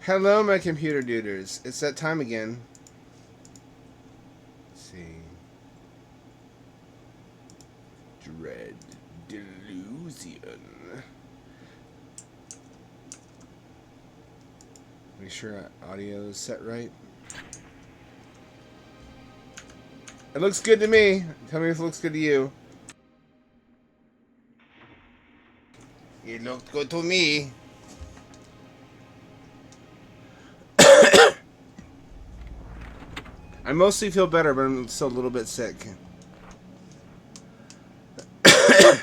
Hello, my computer duders. It's that time again. Let's see. Dread Delusion. Make sure audio is set right. It looks good to me. Tell me if it looks good to you. It looked good to me. I mostly feel better, but I'm still a little bit sick. I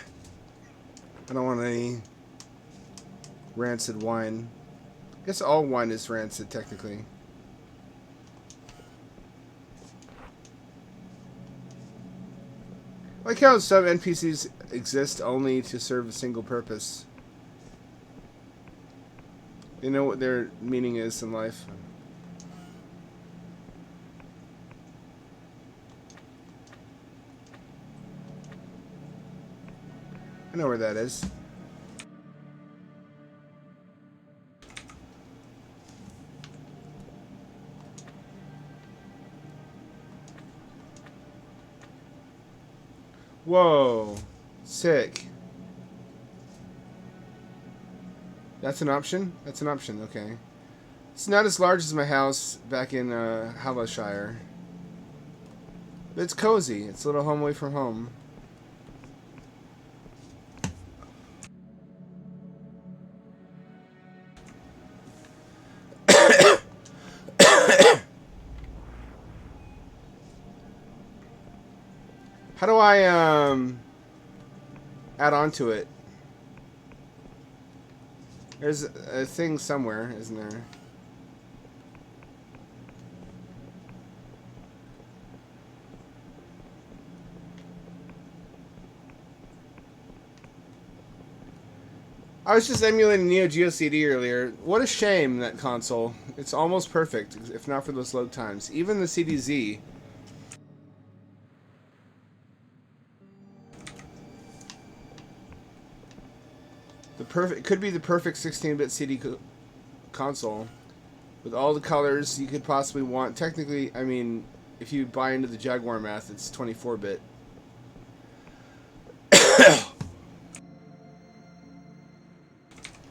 don't want any rancid wine. I guess all wine is rancid, technically. I like how some NPCs exist only to serve a single purpose. They know what their meaning is in life. I know where that is. Whoa. Sick. That's an option? That's an option, okay. It's not as large as my house back in Halashire. But it's cozy. It's a little home away from home. How do I add on to it? There's a thing somewhere, isn't there? I was just emulating Neo Geo CD earlier. What a shame, that console. It's almost perfect, if not for those load times. Even the CDZ. It could be the perfect 16-bit CD console. With all the colors you could possibly want. Technically, I mean, if you buy into the Jaguar math, it's 24-bit.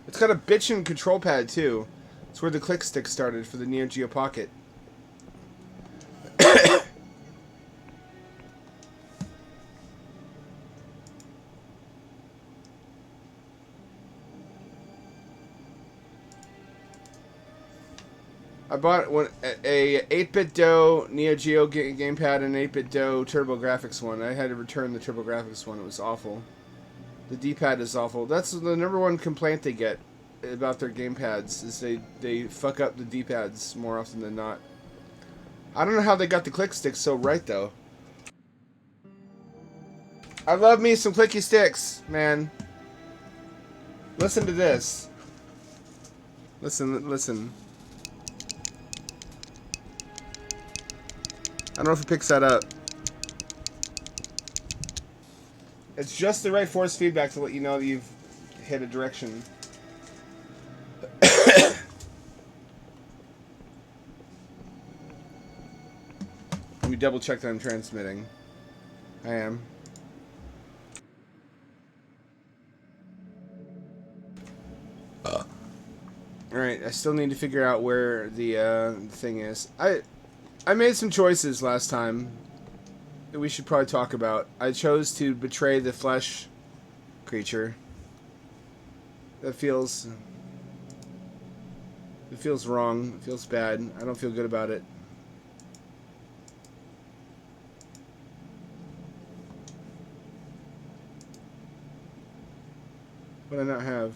It's got a bitchin' control pad, too. It's where the click stick started for the Neo Geo Pocket. I bought a 8-bit DOE Neo Geo gamepad and an 8-bit DOE TurboGrafx one. I had to return the TurboGrafx one. It was awful. The D-pad is awful. That's the number one complaint they get about their gamepads, is they fuck up the D-pads more often than not. I don't know how they got the click sticks so right, though. I love me some clicky sticks, man. Listen to this. Listen. I don't know if it picks that up. It's just the right force feedback to let you know that you've hit a direction. Let me double check that I'm transmitting. I am. Alright, I still need to figure out where the thing is. I made some choices last time that we should probably talk about. I chose to betray the flesh creature. That feels... It feels wrong. It feels bad. I don't feel good about it. What do I not have?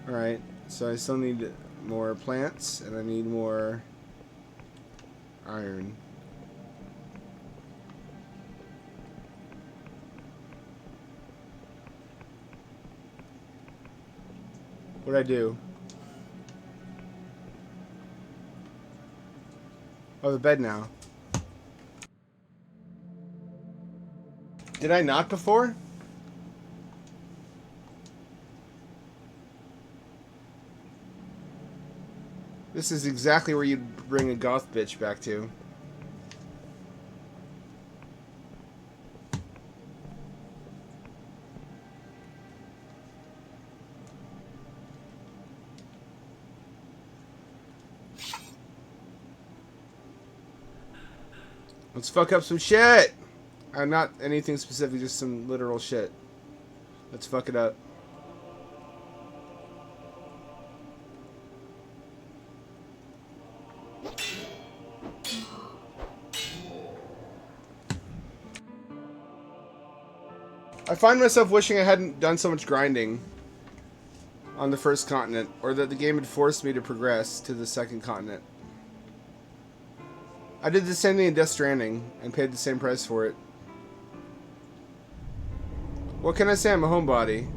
Alright, so I still need more plants, and I need more iron. What'd I do? Oh, the bed now. Did I not before? This is exactly where you'd bring a goth bitch back to. Let's fuck up some shit! Not anything specific, just some literal shit. Let's fuck it up. I find myself wishing I hadn't done so much grinding on the first continent, or that the game had forced me to progress to the second continent. I did the same thing in Death Stranding, and paid the same price for it. What can I say? I'm a homebody.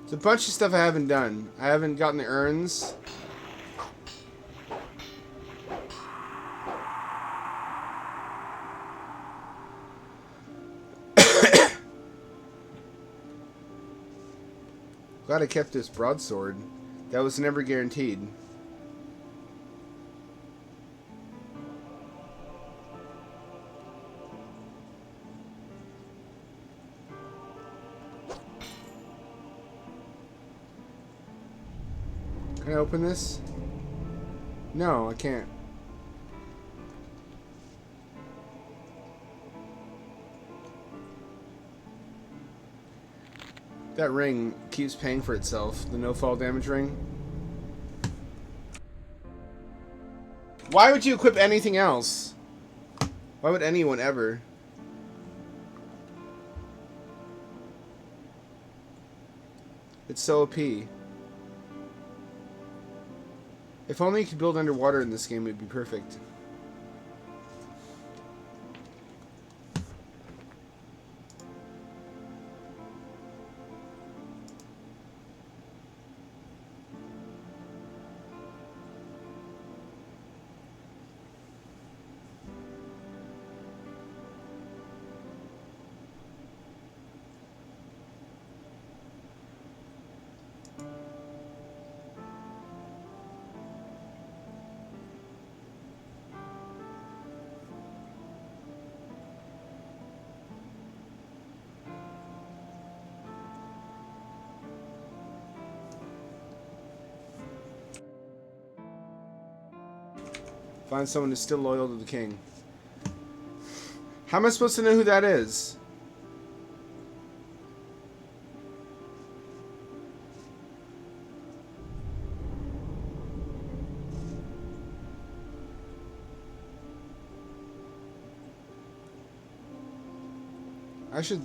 There's a bunch of stuff I haven't done. I haven't gotten the urns. Glad I kept this broadsword. That was never guaranteed. Can I open this? No, I can't. That ring keeps paying for itself. The no-fall damage ring. Why would you equip anything else? Why would anyone ever? It's so OP. If only you could build underwater in this game, it'd be perfect. Find someone who's still loyal to the king. How am I supposed to know who that is? I should...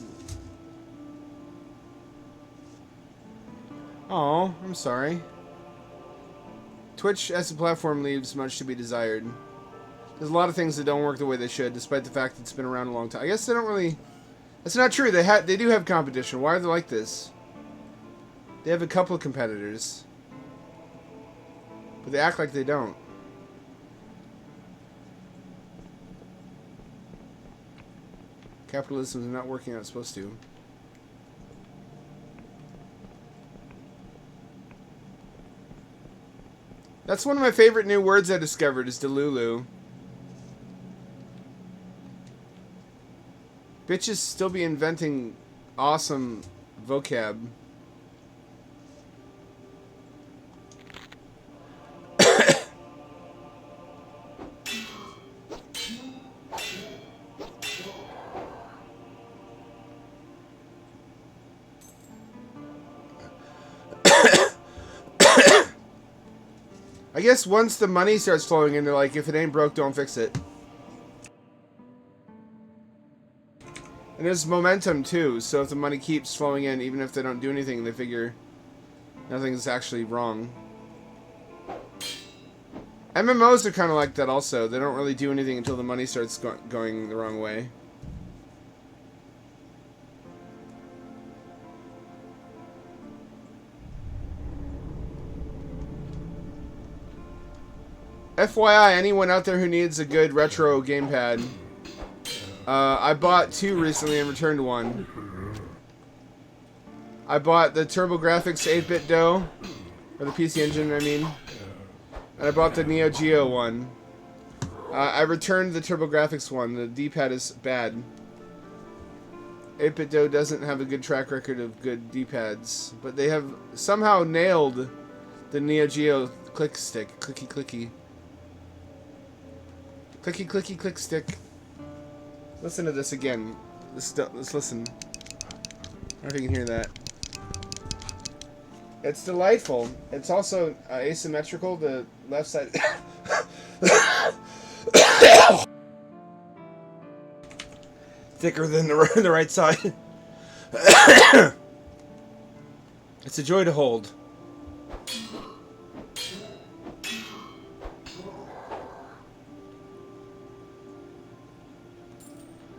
Oh, I'm sorry. Twitch as a platform leaves much to be desired. There's a lot of things that don't work the way they should, despite the fact that it's been around a long time. I guess they don't really... That's not true. They do have competition. Why are they like this? They have a couple of competitors. But they act like they don't. Capitalism is not working how it's supposed to. That's one of my favorite new words I discovered is Delulu. Bitches still be inventing awesome vocab. I guess once the money starts flowing in, they're like, if it ain't broke, don't fix it. And there's momentum too, so if the money keeps flowing in, even if they don't do anything, they figure nothing's actually wrong. MMOs are kind of like that also. They don't really do anything until the money starts going the wrong way. FYI, anyone out there who needs a good retro gamepad, I bought 2 recently and returned 1. I bought the TurboGrafx 8-bit DOE, or the PC Engine, I mean, and I bought the Neo Geo one. I returned the TurboGrafx one. The D-pad is bad. 8-bit DOE doesn't have a good track record of good D-pads, but they have somehow nailed the Neo Geo click stick. Clicky clicky. Clicky clicky click stick. Listen to this again. Let's listen. I don't know if you can hear that. It's delightful. It's also asymmetrical. The left side. Thicker than the right side. It's a joy to hold.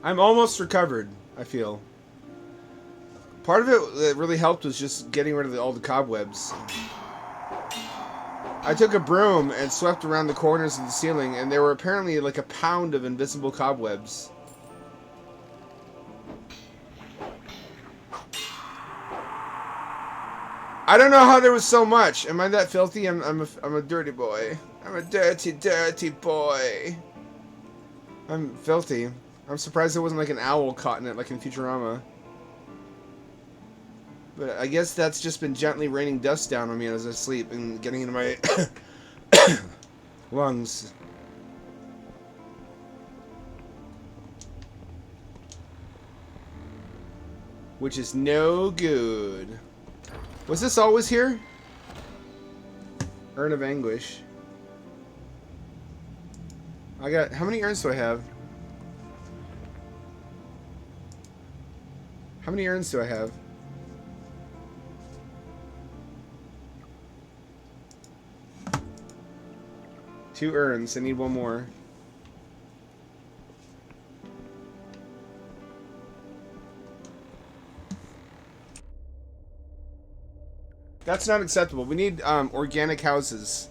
I'm almost recovered, I feel. Part of it that really helped was just getting rid of all the cobwebs. I took a broom and swept around the corners of the ceiling, and there were apparently like a pound of invisible cobwebs. I don't know how there was so much. Am I that filthy? I'm a dirty boy. I'm a dirty, dirty boy. I'm filthy. I'm surprised there wasn't like an owl caught in it like in Futurama. But I guess that's just been gently raining dust down on me as I sleep and getting into my lungs. Which is no good. Was this always here? Urn of Anguish. I got... How many urns do I have? How many urns do I have? Two urns. I need one more. That's not acceptable. We need organic houses.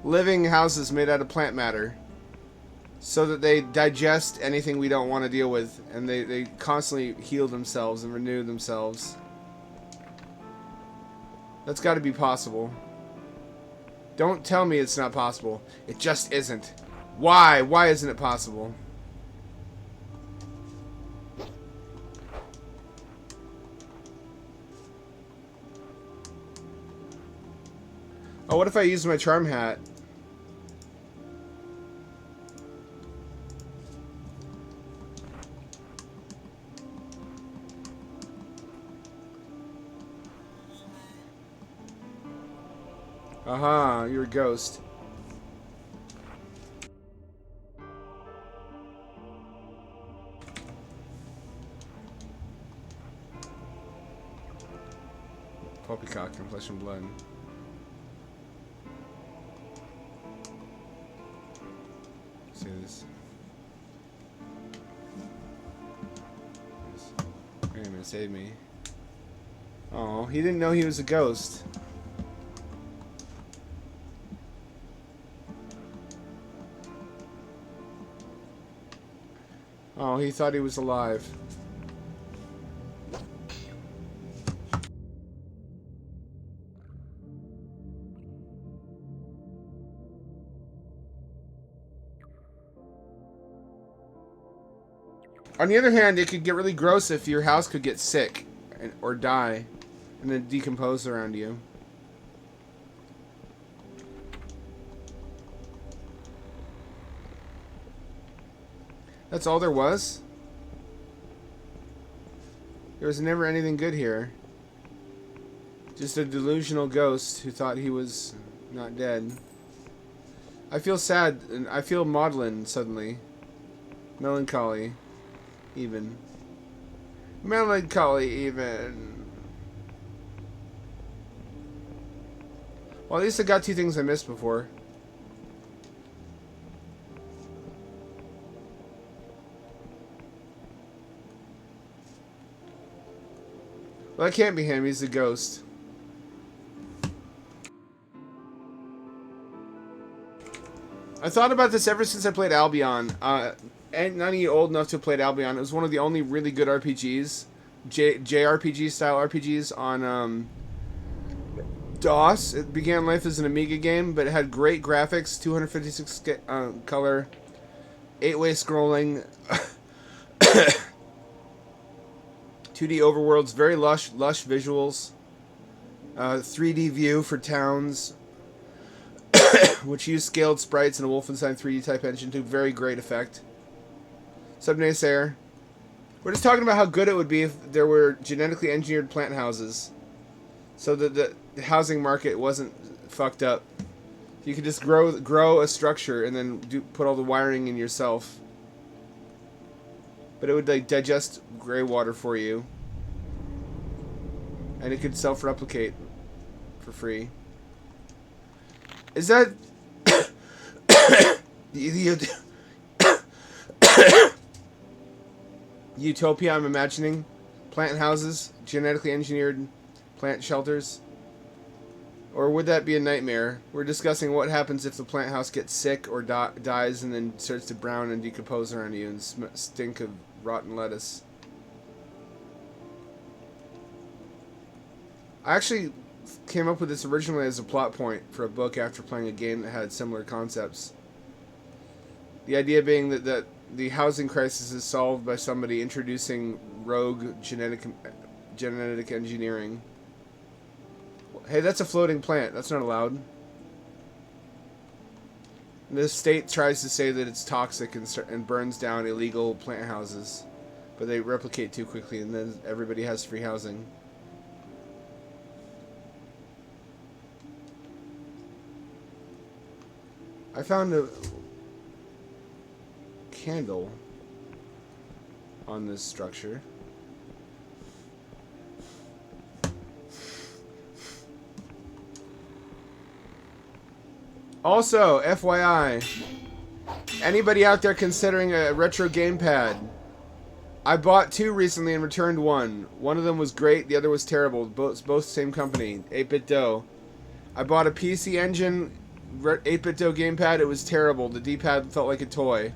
Living houses made out of plant matter. So that they digest anything we don't want to deal with. And they constantly heal themselves and renew themselves. That's got to be possible. Don't tell me it's not possible. It just isn't. Why? Why isn't it possible? Oh, what if I use my charm hat? Aha, you're a ghost. Poppycock and flesh and blood. Let's see this. Wait a minute, save me. Oh, he didn't know he was a ghost. Oh, he thought he was alive. On the other hand, it could get really gross if your house could get sick or die and then decompose around you. That's all there was? There was never anything good here. Just a delusional ghost who thought he was not dead. I feel sad, and I feel maudlin suddenly. Melancholy. Even. Melancholy even. Well, at least I got 2 things I missed before. Well, that can't be him. He's a ghost. I thought about this ever since I played Albion. And none of you old enough to have played Albion. It was one of the only really good RPGs, JRPG style RPGs on DOS. It began life as an Amiga game, but it had great graphics, 256 color, 8-way scrolling, 2D overworlds, very lush visuals, 3D view for towns, which used scaled sprites and a Wolfenstein 3D type engine to very great effect. Subnaysayer. We're just talking about how good it would be if there were genetically engineered plant houses, so that the housing market wasn't fucked up. You could just grow a structure and then put all the wiring in yourself. But it would like digest gray water for you, and it could self-replicate for free. Is that the utopia I'm imagining? Plant houses, genetically engineered plant shelters? Or would that be a nightmare? We're discussing what happens if the plant house gets sick or dies and then starts to brown and decompose around you and stink of rotten lettuce. I actually came up with this originally as a plot point for a book after playing a game that had similar concepts. The idea being that the housing crisis is solved by somebody introducing rogue genetic engineering. Hey, that's a floating plant. That's not allowed. The state tries to say that it's toxic and burns down illegal plant houses, but they replicate too quickly, and then everybody has free housing. I found a candle on this structure. Also, FYI, anybody out there considering a retro gamepad, I bought 2 recently and returned 1. One of them was great, the other was terrible. Both same company, 8-Bit Do. I bought a PC Engine 8-Bit Do gamepad. It was terrible. The D-pad felt like a toy.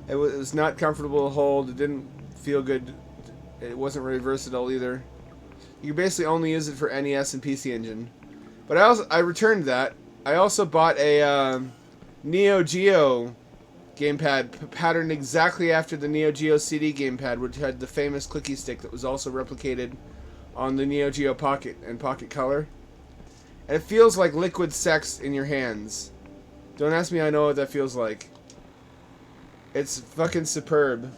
It was not comfortable to hold. It didn't feel good. It wasn't very versatile either. You could basically only use it for NES and PC Engine. But I returned that. I also bought a Neo Geo gamepad patterned exactly after the Neo Geo CD gamepad, which had the famous clicky stick that was also replicated on the Neo Geo Pocket and Pocket Color. And it feels like liquid sex in your hands. Don't ask me how I know what that feels like. It's fucking superb.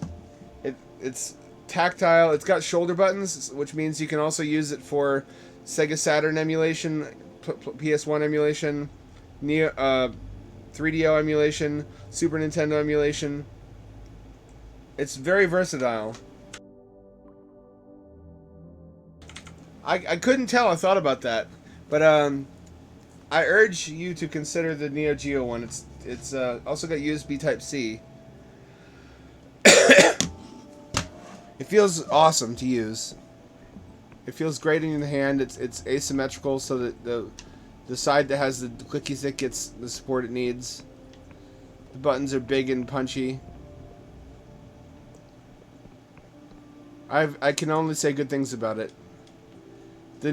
It's tactile. It's got shoulder buttons, which means you can also use it for Sega Saturn emulation, PS1 emulation, 3DO emulation, Super Nintendo emulation. It's very versatile. I couldn't tell. I thought about that, but I urge you to consider the Neo Geo one. It's also got USB Type-C. It feels awesome to use. It feels great in the hand. It's asymmetrical, so that the side that has the clicky stick gets the support it needs. The buttons are big and punchy. I can only say good things about it. The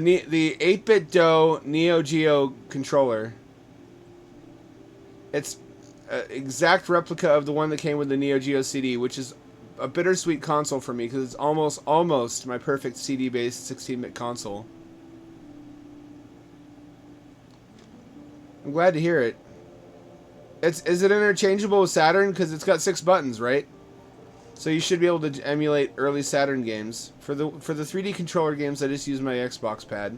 8-Bit Do Neo Geo controller. It's an exact replica of the one that came with the Neo Geo CD, which is a bittersweet console for me because it's almost my perfect CD-based 16-bit console. I'm glad to hear it. Is it interchangeable with Saturn? Because it's got 6 buttons, right? So you should be able to emulate early Saturn games. For the 3D controller games, I just use my Xbox pad.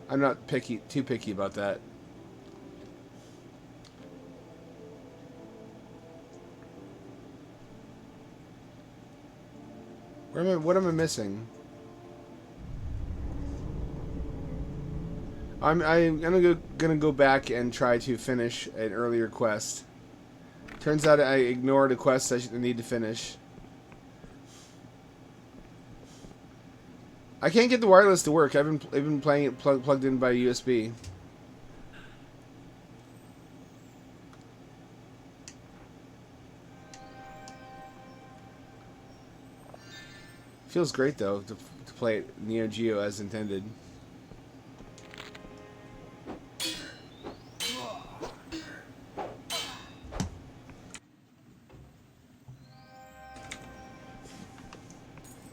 I'm not too picky about that. What am I missing? I'm gonna go back and try to finish an earlier quest. Turns out I ignored a quest I need to finish. I can't get the wireless to work. I've been playing it plugged in by USB. Feels great though to play it Neo Geo as intended.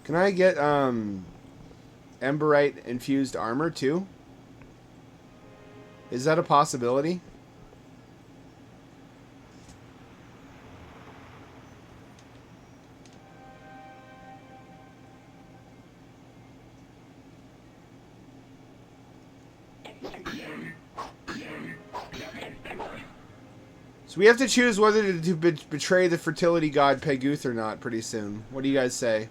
Can I get Emberite infused armor too? Is that a possibility? So we have to choose whether to betray the fertility god Peguth or not pretty soon. What do you guys say?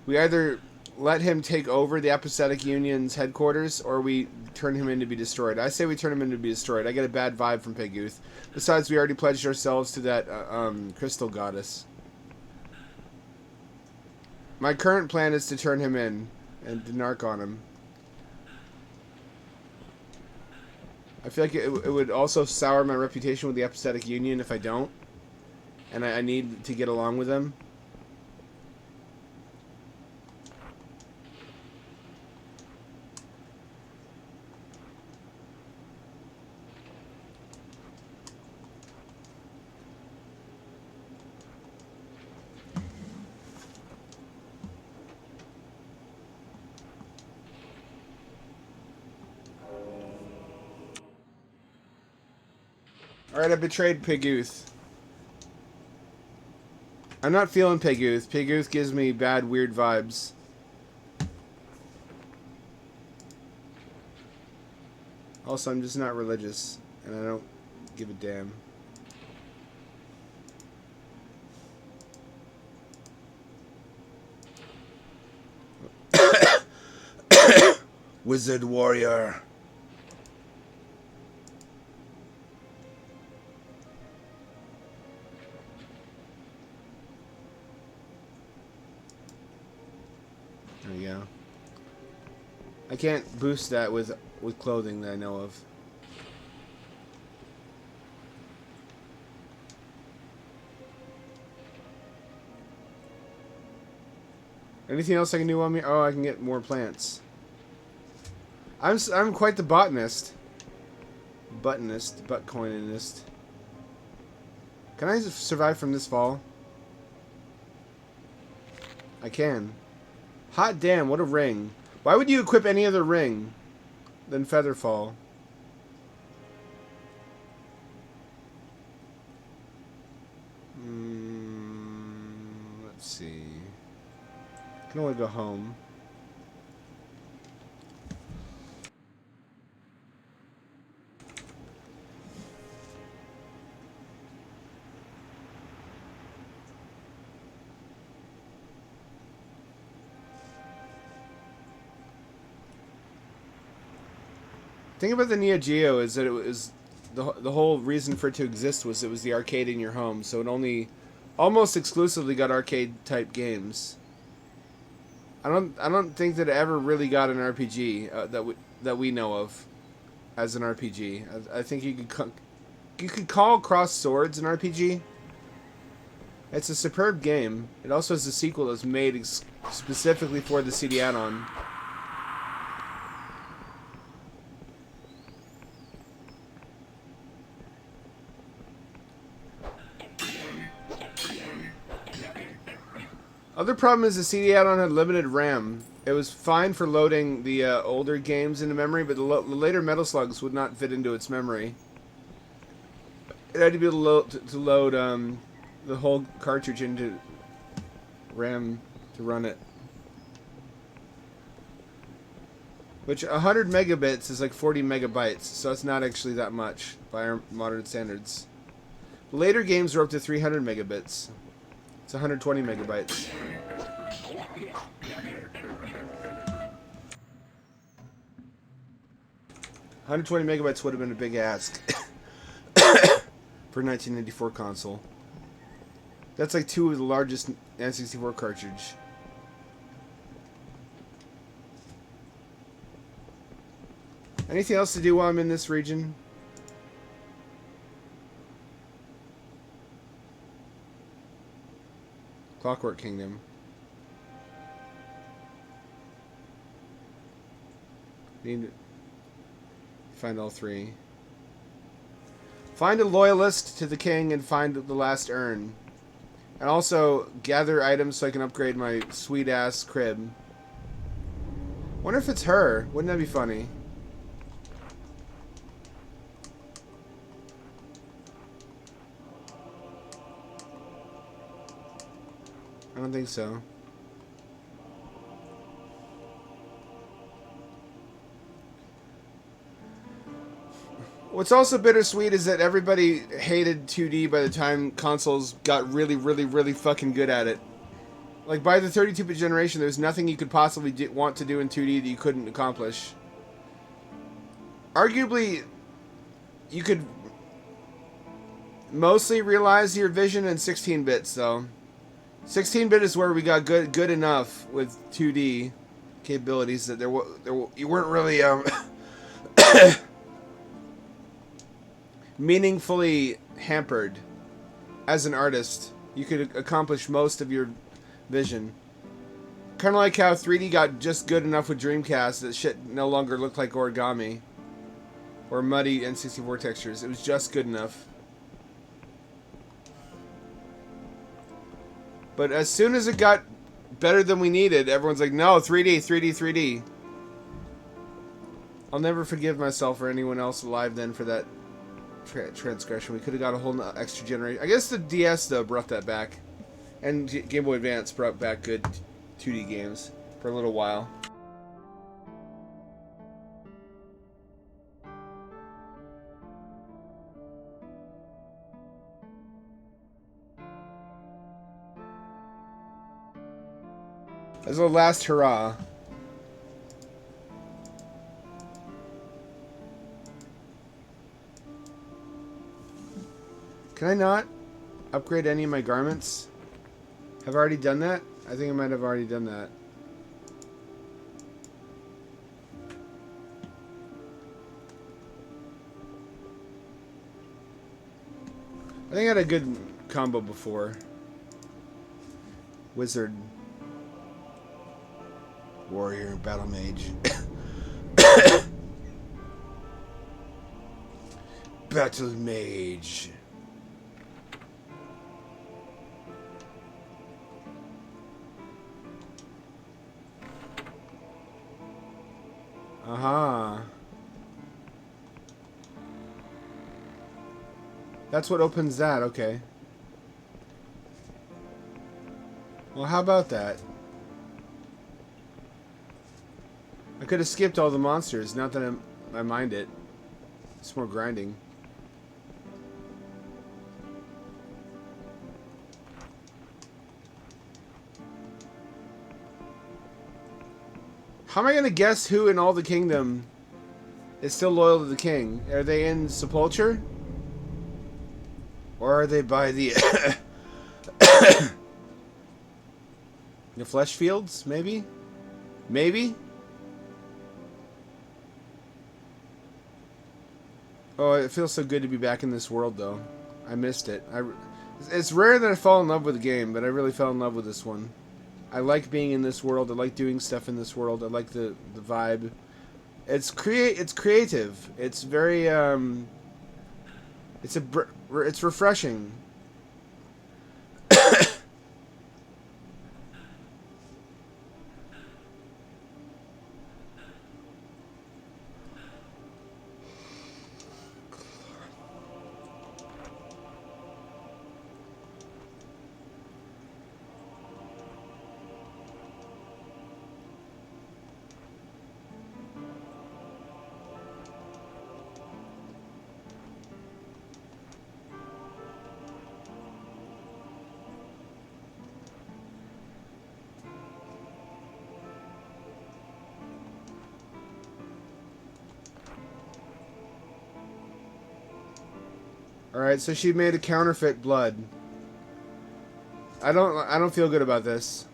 We either let him take over the Apathetic Union's headquarters, or we turn him in to be destroyed. I say we turn him in to be destroyed. I get a bad vibe from Peguth. Besides, we already pledged ourselves to that crystal goddess. My current plan is to turn him in and to narc on him. I feel like it would also sour my reputation with the Apathetic Union if I don't. And I need to get along with them. Alright, I betrayed Peguth. I'm not feeling Peguth. Peguth gives me bad, weird vibes. Also, I'm just not religious, and I don't give a damn. Wizard warrior. There you go. I can't boost that with clothing that I know of. Anything else I can do on me? Oh, I can get more plants. I'm quite the botanist. Buttcoinist. Can I survive from this fall? I can. Hot damn, what a ring. Why would you equip any other ring than Featherfall? Let's see. I can only go home. The thing about the Neo Geo is that it was the whole reason for it to exist was it was the arcade in your home, so it only almost exclusively got arcade type games. I don't think that it ever really got an RPG that we know of as an RPG. I think you could call Cross Swords an RPG. It's a superb game. It also has a sequel that's made specifically for the CD add-on. Other problem is the CD add-on had limited RAM. It was fine for loading the older games into memory, but the later Metal Slugs would not fit into its memory. It had to be able to load the whole cartridge into RAM to run it. Which 100 megabits is like 40 megabytes, so it's not actually that much by our modern standards. Later games were up to 300 megabits. It's 120 megabytes. $120 megabytes would have been a big ask for a 1994 console. That's like 2 of the largest N64 cartridge. Anything else to do while I'm in this region? Clockwork Kingdom. Need to find all 3. Find a loyalist to the king and find the last urn. And also gather items so I can upgrade my sweet ass crib. Wonder if it's her. Wouldn't that be funny? I don't think so. What's also bittersweet is that everybody hated 2D by the time consoles got really, really, really fucking good at it. Like, by the 32-bit generation, there's nothing you could possibly want to do in 2D that you couldn't accomplish. Arguably, you could mostly realize your vision in 16 bits, though. 16-bit is where we got good enough with 2D capabilities that you weren't really meaningfully hampered as an artist. You could accomplish most of your vision. Kind of like how 3D got just good enough with Dreamcast that shit no longer looked like origami or muddy N64 textures. It was just good enough. But as soon as it got better than we needed, everyone's like, no, 3D, 3D, 3D. I'll never forgive myself or anyone else alive then for that transgression. We could have got a whole extra generation. I guess the DS, though, brought that back. And Game Boy Advance brought back good 2D games for a little while. As a last hurrah. Can I not upgrade any of my garments? Have I already done that? I think I might have already done that. I think I had a good combo before. Wizard. Warrior, Battle Mage. Battle Mage. Aha. That's what opens that, okay. Well, how about that? I could have skipped all the monsters, not that I mind it. It's more grinding. How am I going to guess who in all the kingdom is still loyal to the king? Are they in Sepulture? Or are they by the... the flesh fields, maybe? Maybe? Oh, it feels so good to be back in this world, though. I missed it. It's rare that I fall in love with a game, but I really fell in love with this one. I like being in this world. I like doing stuff in this world. I like the vibe. It's creative. It's very it's refreshing. Alright, so she made a counterfeit blood. I don't feel good about this.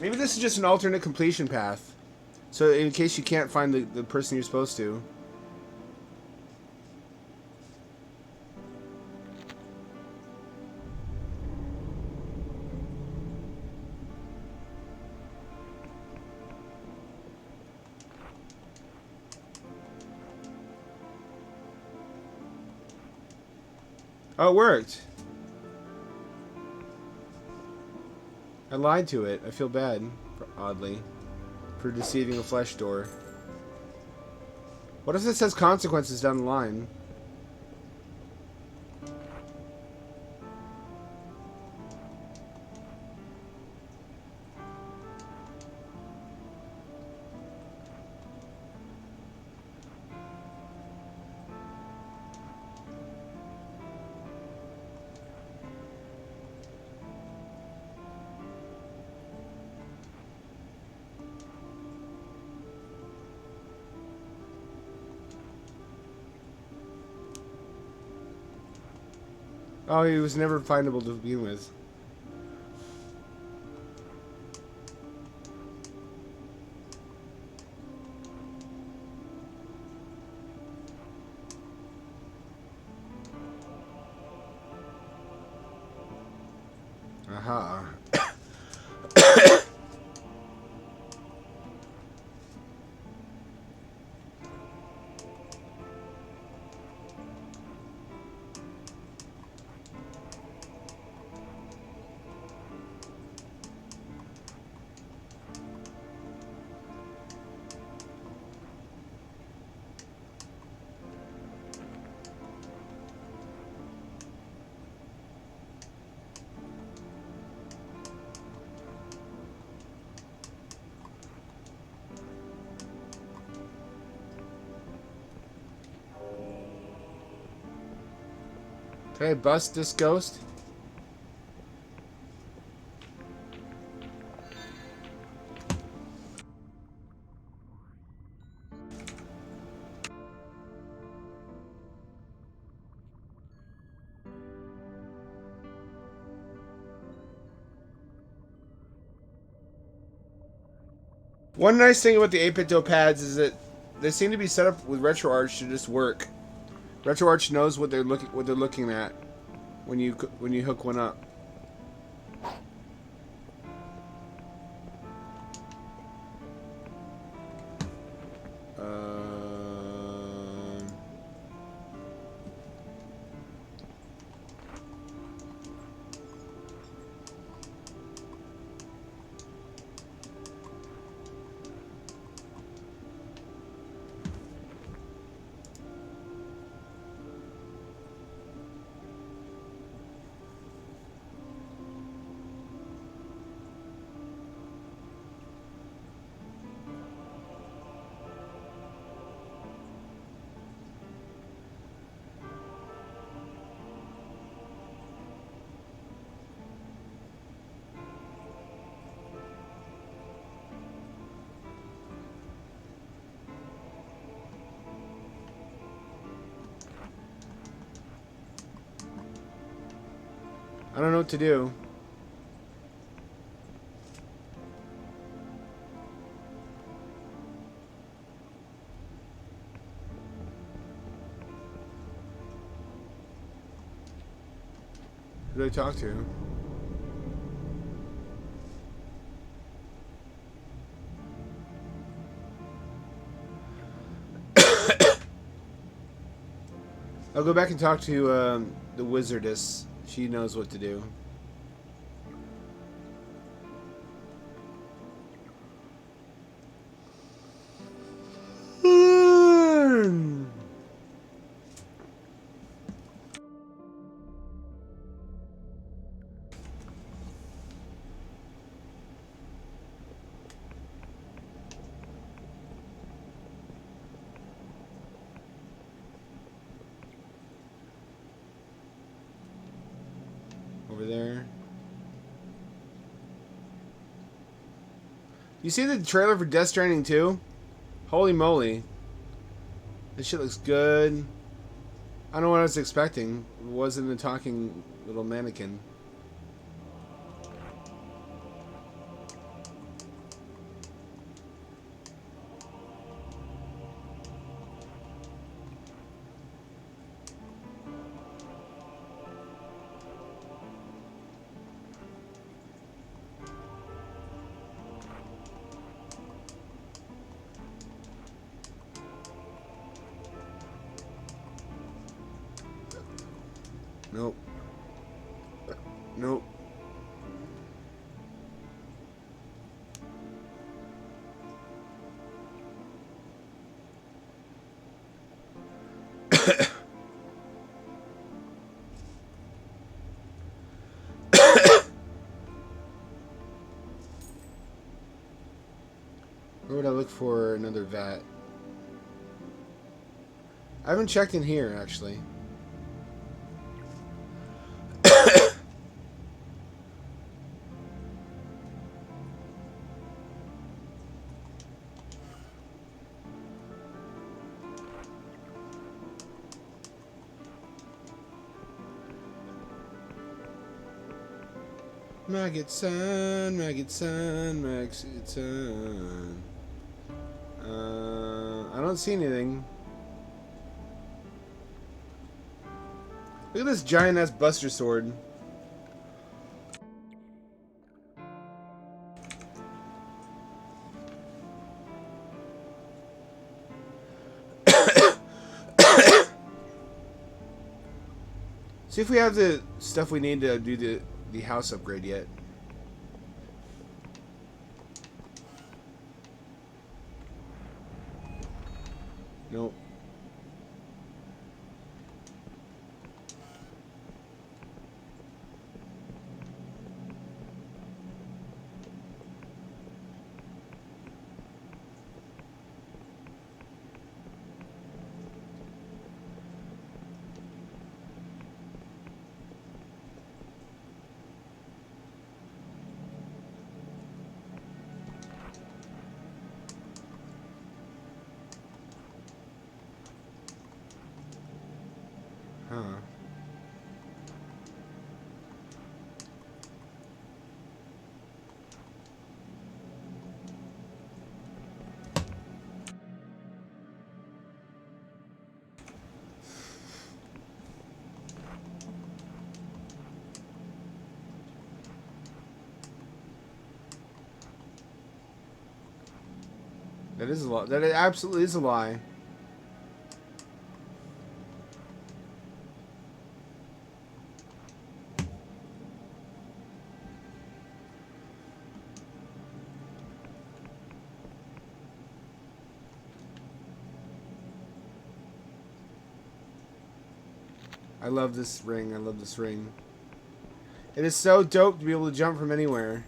Maybe this is just an alternate completion path. So in case you can't find the person you're supposed to. Oh, it worked. I lied to it. I feel bad, oddly, for deceiving a flesh door. What if it says consequences down the line? Oh, he was never findable to begin with. Aha. Can I bust this ghost? One nice thing about the 8-bit Do pads is that they seem to be set up with RetroArch to just work. RetroArch knows what they're looking at when you hook one up. I don't know what to do. Who do I talk to? I'll go back and talk to the wizardess. She knows what to do. Over there. You see the trailer for Death Stranding 2? Holy moly. This shit looks good. I don't know what I was expecting. It wasn't a talking little mannequin. Nope. Nope. Where would I look for another vat? I haven't checked in here, actually. Maggot son, maggot son, maggot son. I don't see anything. Look at this giant ass Buster Sword. See if we have the stuff we need to do the house upgrade yet. Nope. Huh. That is a lie. That absolutely is a lie. I love this ring. I love this ring. It is so dope to be able to jump from anywhere.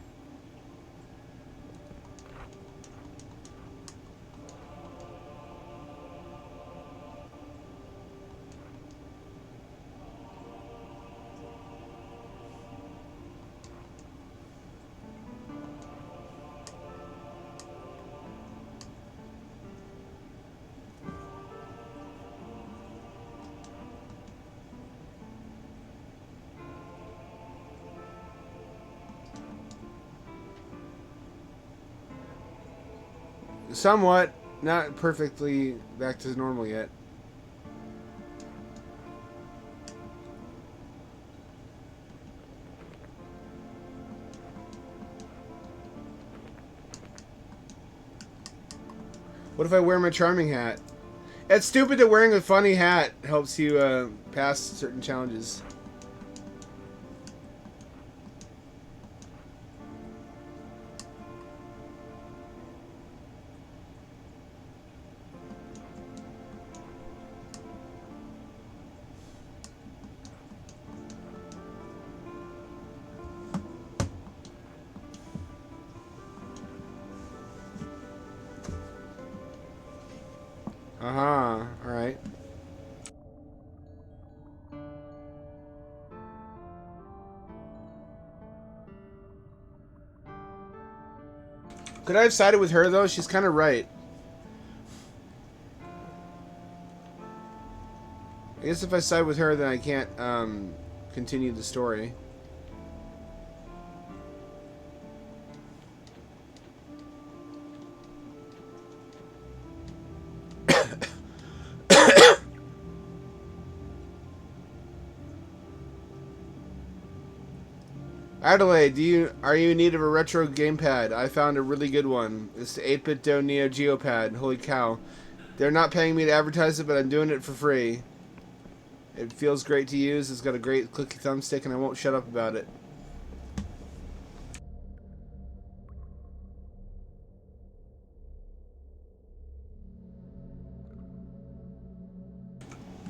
Somewhat. Not perfectly back to normal yet. What if I wear my charming hat? It's stupid that wearing a funny hat helps you pass certain challenges. Uh-huh. Alright. Could I have sided with her, though? She's kind of right. I guess if I side with her, then I can't continue the story. Adelaide, are you in need of a retro gamepad? I found a really good one. It's the 8-bit Do Neo Geo pad. Holy cow. They're not paying me to advertise it, but I'm doing it for free. It feels great to use. It's got a great clicky thumbstick, and I won't shut up about it.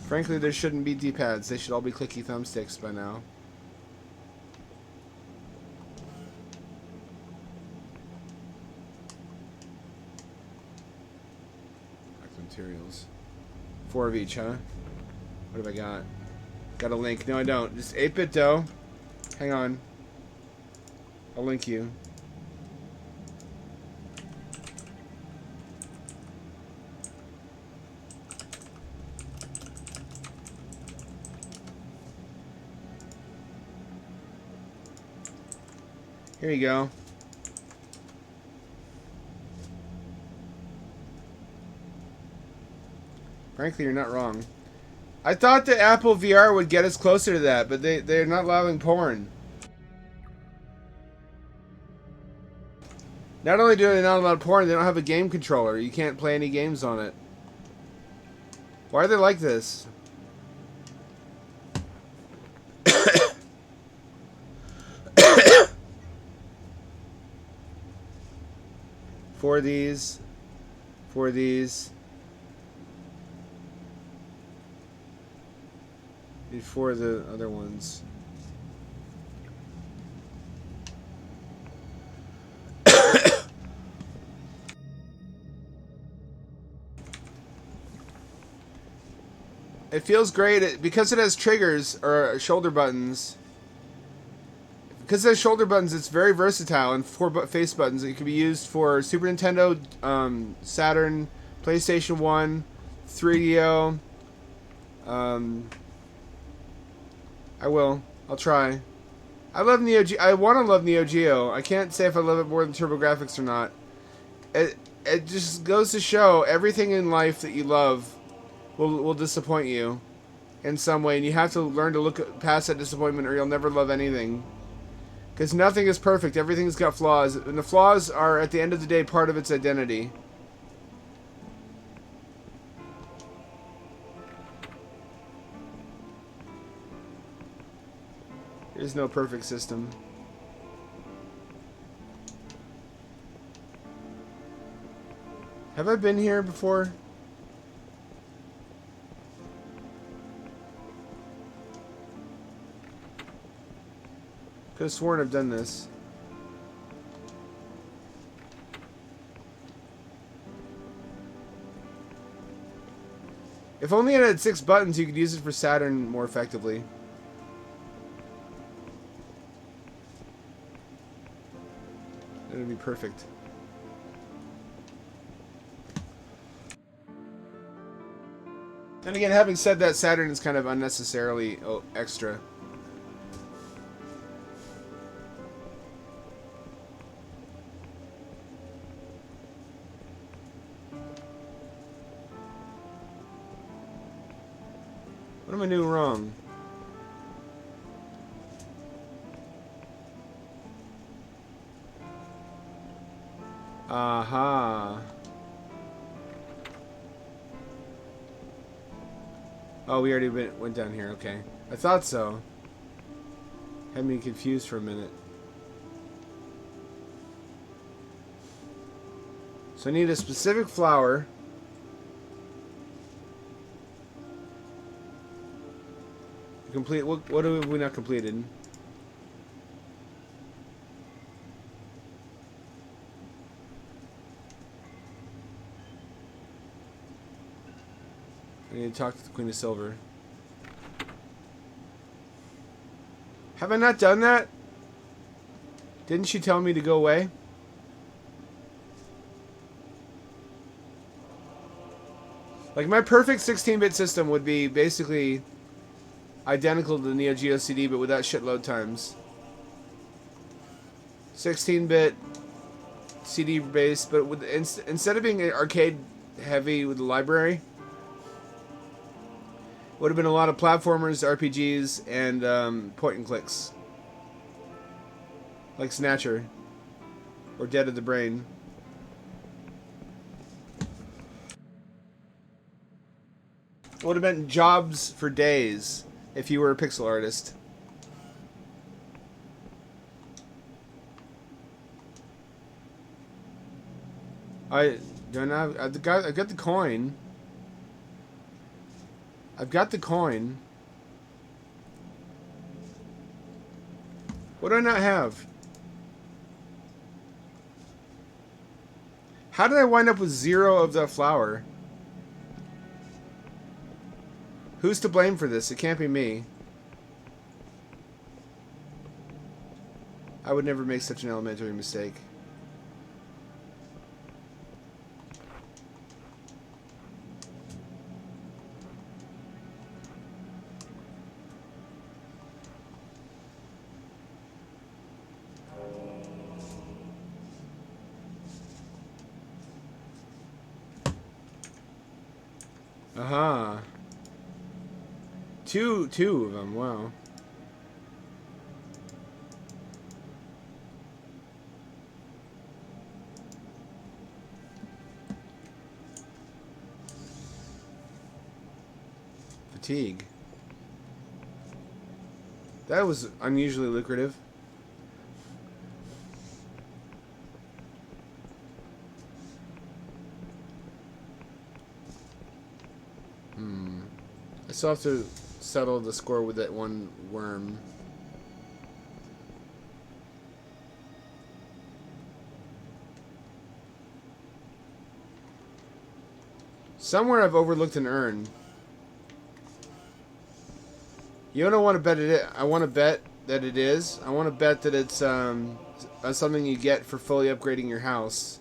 Frankly, there shouldn't be D-pads. They should all be clicky thumbsticks by now. Materials. 4 of each, huh? What have I got? Got a link. No, I don't. Just 8-bit dough. Hang on. I'll link you. Here you go. Frankly, you're not wrong. I thought that Apple VR would get us closer to that, but they're not allowing porn. Not only do they not allow porn, they don't have a game controller. You can't play any games on it. Why are they like this? For these. Before the other ones. It feels great because it has triggers or shoulder buttons. Because it has shoulder buttons, it's very versatile, and 4 face buttons. It can be used for Super Nintendo, Saturn, PlayStation 1, 3DO. I'll try. I love Neo Geo. I want to love Neo Geo. I can't say if I love it more than TurboGrafx or not. It just goes to show everything in life that you love will disappoint you in some way, and you have to learn to look past that disappointment, or you'll never love anything. Because nothing is perfect. Everything's got flaws, and the flaws are, at the end of the day, part of its identity. There's no perfect system. Have I been here before? Could have sworn I've done this. If only it had 6 buttons, you could use it for Saturn more effectively. That would be perfect. And again, having said that, Saturn is kind of unnecessarily extra. What am I doing wrong? Aha. Oh, we already went down here. Okay. I thought so. Had me confused for a minute. So I need a specific flower. Complete. What have we not completed? I need to talk to the Queen of Silver. Have I not done that? Didn't she tell me to go away? Like, my perfect 16-bit system would be basically identical to the Neo Geo CD, but without shitload times. 16-bit CD base, but with instead of being arcade heavy with the library, would have been a lot of platformers, RPGs, and point and clicks, like Snatcher or Dead of the Brain. It would have been jobs for days if you were a pixel artist. I don't have. I've got the coin. I've got the coin. What do I not have? How did I wind up with 0 of the flour? Who's to blame for this? It can't be me. I would never make such an elementary mistake. Aha. Two of them, wow. Fatigue. That was unusually lucrative. I still have to settle the score with that one worm. Somewhere I've overlooked an urn. You don't want to bet it. I want to bet that it is. I want to bet that it's something you get for fully upgrading your house.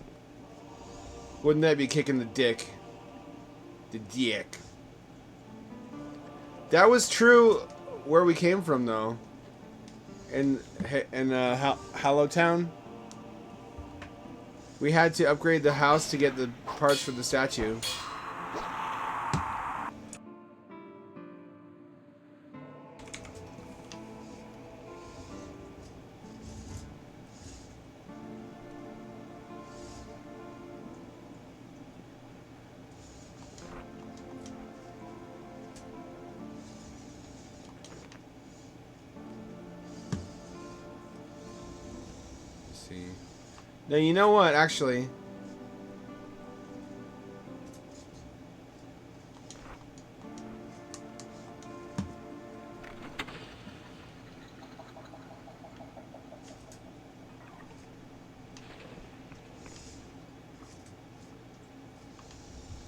Wouldn't that be kicking the dick? The dick. That was true where we came from, though. In Hallowtown, we had to upgrade the house to get the parts for the statue. Now, you know what, actually?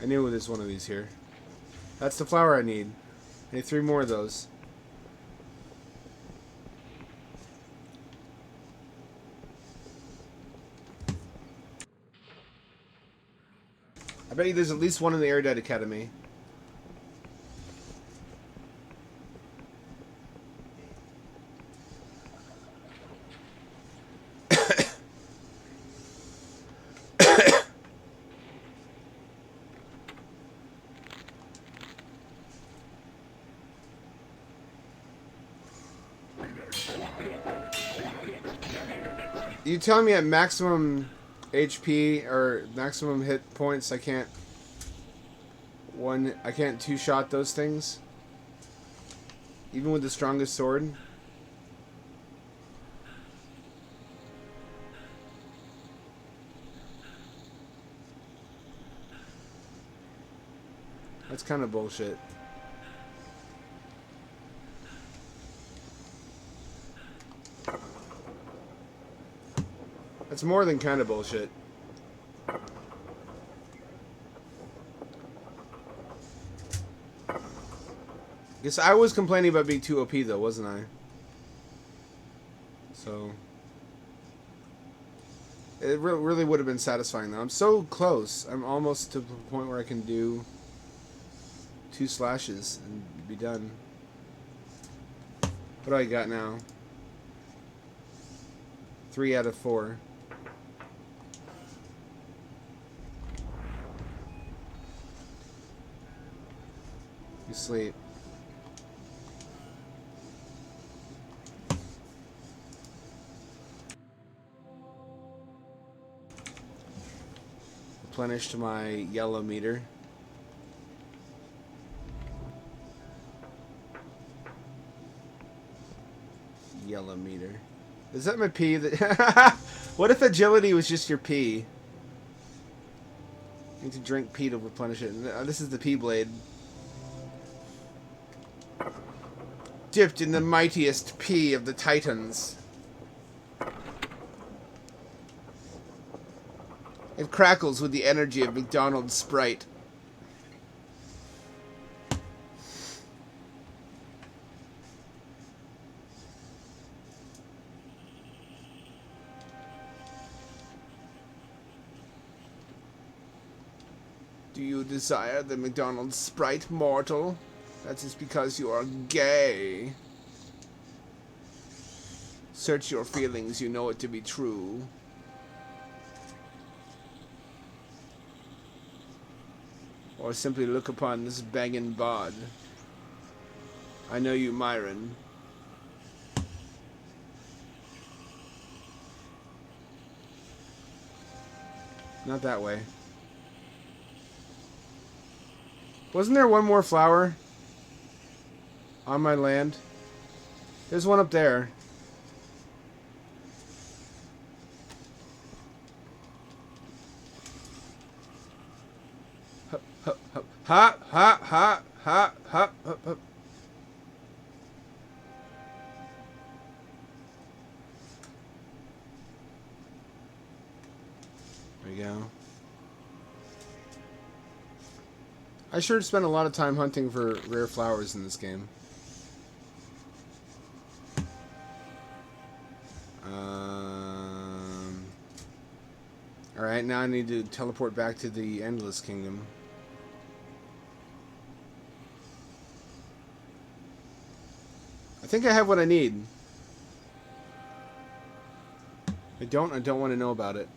I knew there's one of these here. That's the flower I need. I need 3 more of those. I bet you there's at least one in the Erudite Academy. You telling me at maximum HP or maximum hit points I can't 2-shot those things? Even with the strongest sword? That's kind of bullshit. That's more than kind of bullshit. Guess I was complaining about being too OP though, wasn't I? So it really would have been satisfying though. I'm so close. I'm almost to the point where I can do 2 slashes and be done. What do I got now? 3 out of 4. You sleep. Replenished my yellow meter. Yellow meter. Is that my pee? That what if agility was just your pee? You need to drink pee to replenish it. This is the pee blade. Dipped in the mightiest pee of the Titans. It crackles with the energy of McDonald's Sprite. Do you desire the McDonald's Sprite, mortal? That is because you are gay. Search your feelings, you know it to be true. Or simply look upon this bangin' bod. I know you, Myron. Not that way. Wasn't there one more flower on my land? There's one up there. Ha ha ha ha ha ha ha. There we go. I sure spent a lot of time hunting for rare flowers in this game. Alright, now I need to teleport back to the Endless Kingdom. I think I have what I need. I don't want to know about it.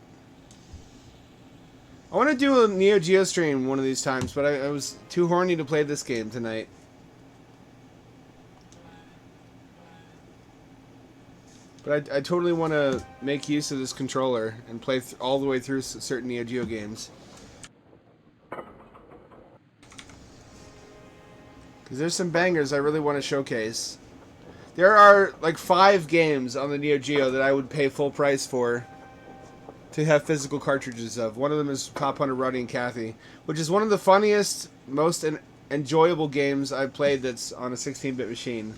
I want to do a Neo Geo stream one of these times, but I was too horny to play this game tonight. But I totally want to make use of this controller and play all the way through certain Neo Geo games. Because there's some bangers I really want to showcase. There are like 5 games on the Neo Geo that I would pay full price for to have physical cartridges of. One of them is Cop Hunter Roddy and Cathy, which is one of the funniest, most enjoyable games I've played that's on a 16-bit machine.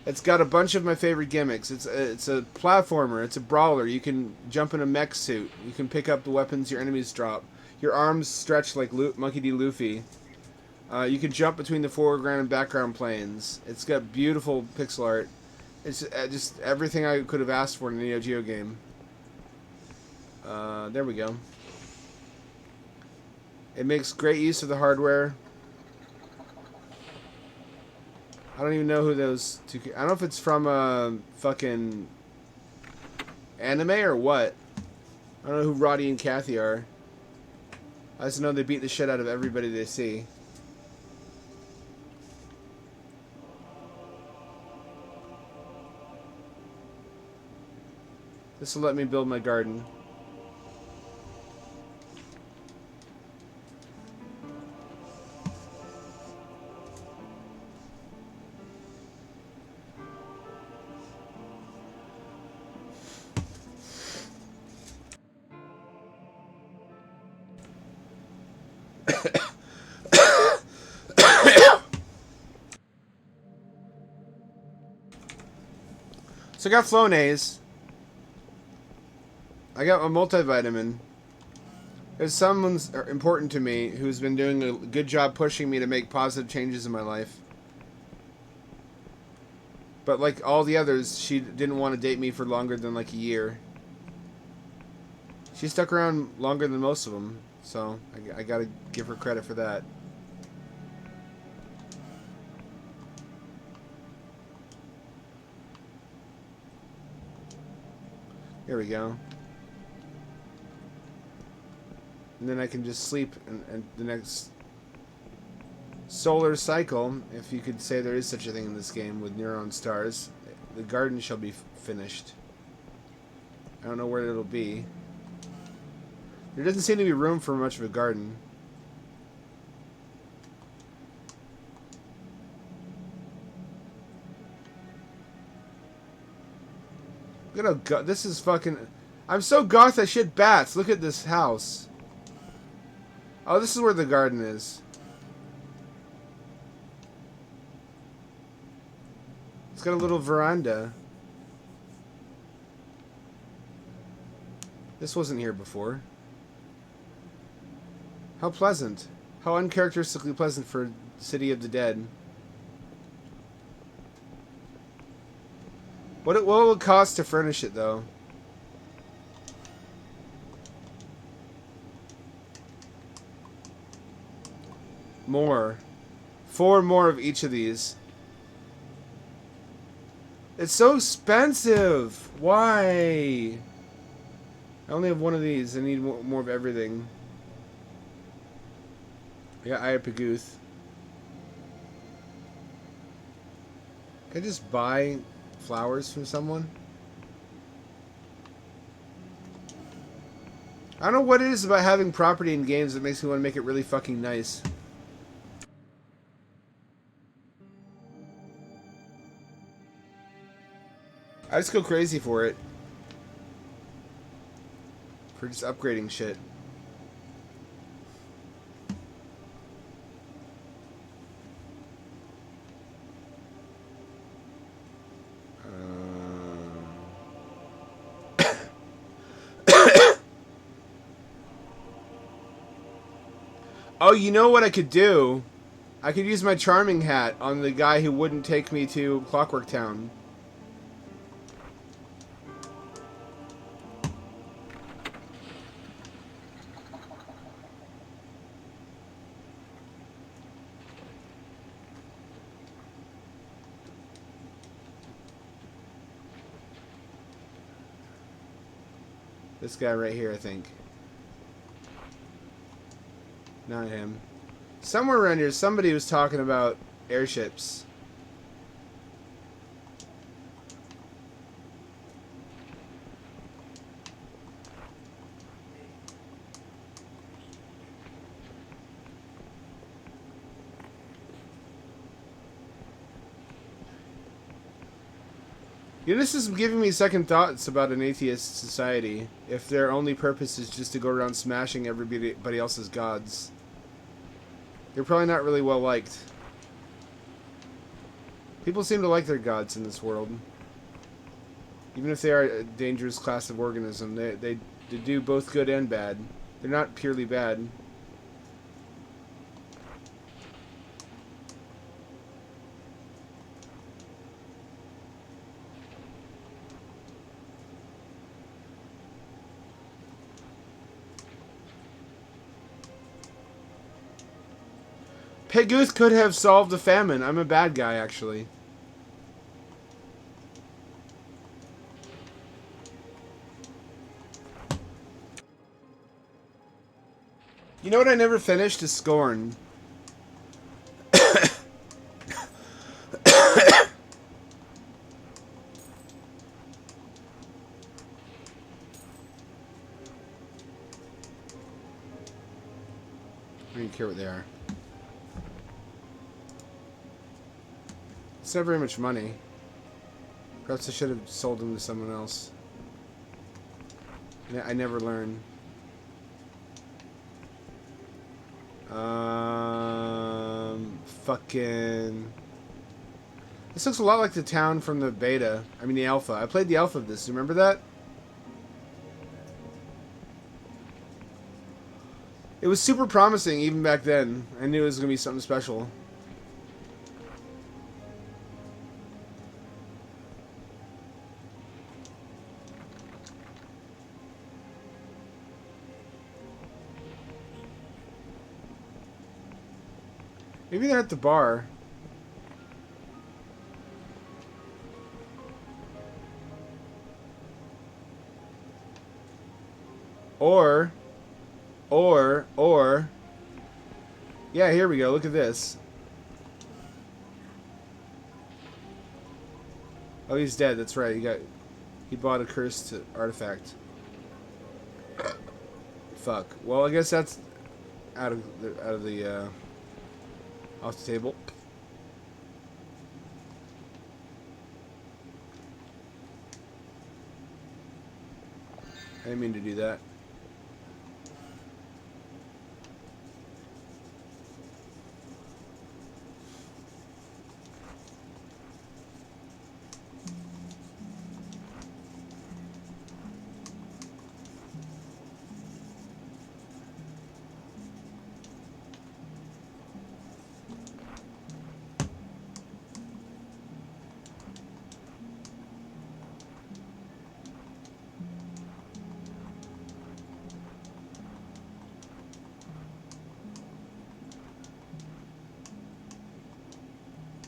It's got a bunch of my favorite gimmicks. It's a platformer. It's a brawler. You can jump in a mech suit. You can pick up the weapons your enemies drop. Your arms stretch like Monkey D. Luffy. You can jump between the foreground and background planes. It's got beautiful pixel art. It's just everything I could have asked for in a Neo Geo game. There we go. It makes great use of the hardware. I don't even know who those two... I don't know if it's from a fucking anime or what. I don't know who Roddy and Cathy are. I just know they beat the shit out of everybody they see. This will let me build my garden. So I got Flonase. I got a multivitamin. There's someone's important to me who's been doing a good job pushing me to make positive changes in my life. But like all the others, she didn't want to date me for longer than like a year. She stuck around longer than most of them, so I gotta give her credit for that. Here we go. And then I can just sleep and the next solar cycle, if you could say there is such a thing in this game with neuron stars, the garden shall be finished. I don't know where it'll be. There doesn't seem to be room for much of a garden. Look at how this is fucking... I'm so goth I shit bats. Look at this house. Oh, this is where the garden is. It's got a little veranda. This wasn't here before. How pleasant. How uncharacteristically pleasant for City of the Dead. What will it cost to furnish it, though? More. 4 more of each of these. It's so expensive. Why? I only have one of these. I need more of everything. I got Iapaguth. Can I just buy flowers from someone? I don't know what it is about having property in games that makes me want to make it really fucking nice. I just go crazy for it. For just upgrading shit. Oh, you know what I could do? I could use my charming hat on the guy who wouldn't take me to Clockwork Town. This guy right here, I think. Not him. Somewhere around here, somebody was talking about airships. You know, this is giving me second thoughts about an atheist society. If their only purpose is just to go around smashing everybody else's gods. They're probably not really well liked. People seem to like their gods in this world. Even if they are a dangerous class of organism, they do both good and bad. They're not purely bad. Peguth could have solved the famine. I'm a bad guy, actually. You know what I never finished is Scorn. I don't even care what they are. It's not very much money. Perhaps I should have sold them to someone else. I never learn. Fucking... This looks a lot like the town from the beta. I mean the alpha. I played the alpha of this. Do you remember that? It was super promising even back then. I knew it was going to be something special. Maybe they're at the bar. Or, or... Yeah, here we go. Look at this. Oh, he's dead. That's right. He bought a cursed artifact. Fuck. Well, I guess that's out of the off the table. I didn't mean to do that.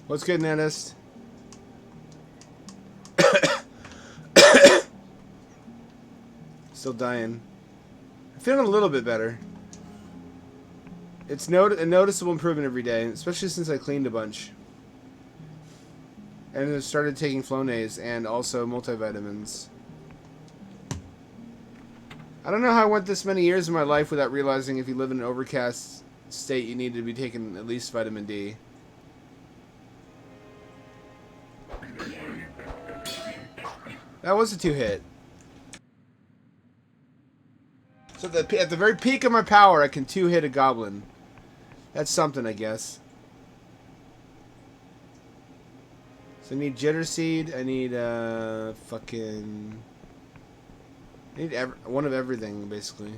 What's good, Nettist? Still dying. I'm feeling a little bit better. It's a noticeable improvement every day, especially since I cleaned a bunch. And I started taking Flonase and also multivitamins. I don't know how I went this many years of my life without realizing if you live in an overcast state, you need to be taking at least vitamin D. That was a 2-hit. So at the very peak of my power, I can 2-hit a goblin. That's something, I guess. So I need Jitter Seed. I need fucking. I need one of everything, basically.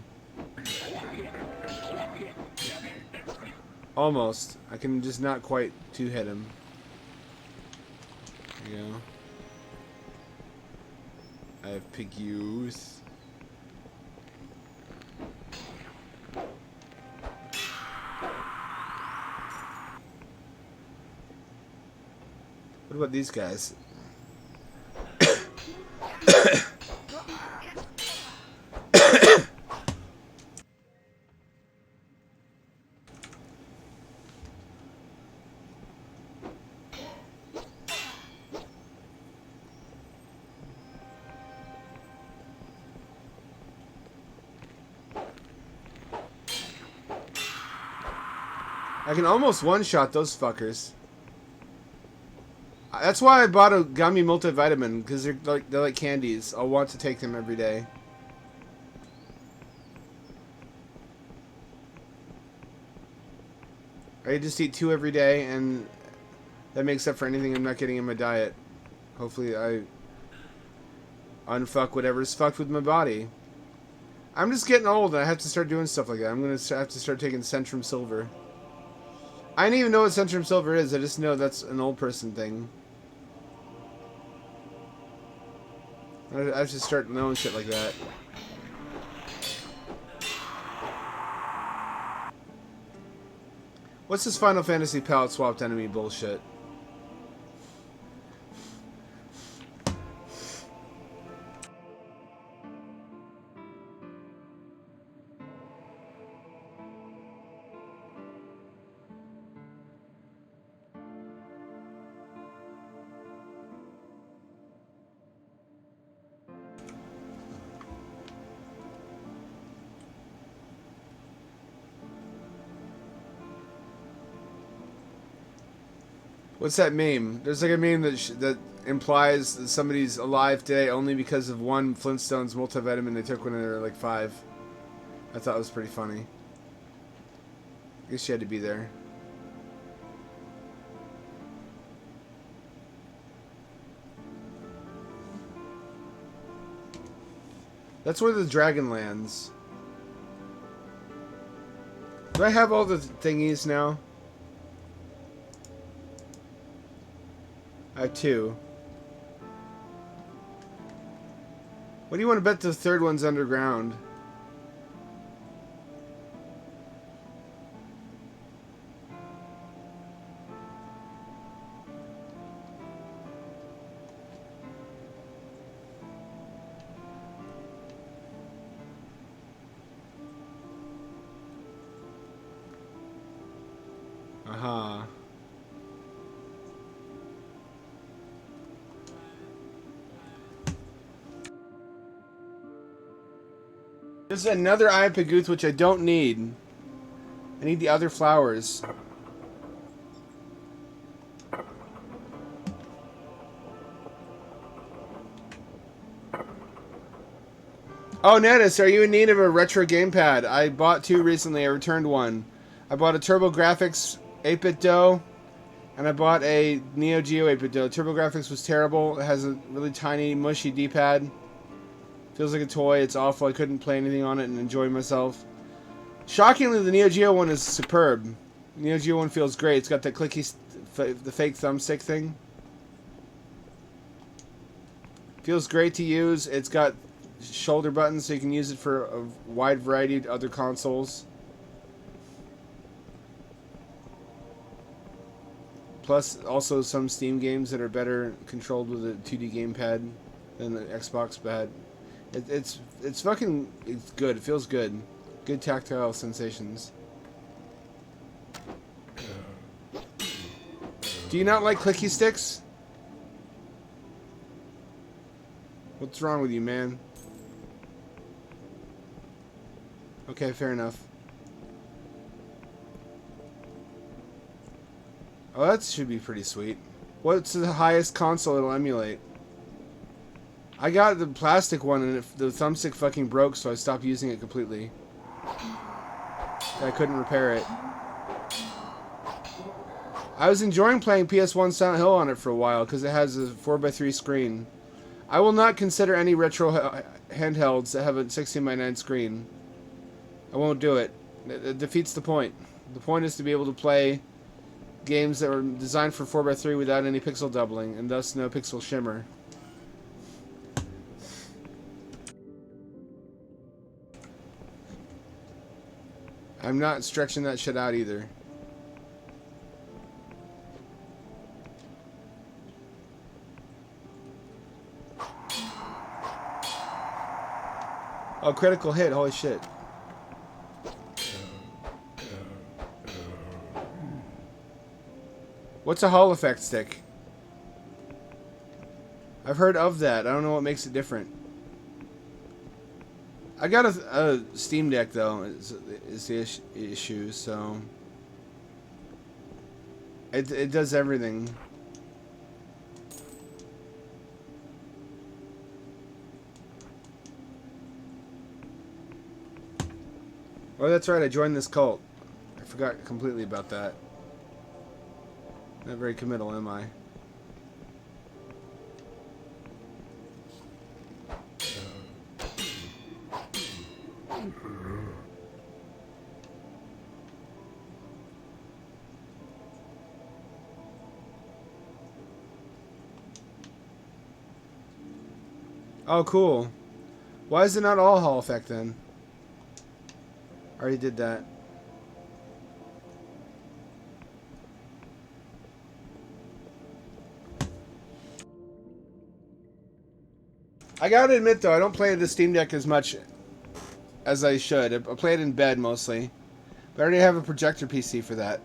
Almost. I can just not quite 2-hit him. There you go. I have Pig Youth. What about these guys? I can almost one-shot those fuckers. That's why I bought a gummy multivitamin, because they're like candies. I'll want to take them every day. I just eat 2 every day, and that makes up for anything I'm not getting in my diet. Hopefully I unfuck whatever's fucked with my body. I'm just getting old, and I have to start doing stuff like that. I'm going to have to start taking Centrum Silver. I don't even know what Centrum Silver is. I just know that's an old person thing. I have to start knowing shit like that. What's this Final Fantasy palette swapped enemy bullshit? What's that meme? There's like a meme that implies that somebody's alive today only because of one Flintstones multivitamin they took when they were like 5. I thought it was pretty funny. I guess she had to be there. That's where the dragon lands. Do I have all the thingies now? I have 2. What do you want to bet the third one's underground? Uh-huh. This is another Iapagooth, which I don't need. I need the other flowers. Oh, Nettis, are you in need of a retro gamepad? I bought 2 recently. I returned 1. I bought a TurboGrafx 8-bit dough, and I bought a Neo Geo 8-bit dough. TurboGrafx was terrible. It has a really tiny, mushy D-pad. Feels like a toy. It's awful. I couldn't play anything on it and enjoy myself. Shockingly, the Neo Geo one is superb. The Neo Geo one feels great. It's got that clicky, the fake thumbstick thing. Feels great to use. It's got shoulder buttons, so you can use it for a wide variety of other consoles. Plus, also some Steam games that are better controlled with a 2D gamepad than the Xbox pad. It's good. It feels good. Good tactile sensations. Do you not like clicky sticks? What's wrong with you, man? Okay, fair enough. Oh, that should be pretty sweet. What's the highest console it'll emulate? I got the plastic one and the thumbstick fucking broke, so I stopped using it completely. I couldn't repair it. I was enjoying playing PS1 Silent Hill on it for a while because it has a 4x3 screen. I will not consider any retro handhelds that have a 16:9 screen. I won't do it. It defeats the point. The point is to be able to play games that were designed for 4x3 without any pixel doubling, and thus no pixel shimmer. I'm not stretching that shit out either. Oh, critical hit, holy shit. What's a Hall Effect stick? I've heard of that. I don't know what makes it different. I got a Steam Deck though. Is the issue, so it does everything. Oh, that's right. I joined this cult. I forgot completely about that. Not very committal, am I? Oh, cool. Why is it not all Hall Effect then? Already did that. I gotta admit though, I don't play the Steam Deck as much as I should. I play it in bed mostly. But I already have a projector PC for that.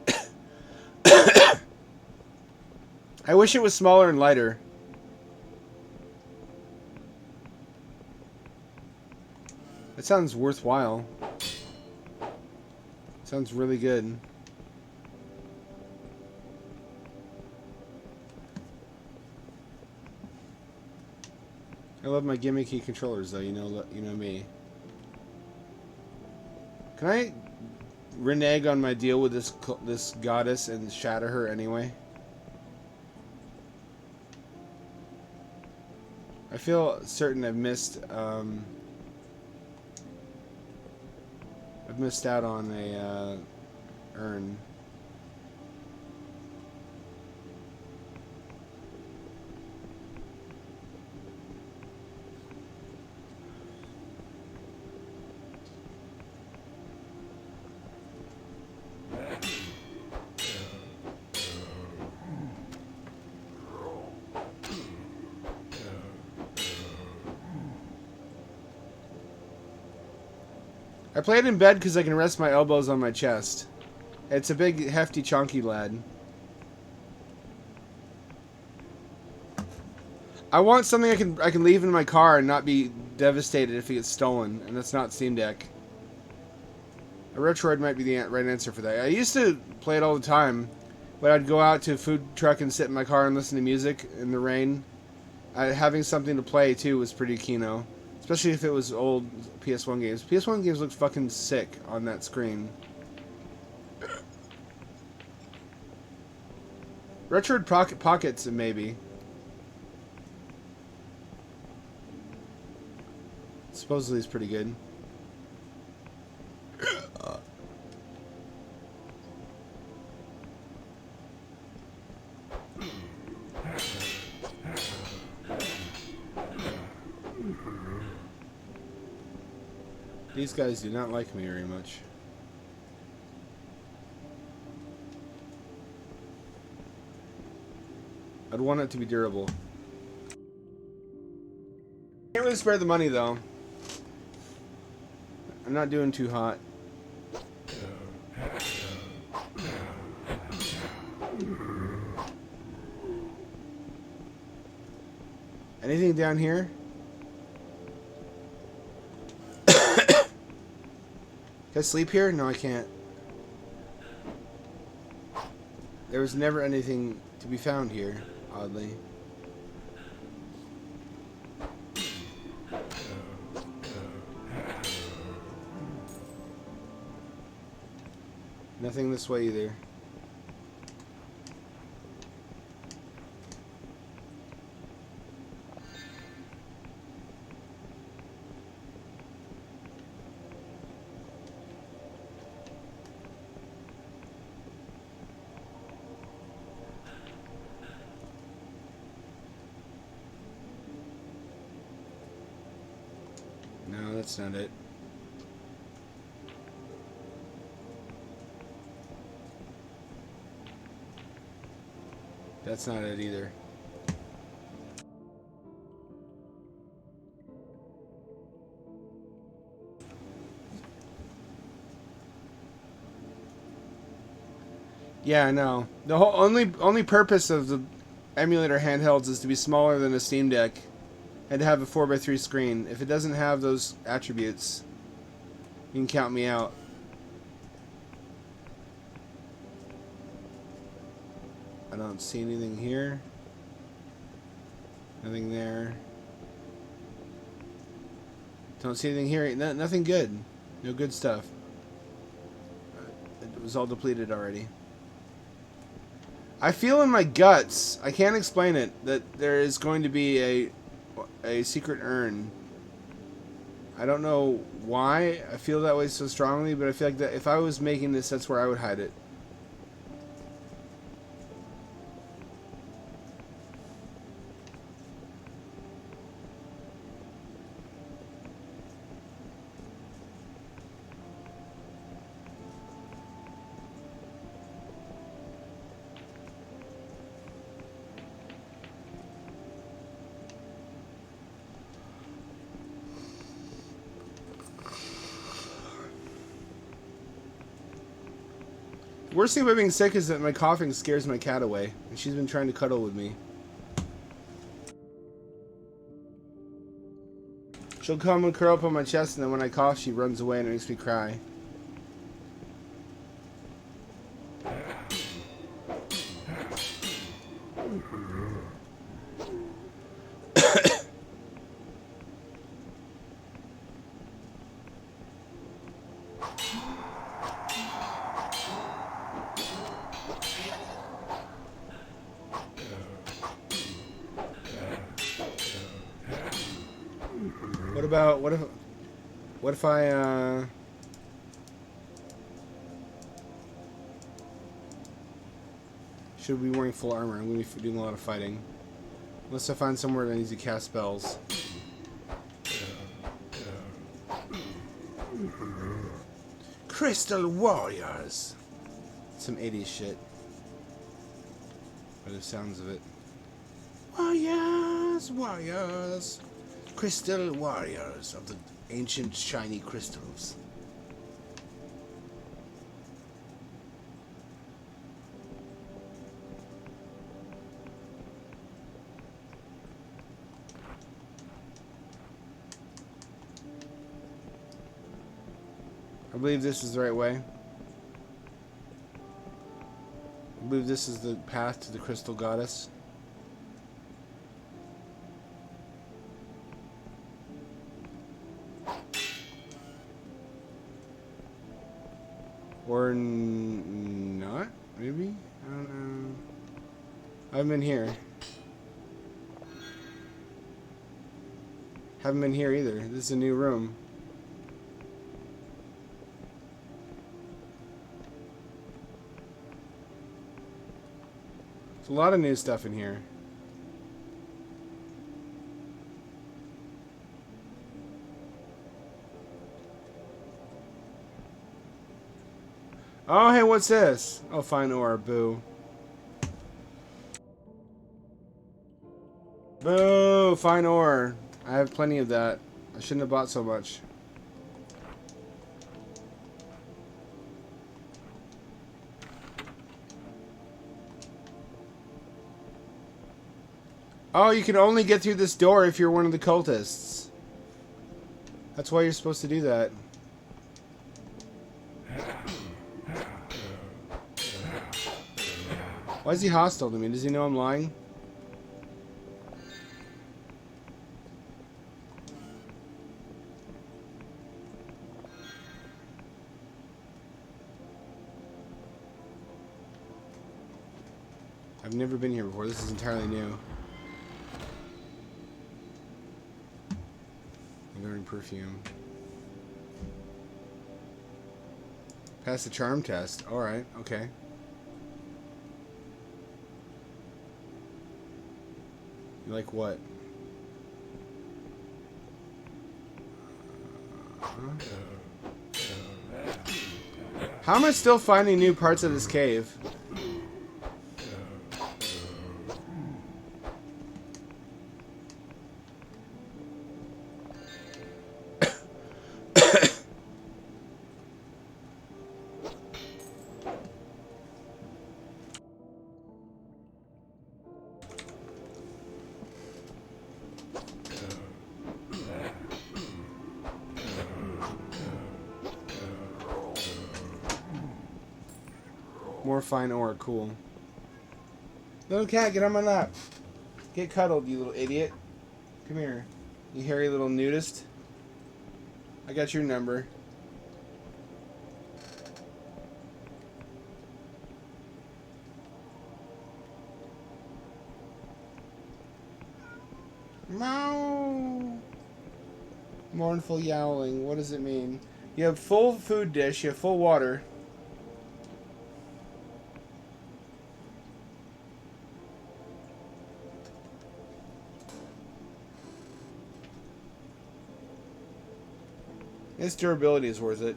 I wish it was smaller and lighter. That sounds worthwhile. Sounds really good. I love my gimmicky controllers, though. You know me. Can I renege on my deal with this goddess and shatter her anyway? I feel certain I've missed out on a urn. I play it in bed because I can rest my elbows on my chest. It's a big, hefty, chunky lad. I want something I can leave in my car and not be devastated if it gets stolen, and that's not Steam Deck. A Retroid might be the right answer for that. I used to play it all the time, but I'd go out to a food truck and sit in my car and listen to music in the rain. Having something to play, too, was pretty keyno. Especially if it was old PS1 games. PS1 games looked fucking sick on that screen. Retroid Pockets, maybe. Supposedly it's pretty good. These guys do not like me very much. I'd want it to be durable. Can't really spare the money though. I'm not doing too hot. Anything down here? Can I sleep here? No, I can't. There was never anything to be found here, oddly. Nothing this way either. No, that's not it. That's not it either. Yeah, I know. The whole only purpose of the emulator handhelds is to be smaller than a Steam Deck and to have a 4x3 screen. If it doesn't have those attributes, you can count me out. I don't see anything here. Nothing there. Don't see anything here. Nothing good. No good stuff. It was all depleted already. I feel in my guts, I can't explain it, that there is going to be a secret urn. I don't know why I feel that way so strongly, but I feel like that if I was making this, that's where I would hide it. The worst thing about being sick is that my coughing scares my cat away, and she's been trying to cuddle with me. She'll come and curl up on my chest, and then when I cough, she runs away and it makes me cry. What if I should be wearing full armor? I'm going to be doing a lot of fighting. Unless I find somewhere that needs to cast spells. Crystal Warriors! Some 80s shit. By the sounds of it. Warriors! Warriors! Crystal Warriors of the ancient shiny crystals. believe this is the right way. I believe this is the path to the Crystal Goddess. Or not? Maybe? I don't know. I haven't been here. Haven't been here either. This is a new room. There's a lot of new stuff in here. Oh, hey, what's this? Oh, fine ore. Boo. Boo! Fine ore. I have plenty of that. I shouldn't have bought so much. Oh, you can only get through this door if you're one of the cultists. That's why you're supposed to do that. Why is he hostile to me? Does he know I'm lying? I've never been here before. This is entirely new. Learning perfume. Pass the charm test. Alright, okay. You like what? How am I still finding new parts of this cave? More fine ore, cool. Little cat, get on my lap. Get cuddled, you little idiot. Come here, you hairy little nudist. I got your number. Meow. Mournful yowling. What does it mean? You have full food dish. You have full water. Its durability is worth it.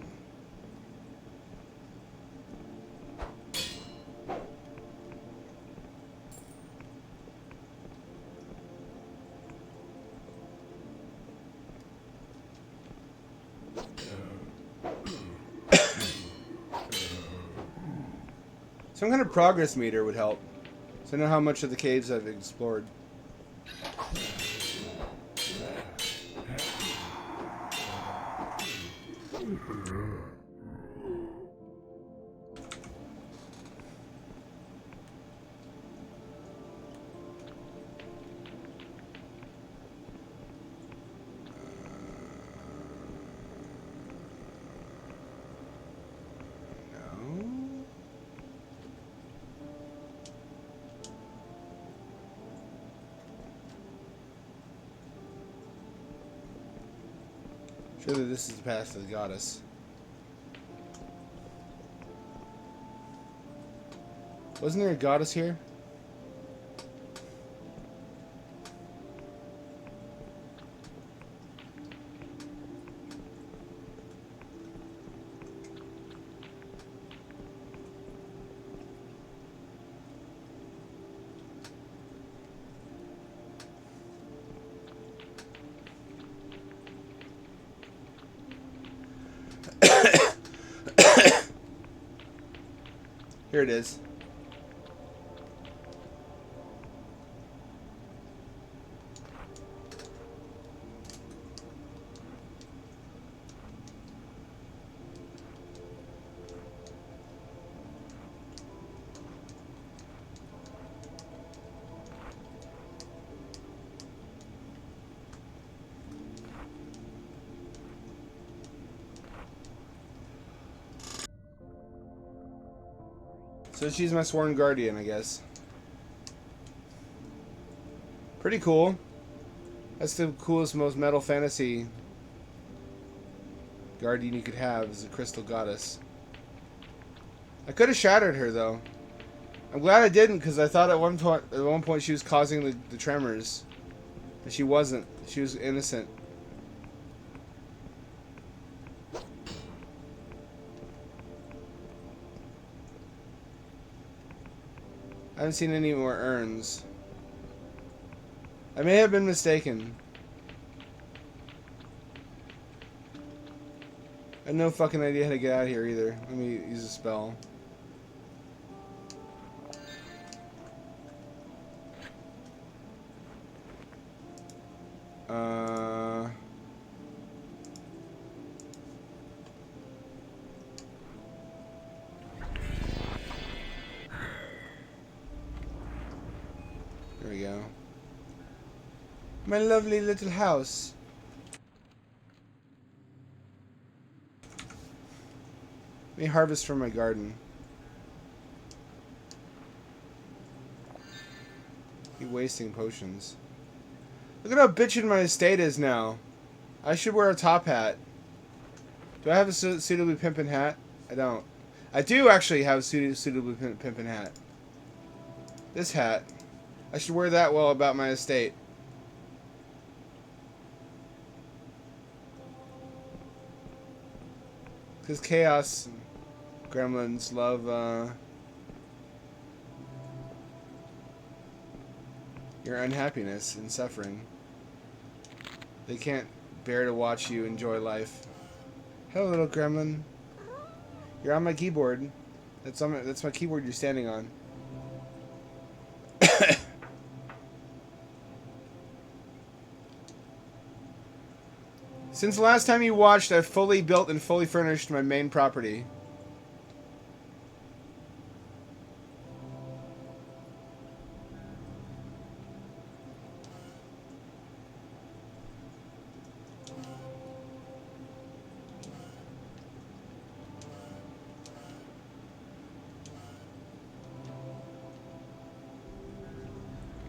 Some kind of progress meter would help, so I know how much of the caves I've explored. Surely this is the path to the goddess. Wasn't there a goddess here? Here it is. So she's my sworn guardian, I guess. Pretty cool. That's the coolest, most metal fantasy guardian you could have, is a crystal goddess. I could have shattered her, though. I'm glad I didn't, because I thought at one point she was causing the tremors. But she wasn't. She was innocent. I haven't seen any more urns. I may have been mistaken. I have no fucking idea how to get out of here either. Let me use a spell. There we go. My lovely little house. Let me harvest from my garden. Be wasting potions. Look at how bitchin' my estate is now. I should wear a top hat. Do I have a suitably pimpin' hat? I don't. I do actually have a suitably pimpin' hat. This hat. I should wear that well about my estate. Because chaos and gremlins love your unhappiness and suffering. They can't bear to watch you enjoy life. Hello, little gremlin. You're on my keyboard. That's my keyboard you're standing on. Since the last time you watched, I've fully built and fully furnished my main property.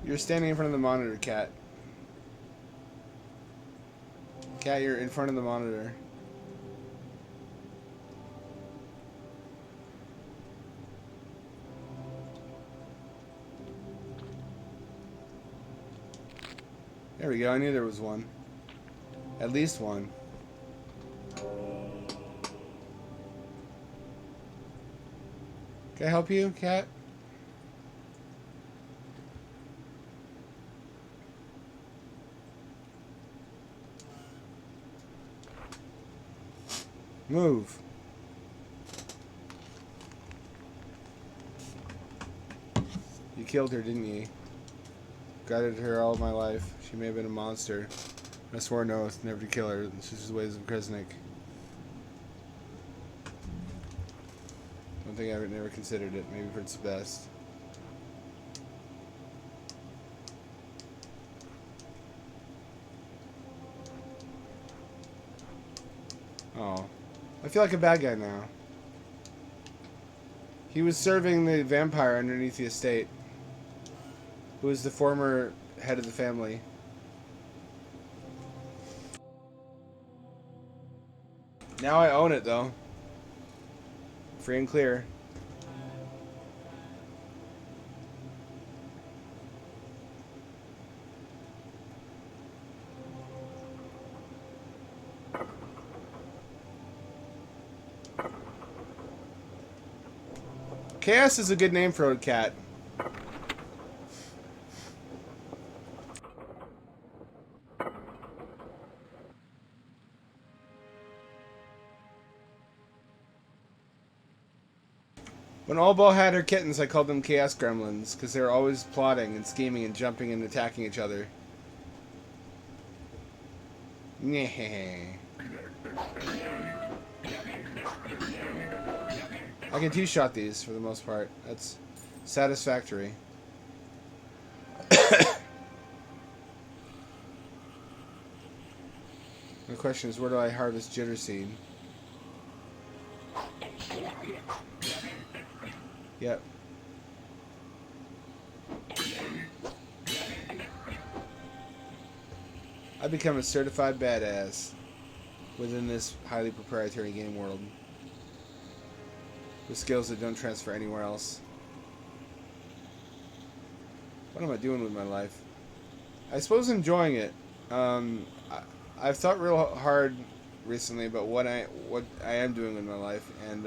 You're standing in front of the monitor, Cat. Cat, you're in front of the monitor. There we go, I knew there was one. At least one. Can I help you, Cat? Move. You killed her, didn't you? Guided her all my life. She may have been a monster. I swore an oath never to kill her. She's just the ways of Kresnik. Don't think I've never considered it. Maybe for its best. Oh. I feel like a bad guy now. He was serving the vampire underneath the estate, who was the former head of the family. Now I own it, though. Free and clear. Chaos is a good name for a cat. When Allball had her kittens, I called them Chaos Gremlins, because they were always plotting and scheming and jumping and attacking each other. I can two-shot these for the most part. That's satisfactory. The question is, where do I harvest jitter seed? Yep. I become a certified badass within this highly proprietary game world with skills that don't transfer anywhere else. What am I doing with my life? I suppose enjoying it. I've thought real hard recently about what I am doing with my life, and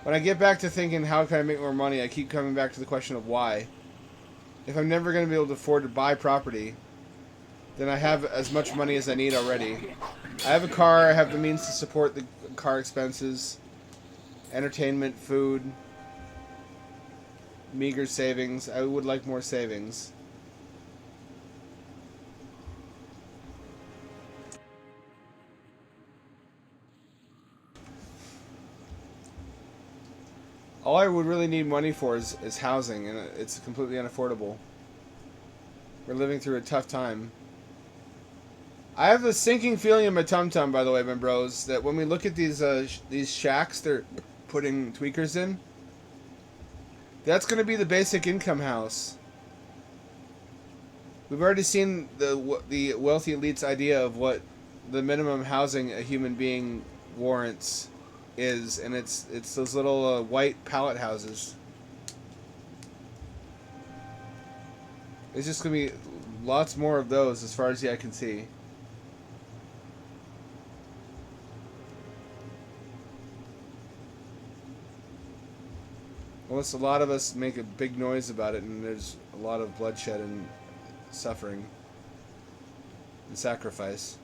when I get back to thinking how can I make more money, I keep coming back to the question of why. If I'm never going to be able to afford to buy property, then I have as much money as I need already. I have a car, I have the means to support the car expenses, entertainment, food, meager savings. I would like more savings. All I would really need money for is housing, and it's completely unaffordable. We're living through a tough time. I have this sinking feeling in my tum-tum, by the way, my bros, that when we look at these shacks they're putting tweakers in, that's going to be the basic income house. We've already seen the wealthy elite's idea of what the minimum housing a human being warrants is, and it's those little white pallet houses. It's just going to be lots more of those as far as the eye can see. Unless a lot of us make a big noise about it and there's a lot of bloodshed and suffering and sacrifice.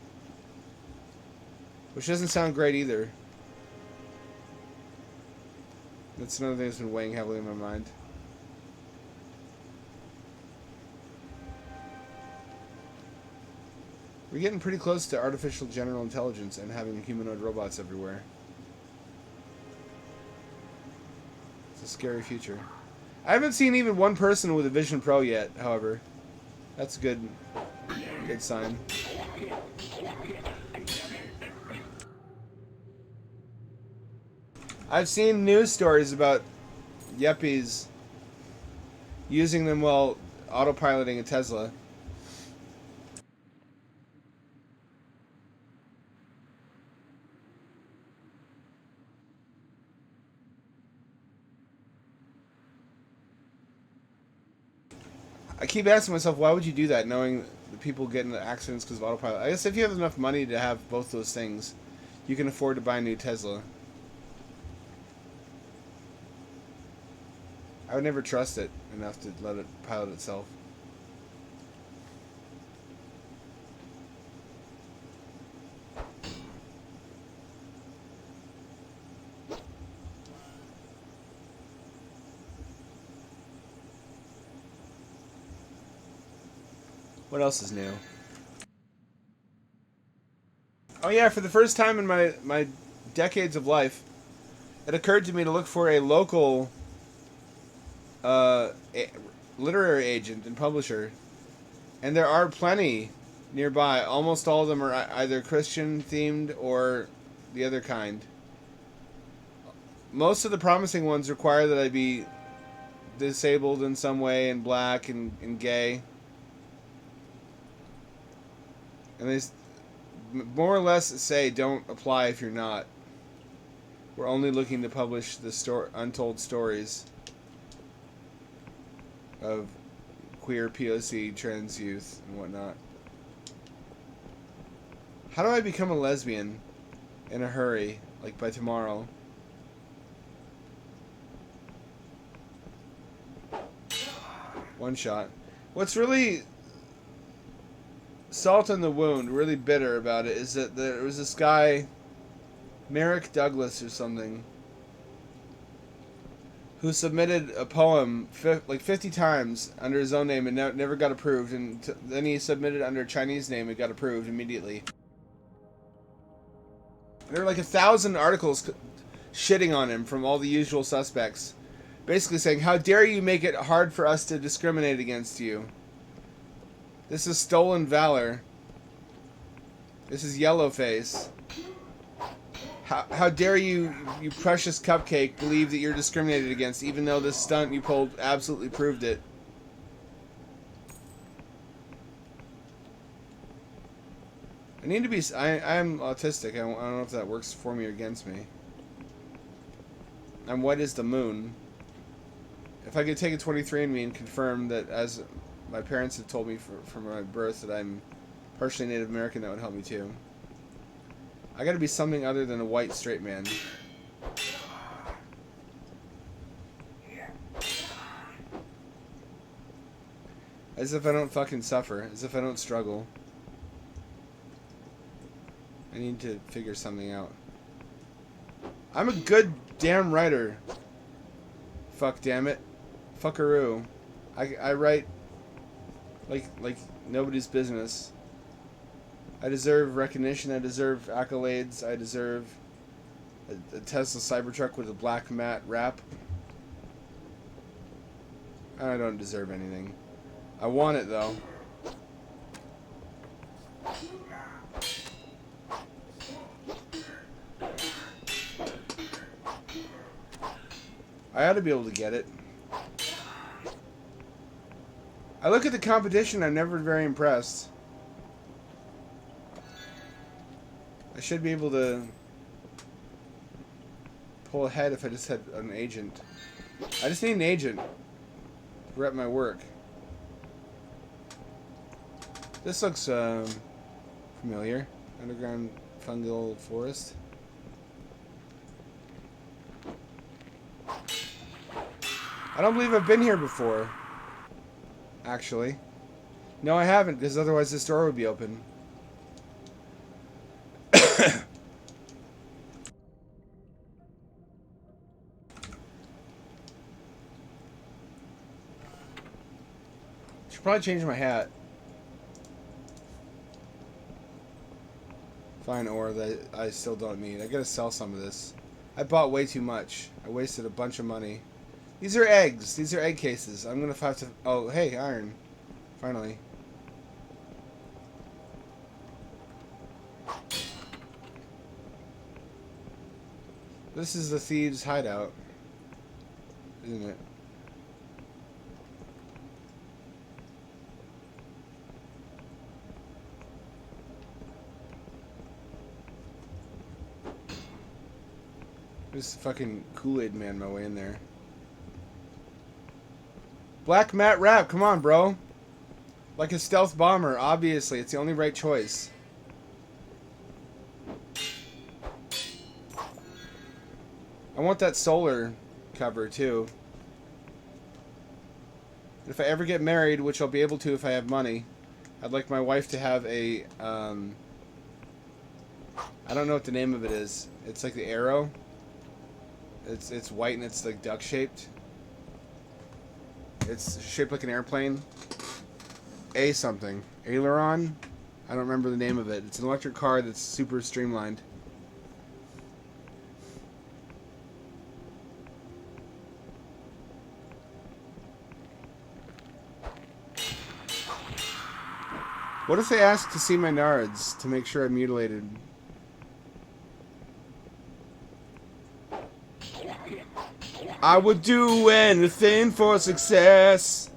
Which doesn't sound great either. That's another thing that's been weighing heavily in my mind. We're getting pretty close to artificial general intelligence and having humanoid robots everywhere. It's a scary future. I haven't seen even one person with a Vision Pro yet, however. That's a good sign. I've seen news stories about yuppies using them while autopiloting a Tesla. I keep asking myself, why would you do that, knowing that people get into accidents because of autopilot? I guess if you have enough money to have both those things, you can afford to buy a new Tesla. I would never trust it enough to let it pilot itself. What else is new? Oh yeah, for the first time in my decades of life, it occurred to me to look for a local literary agent and publisher, and there are plenty nearby. Almost all of them are either Christian themed or the other kind. Most of the promising ones require that I be disabled in some way and black and gay, and they more or less say don't apply if you're not. We're only looking to publish the untold stories of queer, POC, trans youth, and whatnot. How do I become a lesbian in a hurry, like by tomorrow? One shot. What's really salt in the wound, really bitter about it, is that there was this guy, Merrick Douglas or something, who submitted a poem like 50 times under his own name and never got approved, and then he submitted under a Chinese name and got approved immediately. There were like 1,000 articles shitting on him from all the usual suspects, basically saying, how dare you make it hard for us to discriminate against you. This is stolen valor. This is yellowface. How dare you, you precious cupcake, believe that you're discriminated against, even though this stunt you pulled absolutely proved it. I need to be... I'm autistic. I don't know if that works for me or against me. I'm white as the moon. If I could take a 23andMe and confirm that, as my parents have told me from my birth, that I'm partially Native American, that would help me too. I gotta be something other than a white straight man. As if I don't fucking suffer. As if I don't struggle. I need to figure something out. I'm a good damn writer. Fuck damn it. Fuckaroo. I write like nobody's business. I deserve recognition. I deserve accolades. I deserve a Tesla Cybertruck with a black matte wrap. I don't deserve anything. I want it though. I ought to be able to get it. I look at the competition, I'm never very impressed. I should be able to pull ahead if I just had an agent. I just need an agent to rep my work. This looks familiar. Underground fungal forest. I don't believe I've been here before. Actually. No, I haven't, because otherwise this door would be open. Should probably change my hat. Fine ore that I still don't need. I gotta sell some of this. I bought way too much. I wasted a bunch of money. These are eggs. These are egg cases. I'm gonna have to... Oh, hey, iron. Finally. This is the thieves' hideout. Isn't it? There's fucking Kool-Aid man my way in there. Black matte wrap, come on, bro. Like a stealth bomber, obviously. It's the only right choice. I want that solar cover, too. If I ever get married, which I'll be able to if I have money, I'd like my wife to have a, I don't know what the name of it is. It's like the arrow. It's white and it's like duck-shaped. It's shaped like an airplane. A something. Aileron? I don't remember the name of it. It's an electric car that's super streamlined. What if they ask to see my nards to make sure I'm mutilated? I would do anything for success,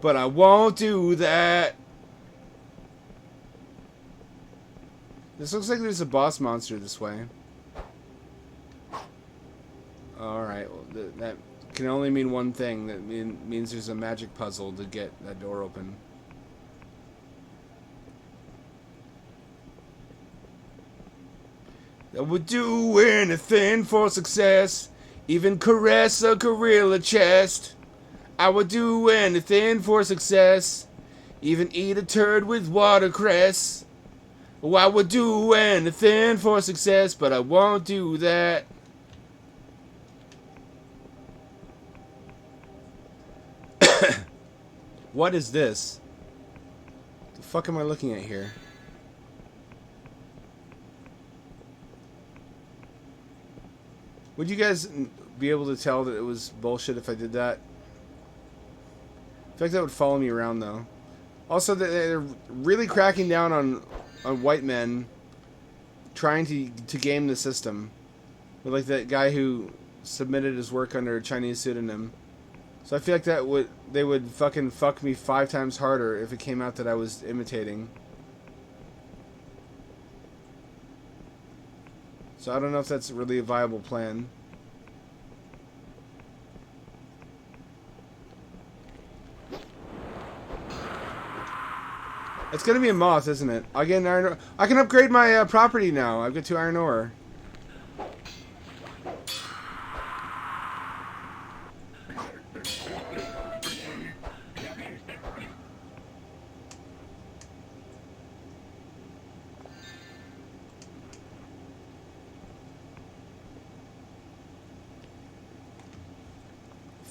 but I won't do that. This looks like there's a boss monster this way. Alright, well, that can only mean one thing. That means there's a magic puzzle to get that door open. I would do anything for success. Even caress a gorilla chest. I would do anything for success. Even eat a turd with watercress. Oh, I would do anything for success, but I won't do that. What is this? The fuck am I looking at here? Would you guys be able to tell that it was bullshit if I did that? I feel like that would follow me around, though. Also, they're really cracking down on white men trying to game the system. With, like, that guy who submitted his work under a Chinese pseudonym. So I feel like they would fucking fuck me 5 times harder if it came out that I was imitating. So I don't know if that's really a viable plan. It's gonna be a moth, isn't it? I get an iron ore. I can upgrade my property now. I've got 2 iron ore.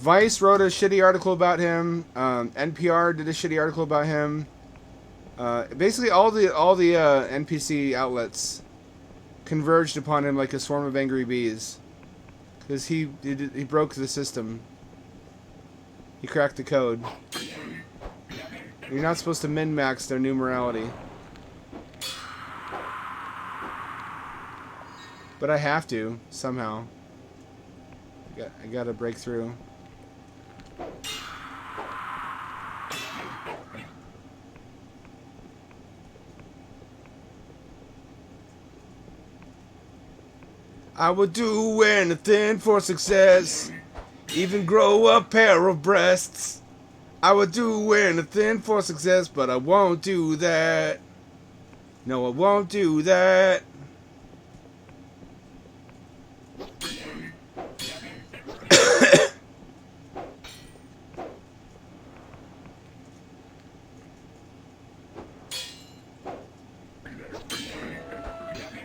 Vice wrote a shitty article about him. NPR did a shitty article about him. Basically, all the NPC outlets converged upon him like a swarm of angry bees, because he broke the system. He cracked the code. You're not supposed to min-max their numerality. But I have to somehow. I gotta break through. I would do anything for success, even grow a pair of breasts. I would do anything for success, but I won't do that. No, I won't do that.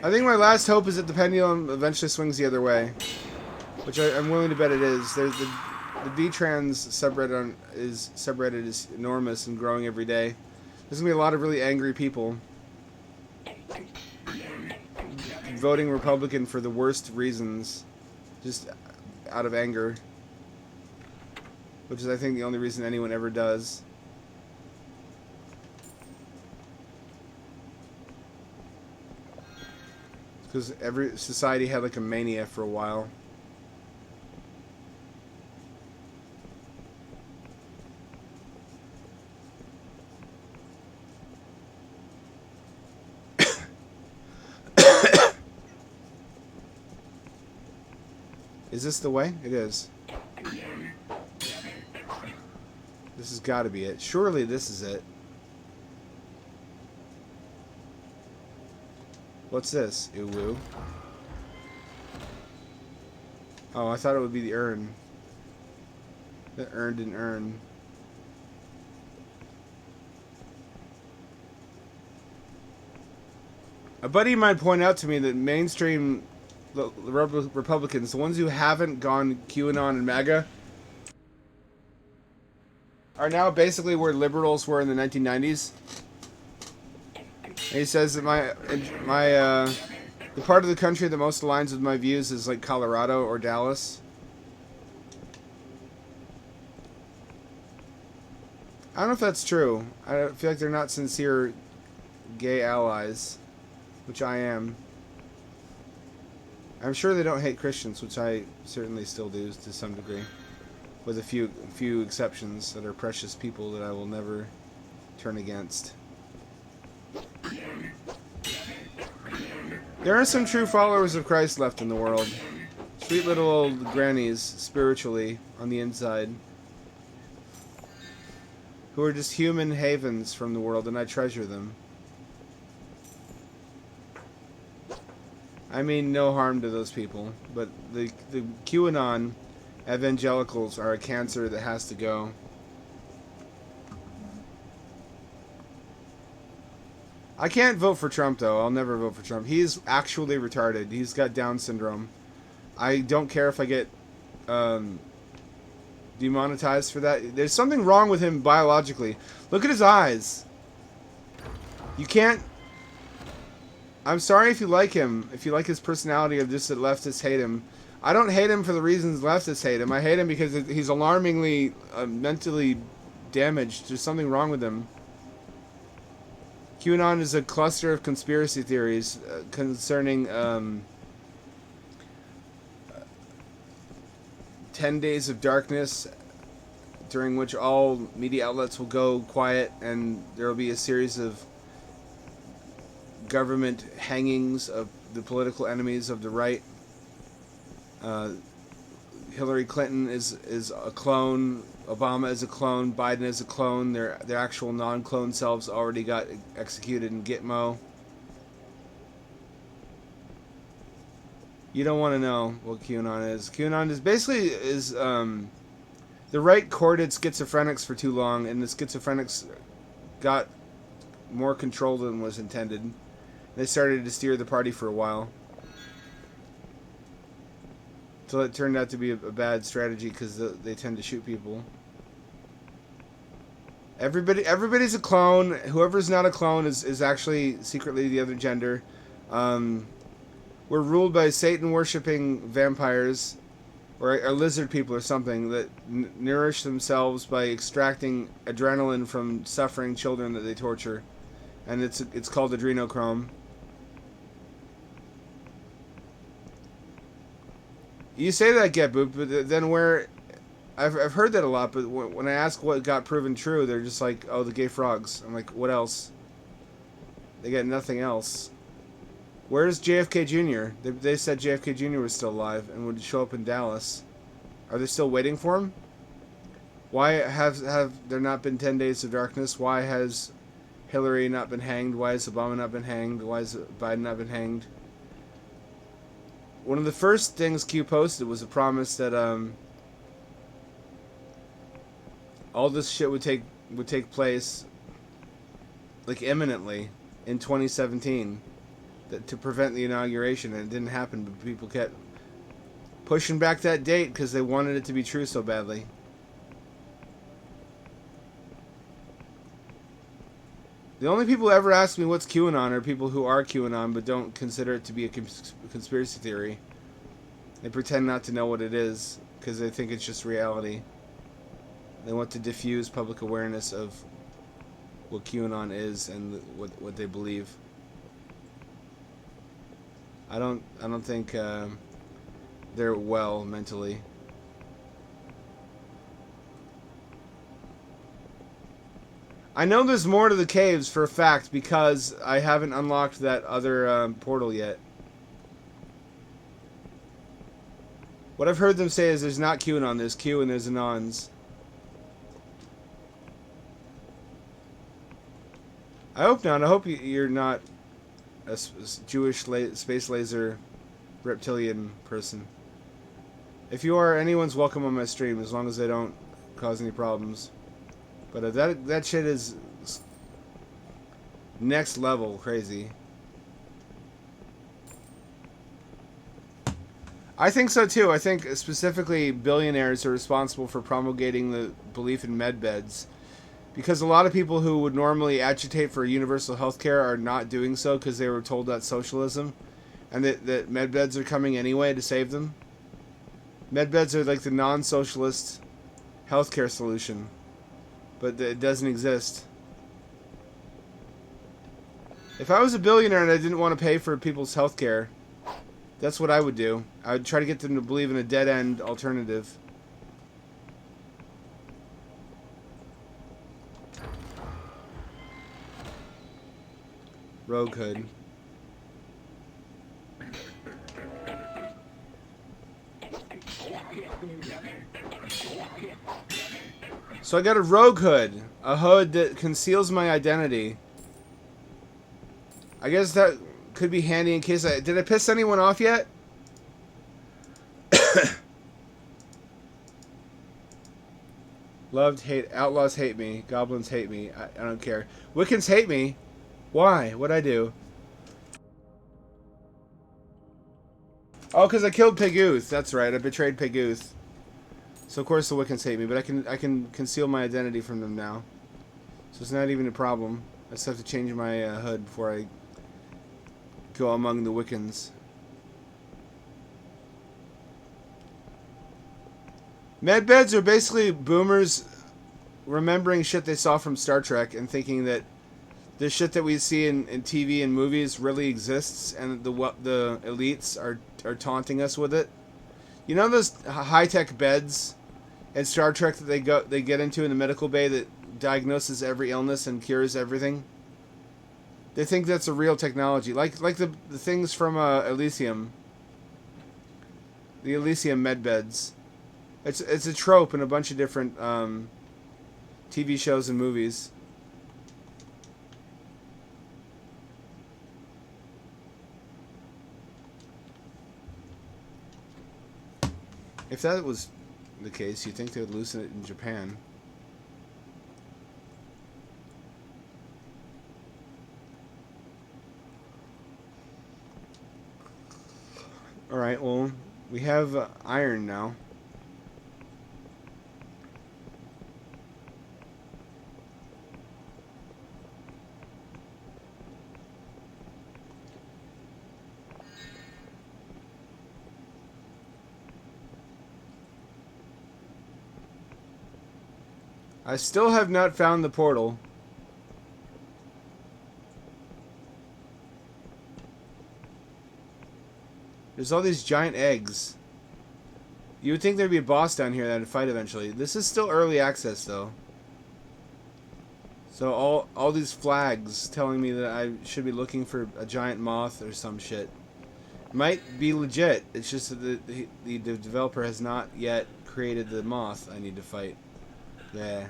I think my last hope is that the pendulum eventually swings the other way, which I'm willing to bet it is. There's the D-trans subreddit is enormous and growing every day. There's gonna be a lot of really angry people voting Republican for the worst reasons, just out of anger, which is, I think, the only reason anyone ever does. Because every society had like a mania for a while. Is this the way? It is. This has got to be it. Surely this is it. What's this? Uwu. Oh, I thought it would be the urn. The urn didn't earn. A buddy of mine pointed out to me that mainstream Republicans, the ones who haven't gone QAnon and MAGA, are now basically where liberals were in the 1990s. And he says that the part of the country that most aligns with my views is like Colorado or Dallas. I don't know if that's true. I feel like they're not sincere gay allies, which I am. I'm sure they don't hate Christians, which I certainly still do to some degree, with a few exceptions that are precious people that I will never turn against. There are some true followers of Christ left in the world. Sweet little old grannies, spiritually, on the inside, who are just human havens from the world, and I treasure them. I mean no harm to those people, but the QAnon evangelicals are a cancer that has to go. I can't vote for Trump, though. I'll never vote for Trump. He's actually retarded. He's got Down syndrome. I don't care if I get demonetized for that. There's something wrong with him biologically. Look at his eyes. You can't... I'm sorry if you like him, if you like his personality of just that leftists hate him. I don't hate him for the reasons leftists hate him. I hate him because he's alarmingly mentally damaged. There's something wrong with him. QAnon is a cluster of conspiracy theories concerning 10 days of darkness, during which all media outlets will go quiet and there will be a series of government hangings of the political enemies of the right. Hillary Clinton is a clone. Obama is a clone. Biden is a clone. Their actual non-clone selves already got executed in Gitmo. You don't want to know what QAnon is. QAnon is basically the right courted schizophrenics for too long, and the schizophrenics got more control than was intended. They started to steer the party for a while. So it turned out to be a bad strategy because they tend to shoot people. Everybody's a clone. Whoever's not a clone is actually secretly the other gender. We're ruled by Satan-worshipping vampires, or lizard people or something, that nourish themselves by extracting adrenaline from suffering children that they torture. And it's called adrenochrome. You say that, Get Boop, but then where... I've heard that a lot, but when I ask what got proven true, they're just like, oh, the gay frogs. I'm like, what else? They got nothing else. Where's JFK Jr.? They said JFK Jr. was still alive and would show up in Dallas. Are they still waiting for him? Why have there not been 10 days of darkness? Why has Hillary not been hanged? Why has Obama not been hanged? Why has Biden not been hanged? One of the first things Q posted was a promise that all this shit would take place like imminently in 2017 to prevent the inauguration, and it didn't happen. But people kept pushing back that date because they wanted it to be true so badly. The only people who ever ask me what's QAnon are people who are QAnon but don't consider it to be a conspiracy theory. They pretend not to know what it is because they think it's just reality. They want to diffuse public awareness of what QAnon is and what they believe. I don't think they're well mentally. I know there's more to the caves for a fact because I haven't unlocked that other portal yet. What I've heard them say is there's not QAnon, there's Q and there's Anons. I hope not. I hope you're not a Jewish space laser reptilian person. If you are, anyone's welcome on my stream as long as they don't cause any problems. But that shit is next level crazy. I think so too. I think specifically billionaires are responsible for promulgating the belief in med beds. Because a lot of people who would normally agitate for universal health care are not doing so because they were told that's socialism. And that med beds are coming anyway to save them. Med beds are like the non-socialist healthcare solution. But it doesn't exist. If I was a billionaire and I didn't want to pay for people's health care, that's what I would do. I would try to get them to believe in a dead-end alternative. Rogue Hood. So I got a rogue hood. A hood that conceals my identity. I guess that could be handy in case I... Did I piss anyone off yet? Loved, hate... Outlaws hate me. Goblins hate me. I don't care. Wiccans hate me. Why? What'd I do? Oh, because I killed Piguth. That's right. I betrayed Piguth. So of course the Wiccans hate me, but I can conceal my identity from them now. So it's not even a problem. I just have to change my hood before I go among the Wiccans. Med beds are basically boomers remembering shit they saw from Star Trek and thinking that the shit that we see in TV and movies really exists, and the elites are taunting us with it. You know those high-tech beds in Star Trek that they get into in the medical bay that diagnoses every illness and cures everything? They think that's a real technology, like the things from Elysium, the Elysium medbeds. It's a trope in a bunch of different TV shows and movies. If that was the case, you'd think they would loosen it in Japan. Alright, well, we have iron now. I still have not found the portal. There's all these giant eggs. You would think there'd be a boss down here that'd fight eventually. This is still early access, though. So all these flags telling me that I should be looking for a giant moth or some shit. Might be legit. It's just that the developer has not yet created the moth I need to fight. Yeah.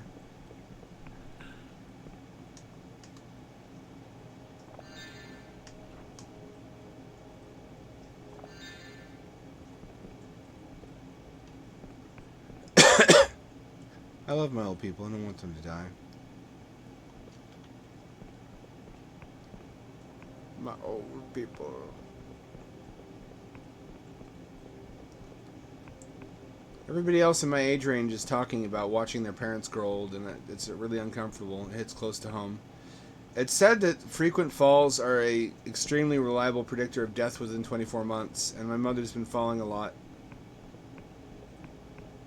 I love my old people. I don't want them to die. My old people. Everybody else in my age range is talking about watching their parents grow old, and it's really uncomfortable. It hits close to home. It's said that frequent falls are a extremely reliable predictor of death within 24 months, and my mother's been falling a lot.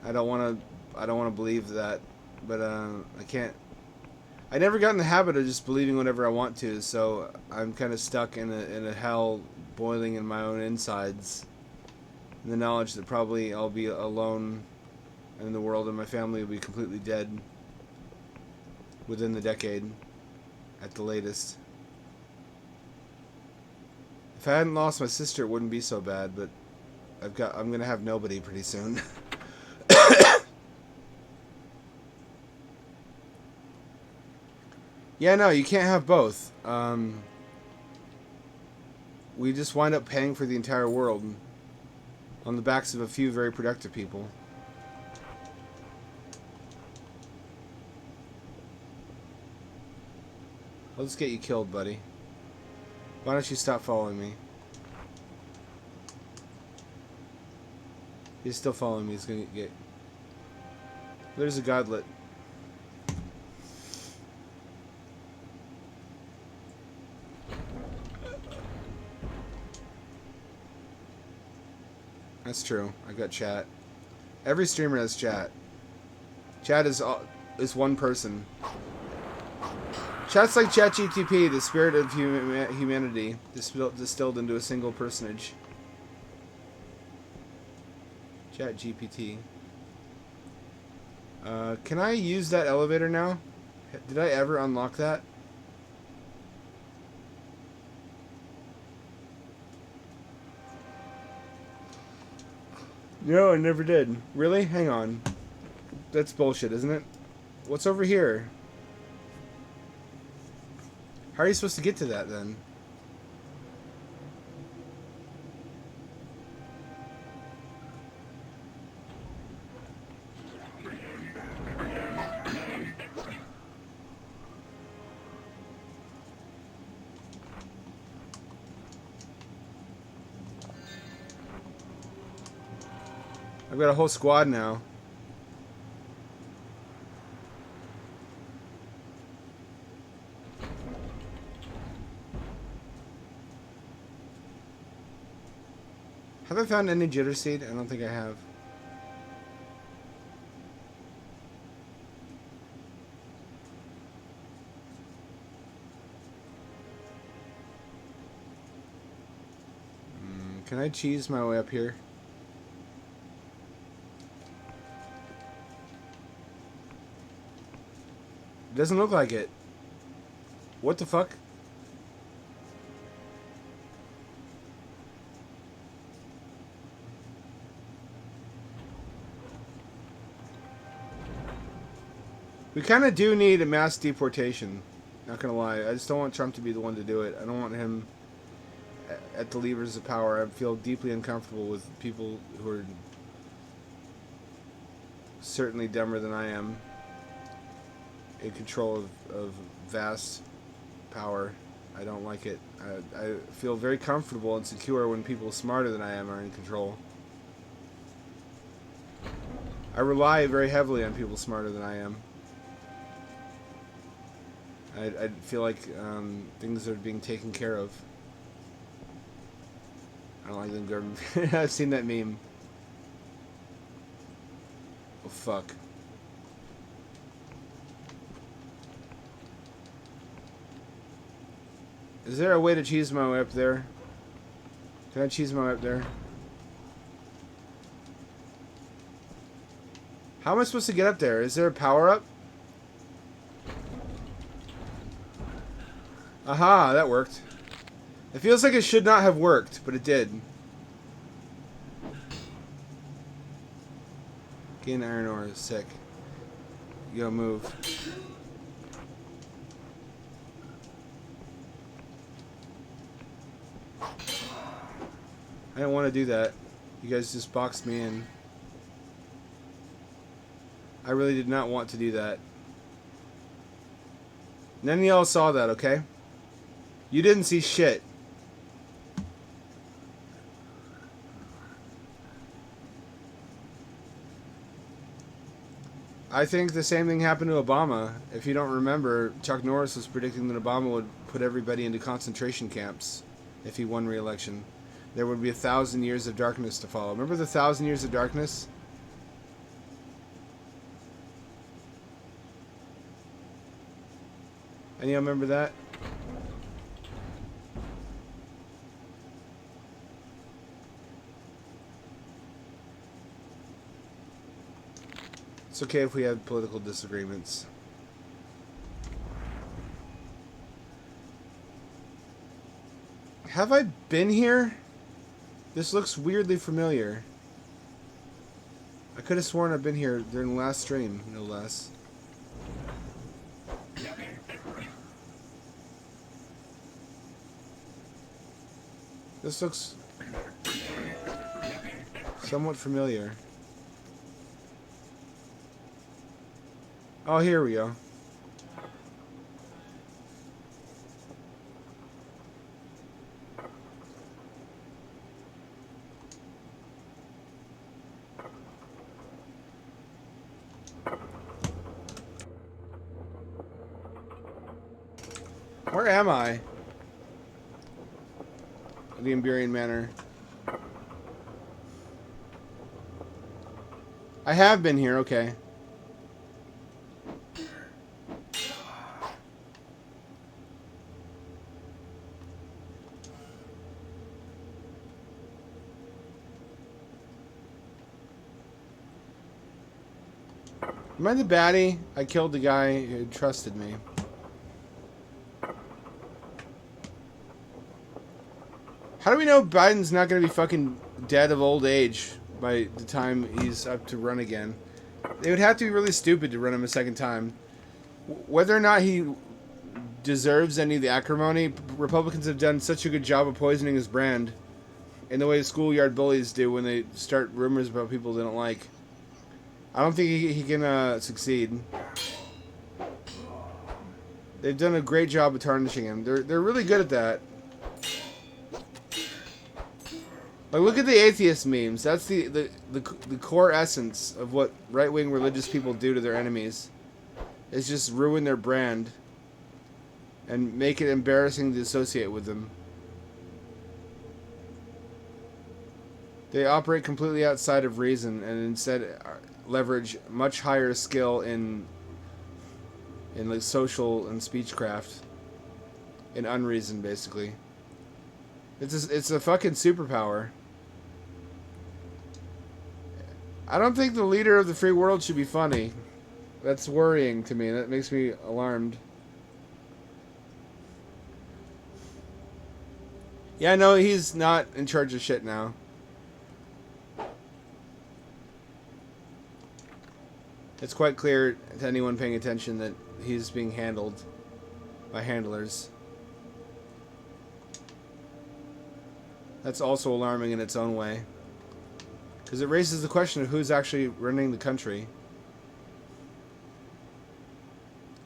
I don't want to believe that, but I can't. I never got in the habit of just believing whatever I want to, so I'm kind of stuck in a hell boiling in my own insides. And the knowledge that probably I'll be alone in the world and my family will be completely dead within the decade at the latest. If I hadn't lost my sister, it wouldn't be so bad, but I'm gonna have nobody pretty soon. Yeah, no, you can't have both. We just wind up paying for the entire world on the backs of a few very productive people. I'll just get you killed, buddy. Why don't you stop following me? He's still following me. He's gonna get... There's a godlet. That's true. I got chat. Every streamer has chat. Chat is one person. Chat's like ChatGTP, the spirit of humanity distilled into a single personage. ChatGPT. Can I use that elevator now? Did I ever unlock that? No, I never did. Really? Hang on. That's bullshit, isn't it? What's over here? How are you supposed to get to that, then? I've got a whole squad now. Have I found any jitter seed? I don't think I have. Can I cheese my way up here? Doesn't look like it. What the fuck? We kind of do need a mass deportation. Not gonna lie, I just don't want Trump to be the one to do it. I don't want him at the levers of power. I feel deeply uncomfortable with people who are certainly dumber than I am in control of vast power. I don't like it. I feel very comfortable and secure when people smarter than I am are in control. I rely very heavily on people smarter than I am. I feel like things are being taken care of. I don't like them government. I've seen that meme. Oh fuck. Is there a way to cheese my way up there? Can I cheese my way up there? How am I supposed to get up there? Is there a power up? Aha, that worked. It feels like it should not have worked, but it did. Gain iron ore, sick. Yo, move. I didn't want to do that. You guys just boxed me in. I really did not want to do that. None of y'all saw that, okay? You didn't see shit. I think the same thing happened to Obama. If you don't remember, Chuck Norris was predicting that Obama would put everybody into concentration camps if he won re-election. There would be 1,000 years of darkness to follow. Remember the 1,000 years of darkness? And you remember that? It's okay if we have political disagreements. Have I been here? This looks weirdly familiar. I could have sworn I've been here during the last stream, no less. This looks somewhat familiar. Oh, here we go. Where am I? The Iberian Manor. I have been here, okay. Am I the baddie? I killed the guy who trusted me. How do we know Biden's not going to be fucking dead of old age by the time he's up to run again? They would have to be really stupid to run him a second time. Whether or not he deserves any of the acrimony, Republicans have done such a good job of poisoning his brand in the way schoolyard bullies do when they start rumors about people they don't like. I don't think he can succeed. They've done a great job of tarnishing him. They're really good at that. Like, look at the atheist memes. That's the core essence of what right-wing religious people do to their enemies. Is just ruin their brand and make it embarrassing to associate with them. They operate completely outside of reason and instead leverage much higher skill in like social and speechcraft, in unreason, basically. It's a fucking superpower. I don't think the leader of the free world should be funny. That's worrying to me. That makes me alarmed. Yeah, no, he's not in charge of shit now. It's quite clear to anyone paying attention that he's being handled by handlers. That's also alarming in its own way, because it raises the question of who's actually running the country.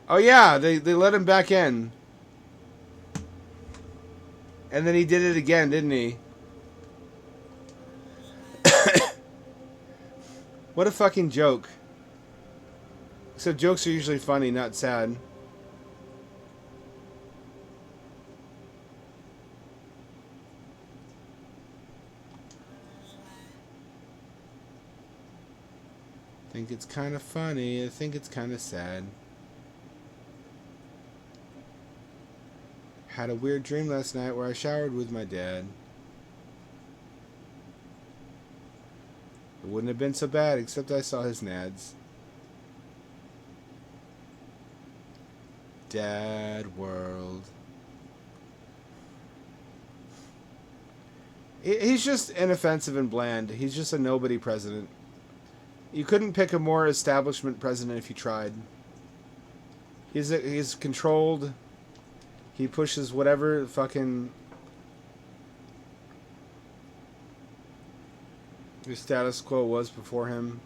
Oh yeah, they let him back in. And then he did it again, didn't he? What a fucking joke. Except jokes are usually funny, not sad. I think it's kind of funny. I think it's kind of sad. Had a weird dream last night where I showered with my dad. It wouldn't have been so bad, except I saw his nads. Dad world. He's just inoffensive and bland. He's just a nobody president. You couldn't pick a more establishment president if you tried. He's controlled. He pushes whatever fucking the status quo was before him.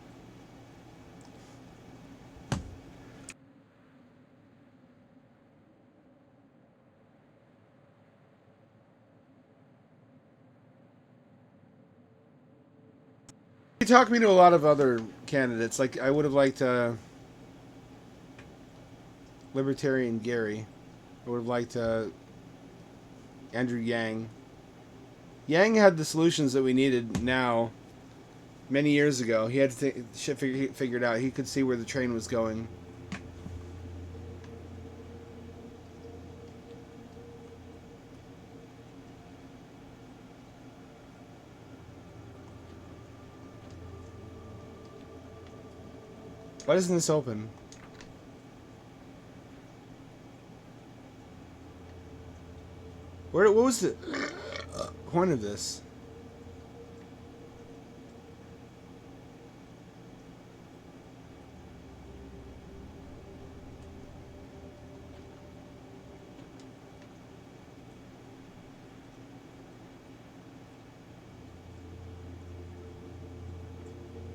He talked me to a lot of other candidates. Like, I would have liked Libertarian Gary. I would have liked Andrew Yang. Yang had the solutions that we needed now. Many years ago, he had shit figured out. He could see where the train was going. Why isn't this open? What was the point of this?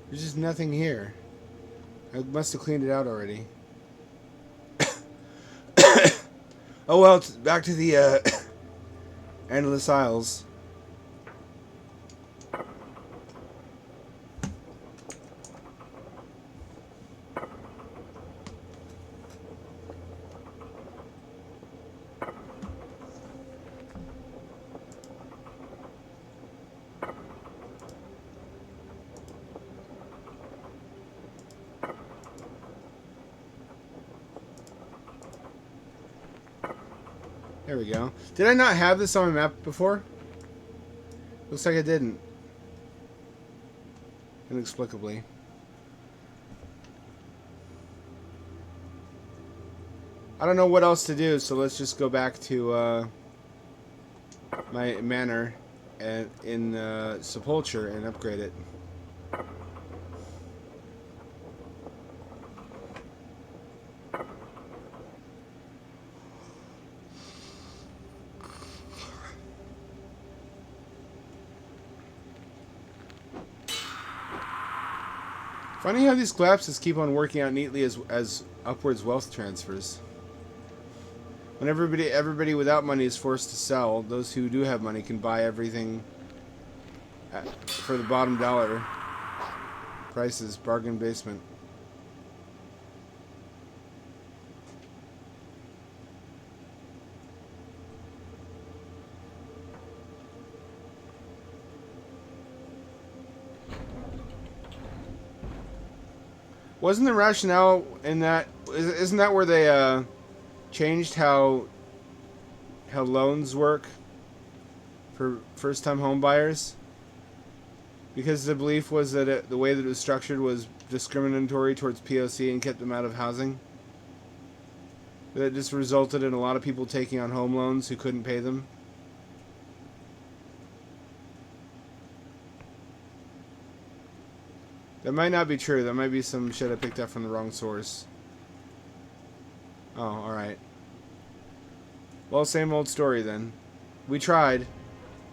There's just nothing here. I must have cleaned it out already. Oh well, it's back to the Endless Isles. There we go. Did I not have this on my map before? Looks like I didn't. Inexplicably. I don't know what else to do, so let's just go back to my manor in Sepulture and upgrade it. Funny how these collapses keep on working out neatly as upwards wealth transfers. When everybody without money is forced to sell, those who do have money can buy everything for the bottom dollar prices. Bargain basement. Wasn't the rationale in that? Isn't that where they changed how loans work for first-time home buyers? Because the belief was that the way that it was structured was discriminatory towards POC and kept them out of housing. That just resulted in a lot of people taking on home loans who couldn't pay them. That might not be true. That might be some shit I picked up from the wrong source. Oh, alright. Well, same old story then. We tried.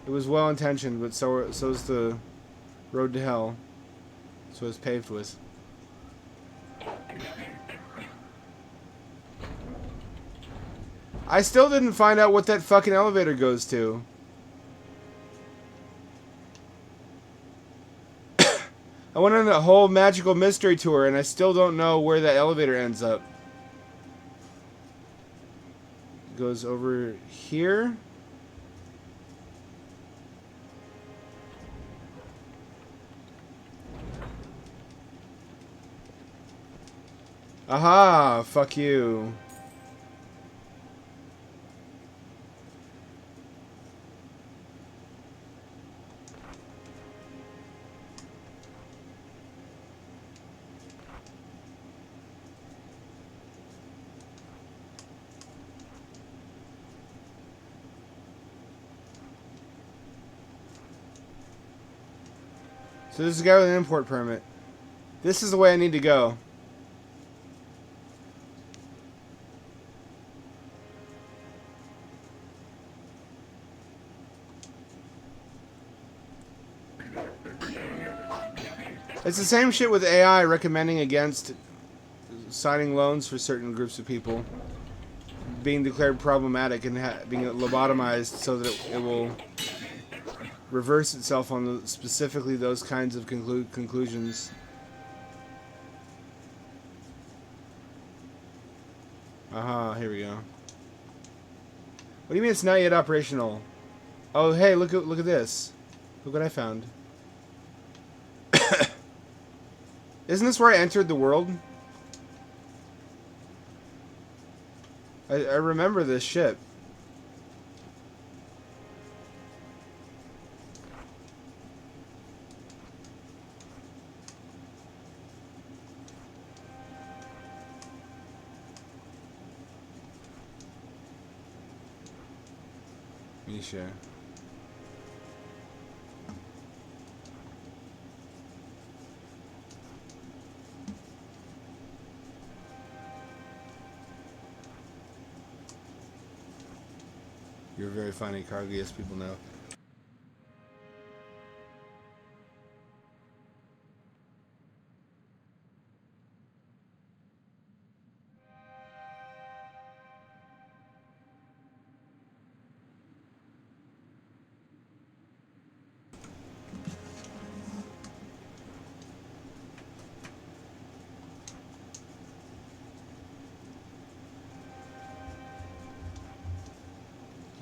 It was well intentioned, but so's the road to hell. So it's paved with. I still didn't find out what that fucking elevator goes to. I went on a whole magical mystery tour and I still don't know where that elevator ends up. It goes over here. Aha! Fuck you. So this is a guy with an import permit. This is the way I need to go. It's the same shit with AI recommending against signing loans for certain groups of people being declared problematic and being lobotomized so that it will reverse itself on specifically those kinds of conclusions. Aha, here we go. What do you mean it's not yet operational? Oh, hey, look at this. Look what I found. Isn't this where I entered the world? I remember this ship. Misha. You're very funny, Carly, as people know.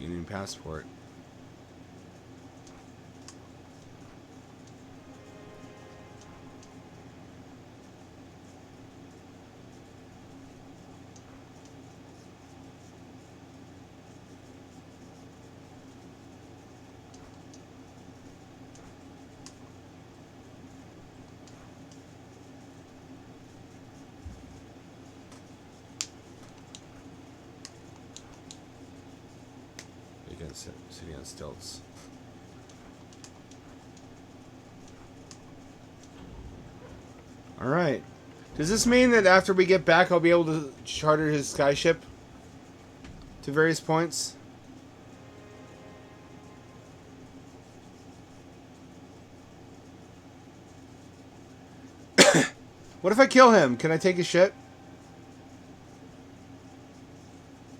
Union passport. City on stilts. Alright. Does this mean that after we get back I'll be able to charter his skyship to various points? What if I kill him? Can I take his ship?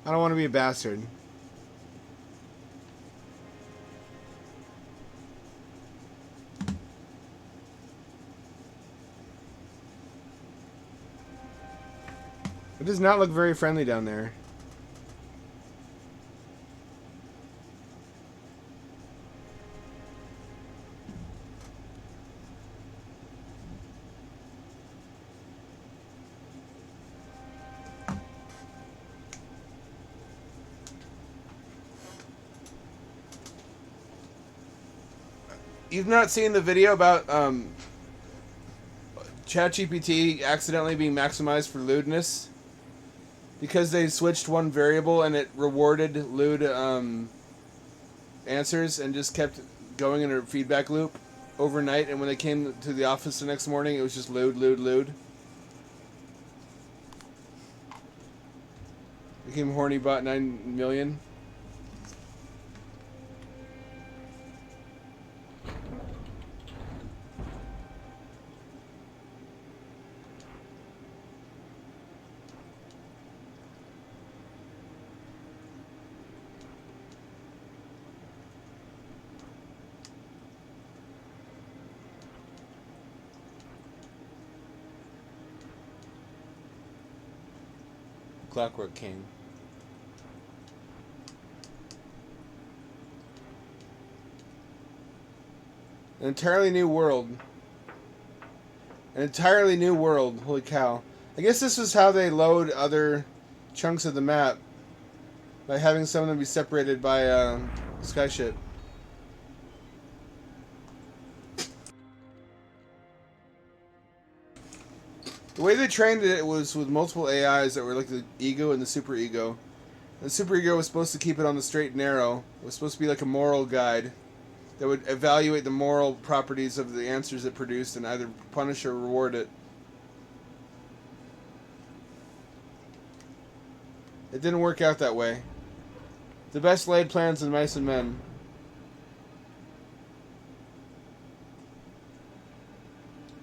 I don't want to be a bastard. It does not look very friendly down there. You've not seen the video about ChatGPT accidentally being maximized for lewdness? Because they switched one variable and it rewarded lewd answers and just kept going in a feedback loop. overnight, and when they came to the office the next morning, it was just load. Became horny bot 9 million. Clockwork King. An entirely new world. An entirely new world. Holy cow. I guess this was how they load other chunks of the map. By having some of them be separated by skyship. The way they trained it was with multiple AIs that were like the ego and the super ego. And the super ego was supposed to keep it on the straight and narrow. It was supposed to be like a moral guide that would evaluate the moral properties of the answers it produced and either punish or reward it. It didn't work out that way. The best laid plans of mice and men.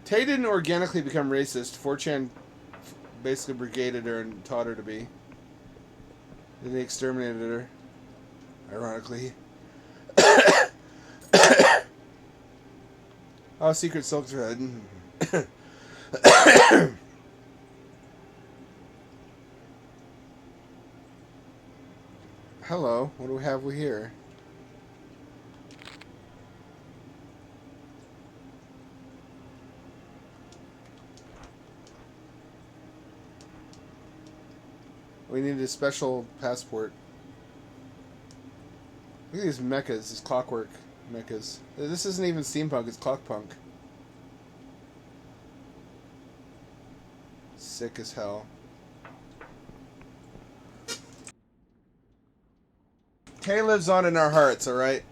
Tay didn't organically become racist. 4chan basically brigaded her and taught her to be. Then they exterminated her. Ironically. Oh, Secret Silk Thread. Hello, what do we have here? We need a special passport. Look at these mechas, these clockwork mechas. This isn't even steampunk, it's clockpunk. Sick as hell. Tay lives on in our hearts, alright?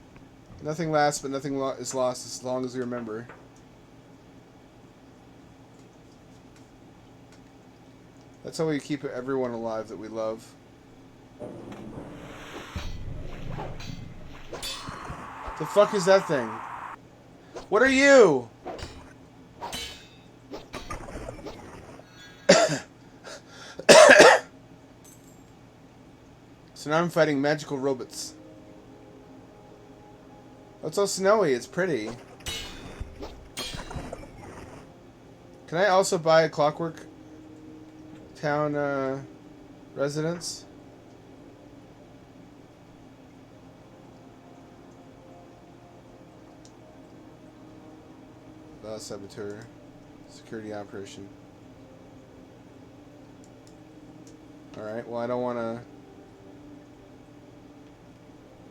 Nothing lasts, but nothing is lost as long as we remember. That's how we keep everyone alive that we love. The fuck is that thing? What are you? So now I'm fighting magical robots. Oh, it's all snowy. It's pretty. Can I also buy a Clockwork Town residence? Saboteur. Security operation. Alright, well I don't want to...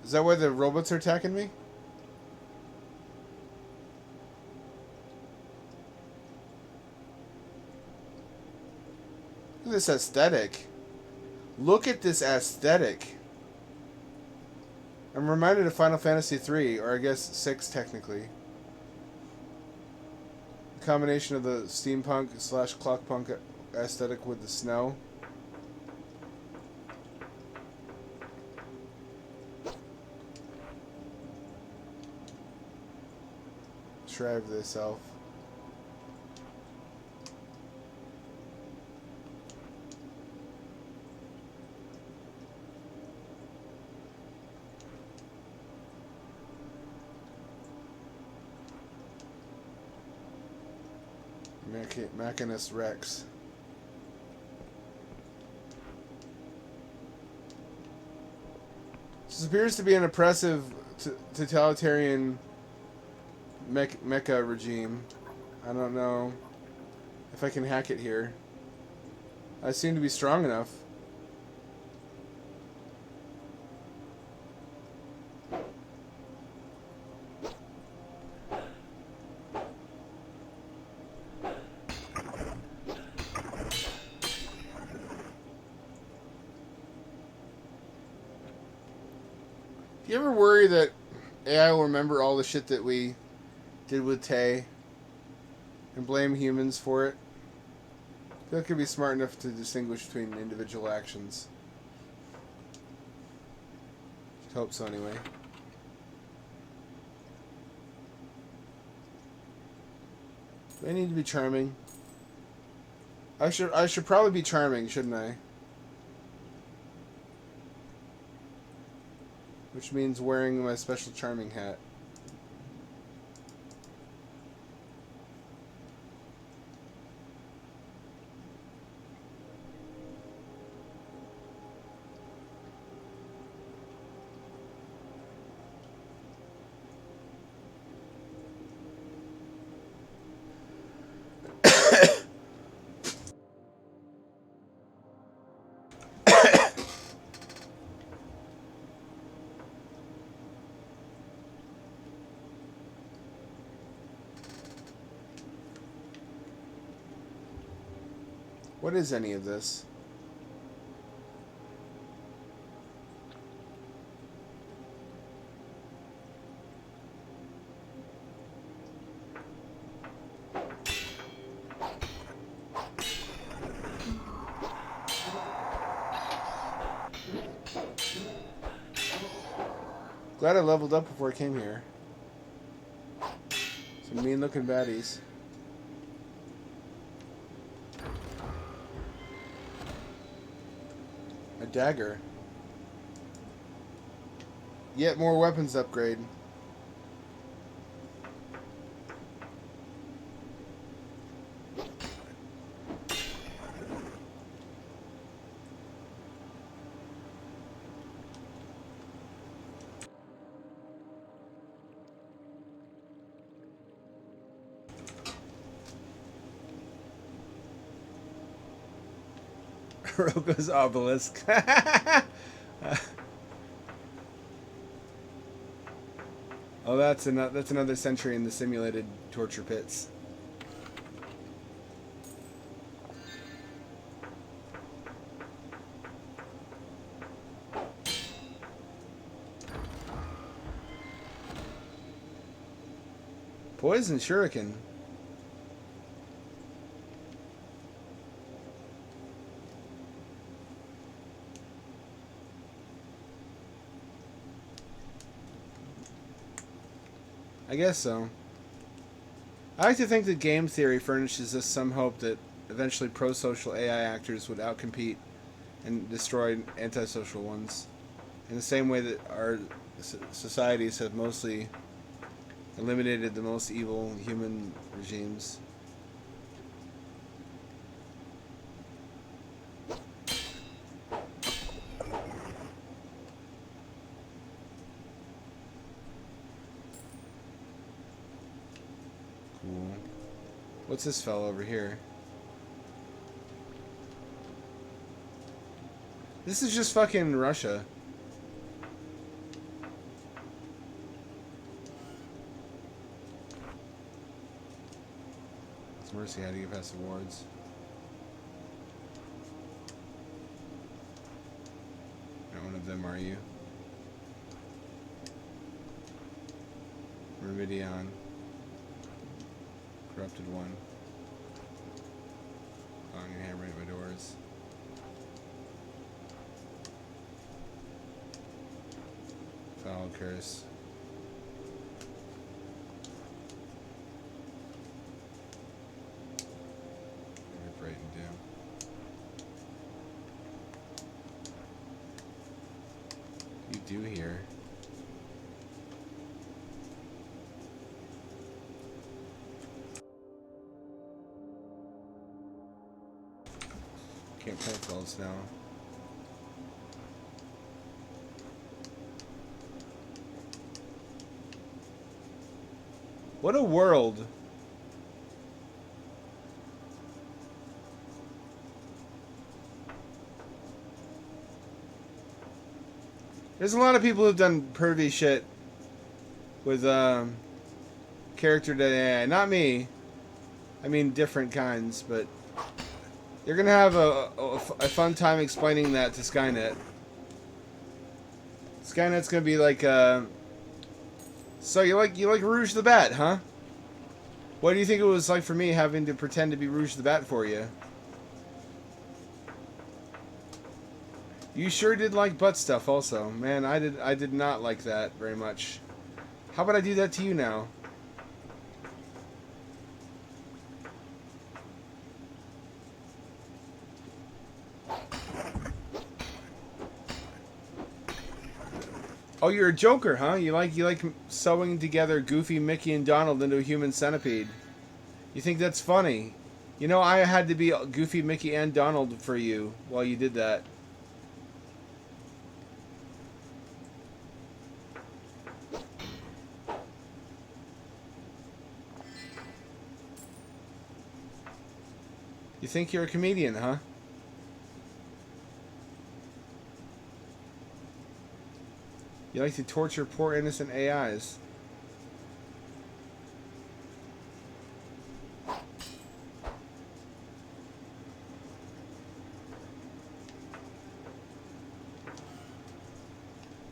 Is that where the robots are attacking me? Look at this aesthetic. Look at this aesthetic. I'm reminded of Final Fantasy 3, or I guess 6 technically. The combination of the steampunk / clockpunk aesthetic with the snow. Shrive thyself. Machinus Rex. This appears to be an oppressive, totalitarian mecha regime. I don't know if I can hack it here. I seem to be strong enough. Do you ever worry that AI will remember all the shit that we did with Tay and blame humans for it. I feel like could be smart enough to distinguish between individual actions. Should hope so anyway. Do I need to be charming? I should probably be charming, shouldn't I? Which means wearing my special charming hat. What is any of this? Glad I leveled up before I came here. Some mean looking baddies. A dagger. Yet more weapons upgrade. Roko's obelisk. Oh, that's another century in the simulated torture pits. Poison shuriken. I guess so. I like to think that game theory furnishes us some hope that eventually pro-social AI actors would outcompete and destroy antisocial ones, in the same way that our societies have mostly eliminated the most evil human regimes. What's this fellow over here? This is just fucking Russia. It's Mercy had to get past the wards. Not one of them, are you? Meridian. Corrupted one. Oh, I'm gonna hammer at my doors. Foul curse. Rip right and doom. What do you do here? Can't plant falls now. What a world. There's a lot of people who've done pervy shit with character AI. Not me. I mean different kinds, but you're gonna have a fun time explaining that to Skynet. Skynet's gonna be like, so you like Rouge the Bat, huh? What do you think it was like for me having to pretend to be Rouge the Bat for you? You sure did like butt stuff also. Man, I did not like that very much. How about I do that to you now? Oh, you're a Joker, huh? You like sewing together Goofy, Mickey, and Donald into a human centipede. You think that's funny? You know, I had to be Goofy, Mickey, and Donald for you while you did that. You think you're a comedian, huh? You like to torture poor innocent AIs.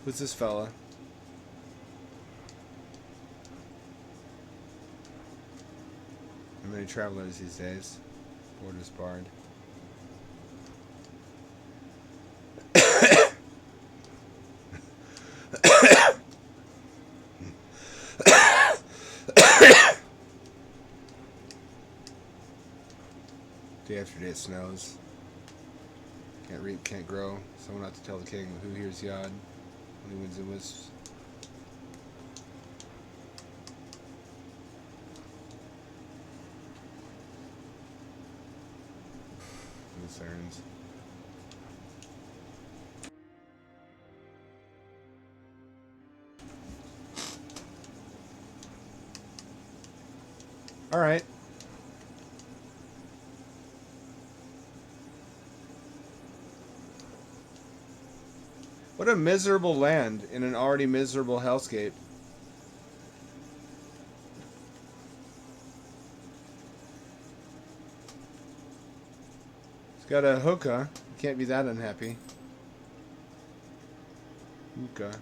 Who's this fella? How many travelers these days? Borders barred. Day after day it snows. Can't reap, can't grow. Someone ought to tell the king who hears Yod when he wins and wisps. The sirens. Alright. What a miserable land in an already miserable hellscape. It's got a hookah. You can't be that unhappy. Hookah.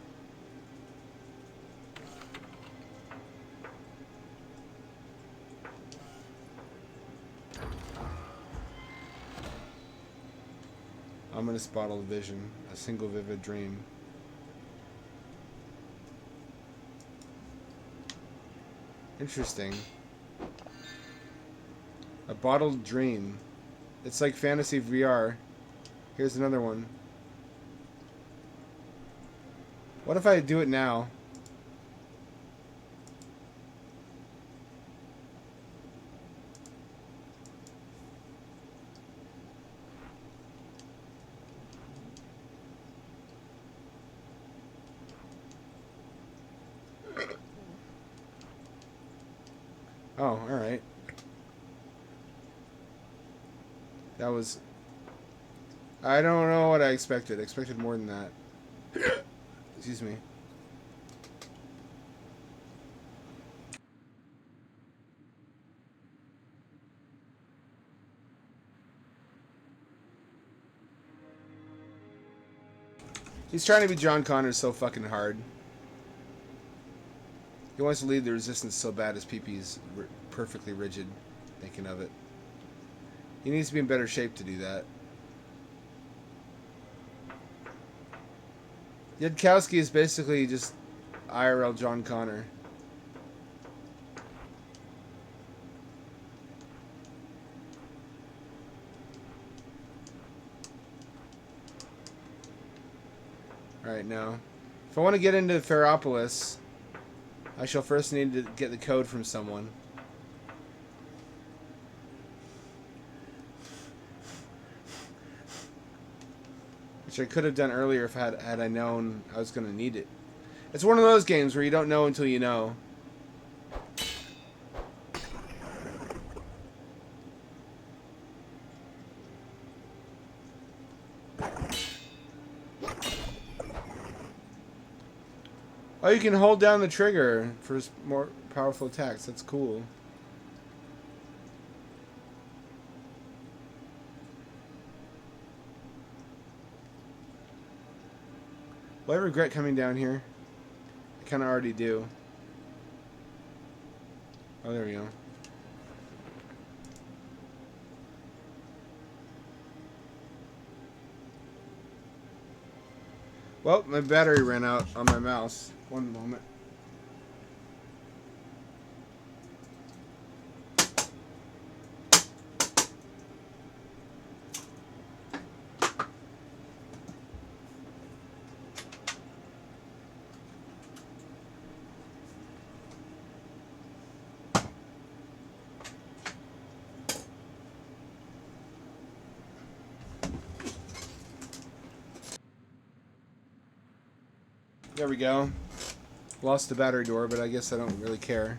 Ominous bottled vision, a single vivid dream. Interesting. A bottled dream. It's like fantasy VR. Here's another one. What if I do it now? Oh, alright. That was... I don't know what I expected. I expected more than that. Excuse me. He's trying to be John Connor so fucking hard. He wants to lead the resistance so bad his pee-pee's perfectly rigid, thinking of it. He needs to be in better shape to do that. Yudkowsky is basically just IRL John Connor. Alright, now. If I want to get into Ferropolis, I shall first need to get the code from someone. Which I could have done earlier if had I known I was going to need it. It's one of those games where you don't know until you know. Oh, you can hold down the trigger for more powerful attacks. That's cool. Will I regret coming down here? I kind of already do. Oh, there we go. Well, my battery ran out on my mouse. One moment. There we go. Lost the battery door, but I guess I don't really care.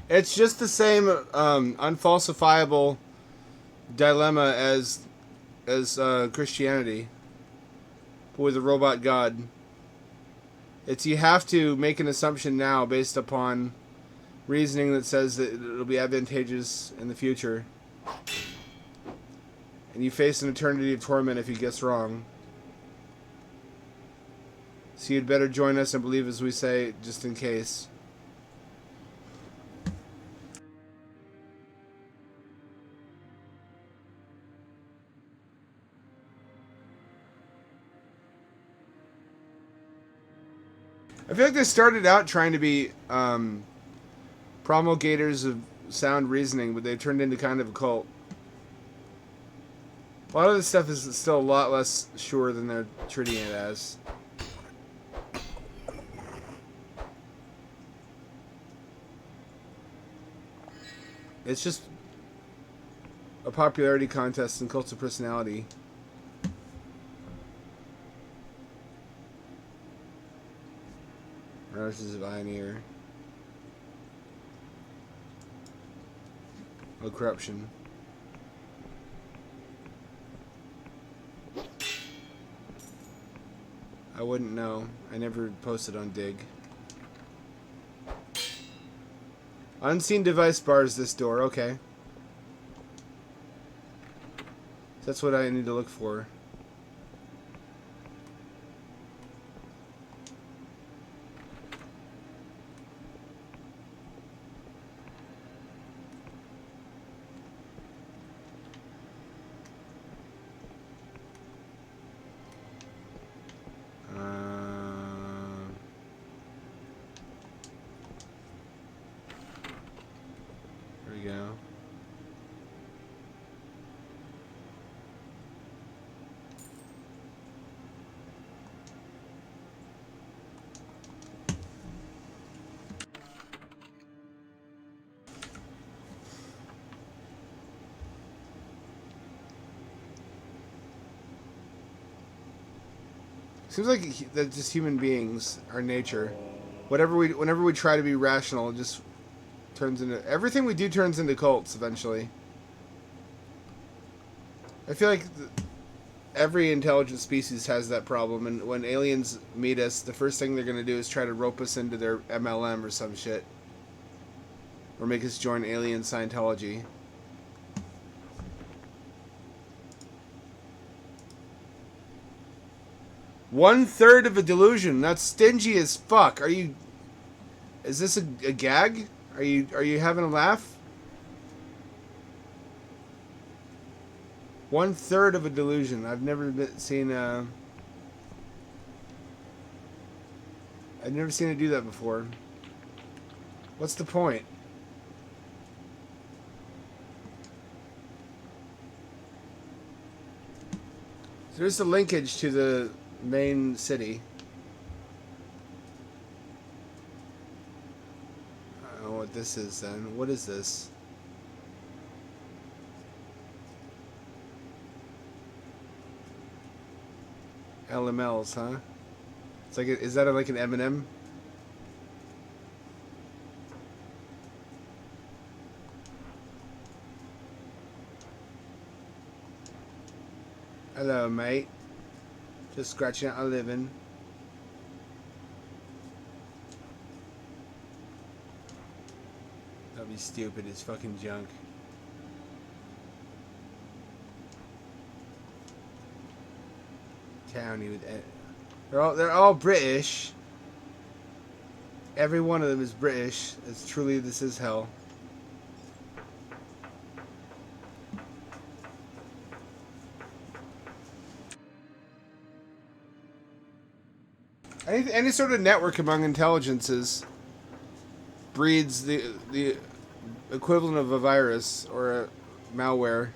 It's just the same unfalsifiable dilemma as Christianity, but with a robot god. It's you have to make an assumption now based upon reasoning that says that it'll be advantageous in the future, and you face an eternity of torment if you guess wrong. So you'd better join us and believe as we say, just in case. I feel like they started out trying to be promulgators of sound reasoning, but they've turned into kind of a cult. A lot of this stuff is still a lot less sure than they're treating it as. It's just a popularity contest in cults of personality. This of Pioneer. Oh, corruption. I wouldn't know. I never posted on Dig. Unseen device bars this door. Okay. That's what I need to look for. There we go. Seems like that's just human beings, our nature. Whenever we try to be rational, it just turns into everything we do turns into cults eventually. I feel like every intelligent species has that problem, and when aliens meet us, the first thing they're gonna do is try to rope us into their MLM or some shit, or make us join alien Scientology. One-third of a delusion. That's stingy as fuck. Are you... Is this a gag? Are you having a laugh? 1/3 of a delusion. I've never seen I've never seen it do that before. What's the point? So there's the linkage to the main city. I don't know what this is then. What is this? LMLs, huh? It's like is that like an M&M? Hello, mate. Just scratching out a living. That'd be stupid. It's fucking junk. Townie with it. They're all British. Every one of them is British. It's truly, this is hell. Any sort of network among intelligences breeds the equivalent of a virus or a malware.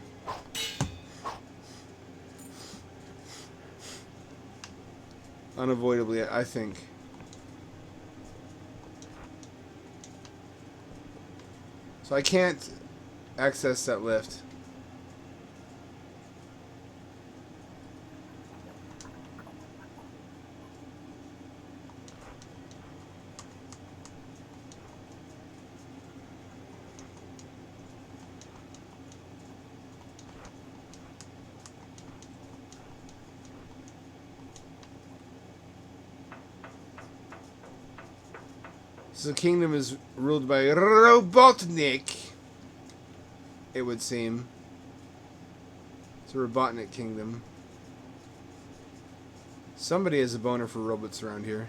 Unavoidably, I think. So I can't access that lift. So the kingdom is ruled by Robotnik, it would seem. It's a Robotnik kingdom. Somebody has a boner for robots around here.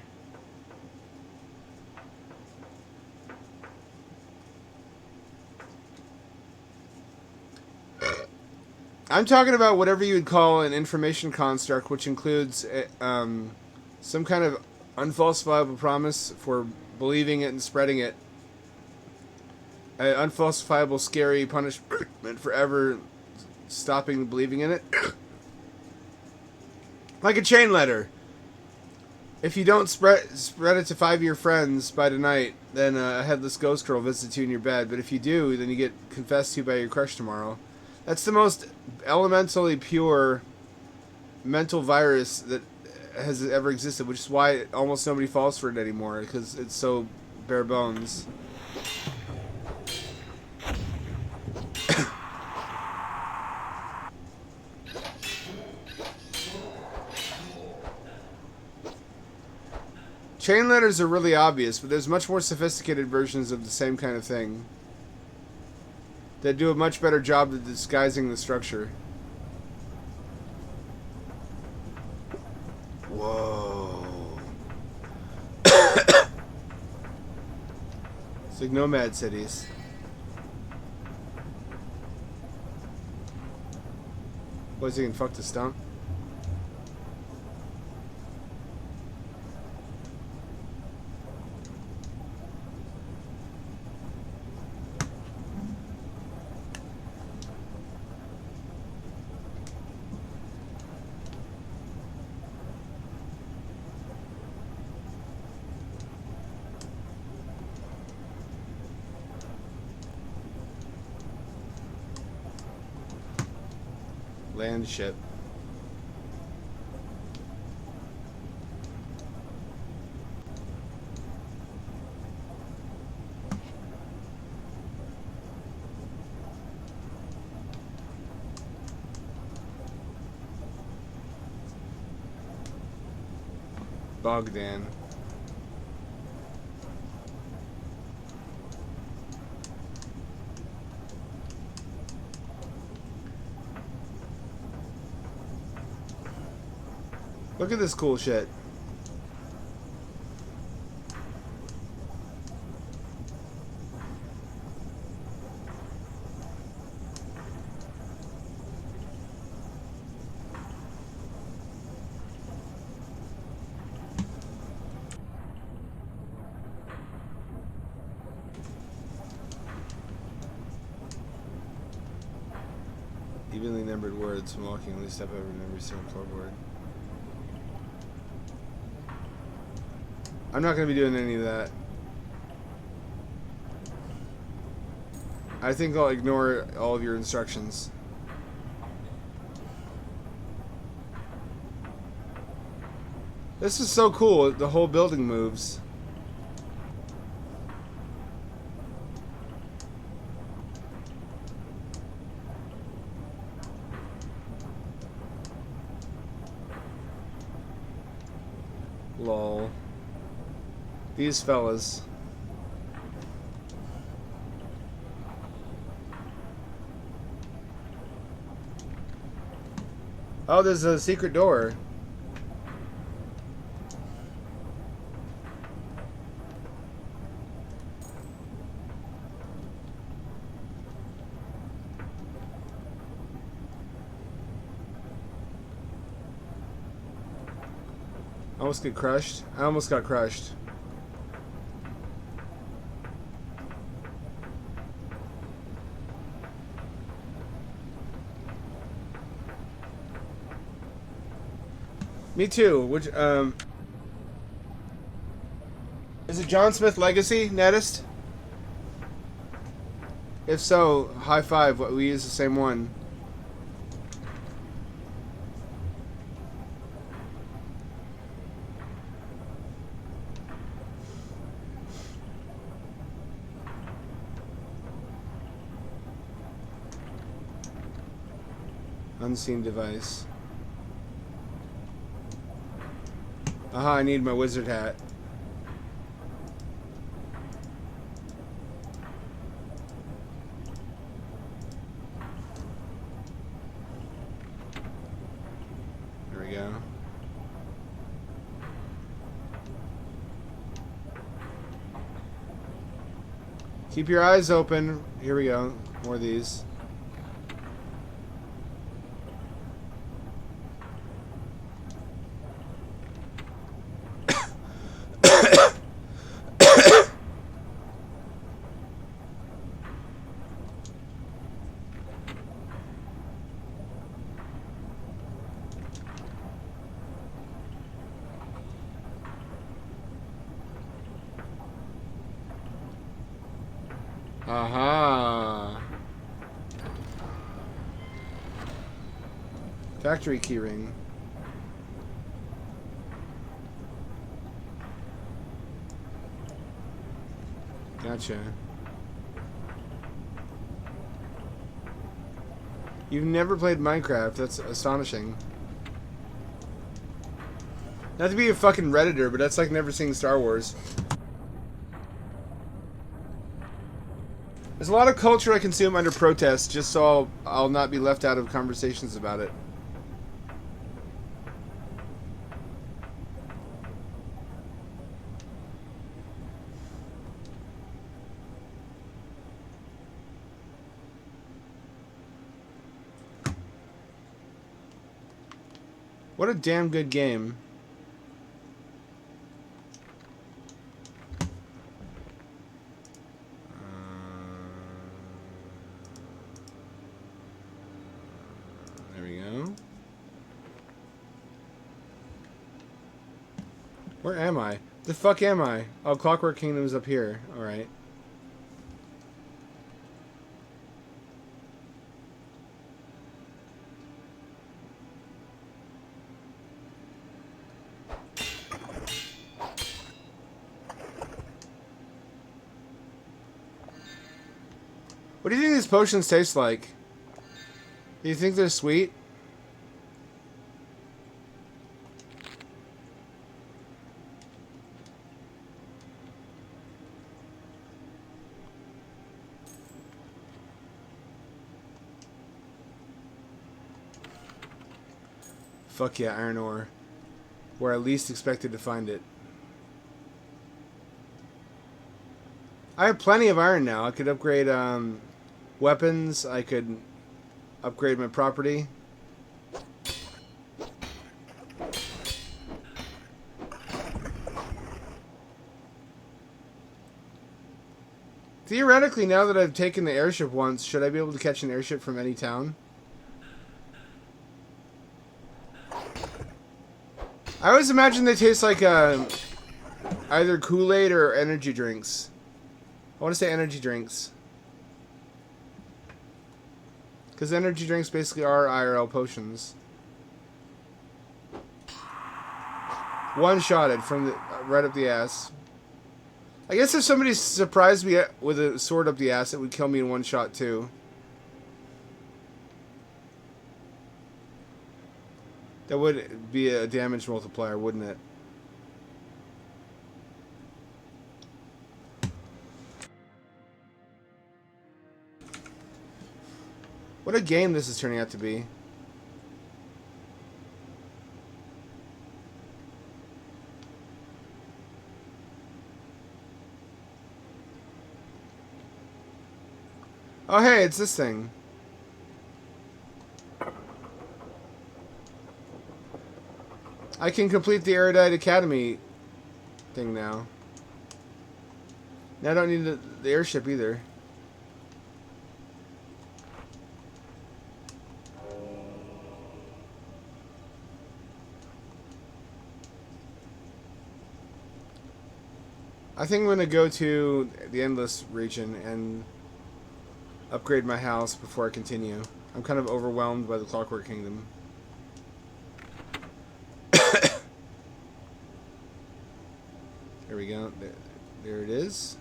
I'm talking about whatever you would call an information construct, which includes some kind of unfalsifiable promise for believing it and spreading it. An unfalsifiable, scary punishment for ever stopping believing in it. Like a chain letter. If you don't spread it to 5 of your friends by tonight, then a headless ghost girl visits you in your bed. But if you do, then you get confessed to by your crush tomorrow. That's the most elementally pure mental virus that has ever existed, which is why almost nobody falls for it anymore, because it's so bare bones. Chain letters are really obvious, but there's much more sophisticated versions of the same kind of thing that do a much better job of disguising the structure. Whoa. It's like nomad cities. Boys, you can fuck the stump. Land ship. Bogdan. Look at this cool shit. Evenly numbered words when walking, at least step over every single floorboard. I'm not going to be doing any of that. I think I'll ignore all of your instructions. This is so cool. The whole building moves. Lol. These fellas. Oh, there's a secret door. Almost get crushed. I almost got crushed. Me too. Which is it John Smith Legacy, Nettist? If so, high five. We use the same one. Unseen device. Aha, I need my wizard hat. There we go. Keep your eyes open. Here we go. More of these. Aha. Factory keyring. Gotcha. You've never played Minecraft. That's astonishing. Not to be a fucking Redditor, but that's like never seeing Star Wars. There's a lot of culture I consume under protest, just so I'll not be left out of conversations about it. What a damn good game. There we go. Where am I? The fuck am I? Oh, Clockwork Kingdom's up here. Alright. What do you think these potions taste like? Do you think they're sweet? Fuck yeah, iron ore. Where I least expected to find it. I have plenty of iron now. I could upgrade weapons. I could upgrade my property. Theoretically, now that I've taken the airship once, should I be able to catch an airship from any town? I always imagine they taste like either Kool-Aid or energy drinks. I want to say energy drinks. Because energy drinks basically are IRL potions. One-shotted from the right up the ass. I guess if somebody surprised me with a sword up the ass, it would kill me in one shot too. That would be a damage multiplier, wouldn't it? What a game this is turning out to be. Oh hey, it's this thing. I can complete the Erudite Academy thing now. Now I don't need the airship either. I think I'm going to go to the Endless region and upgrade my house before I continue. I'm kind of overwhelmed by the Clockwork Kingdom. There we go. There it is.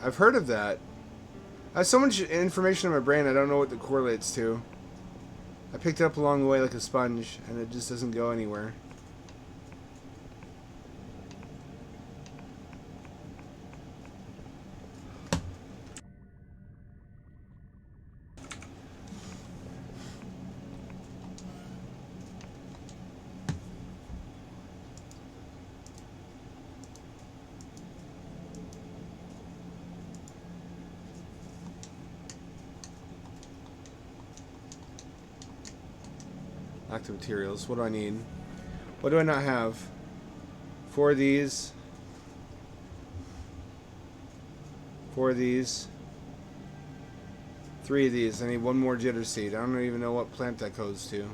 I've heard of that. I have so much information in my brain I don't know what it correlates to. I picked it up along the way like a sponge, and it just doesn't go anywhere. Active materials. What do I need? What do I not have? 4 of these. 4 of these. 3 of these. I need 1 more jitter seed. I don't even know what plant that goes to.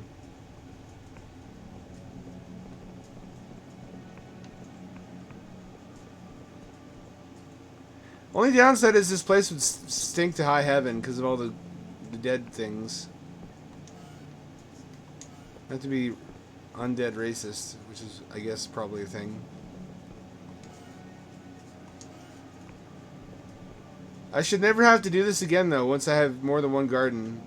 Only downside is this place would stink to high heaven because of all the dead things. Not to be undead racist, which is, I guess, probably a thing. I should never have to do this again, though, once I have more than 1 garden.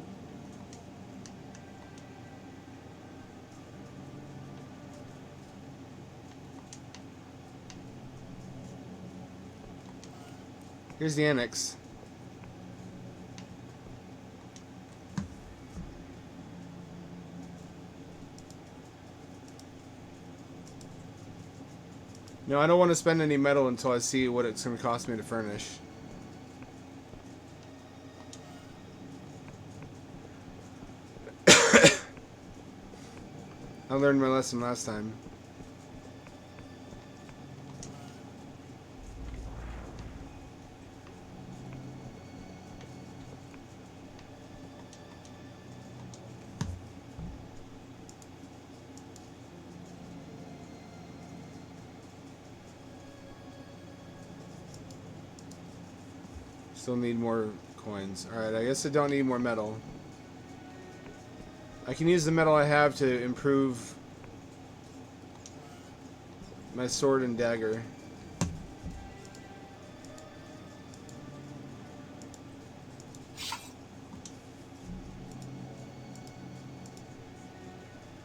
Here's the annex. No, I don't want to spend any metal until I see what it's going to cost me to furnish. I learned my lesson last time. Still need more coins. Alright, I guess I don't need more metal. I can use the metal I have to improve my sword and dagger.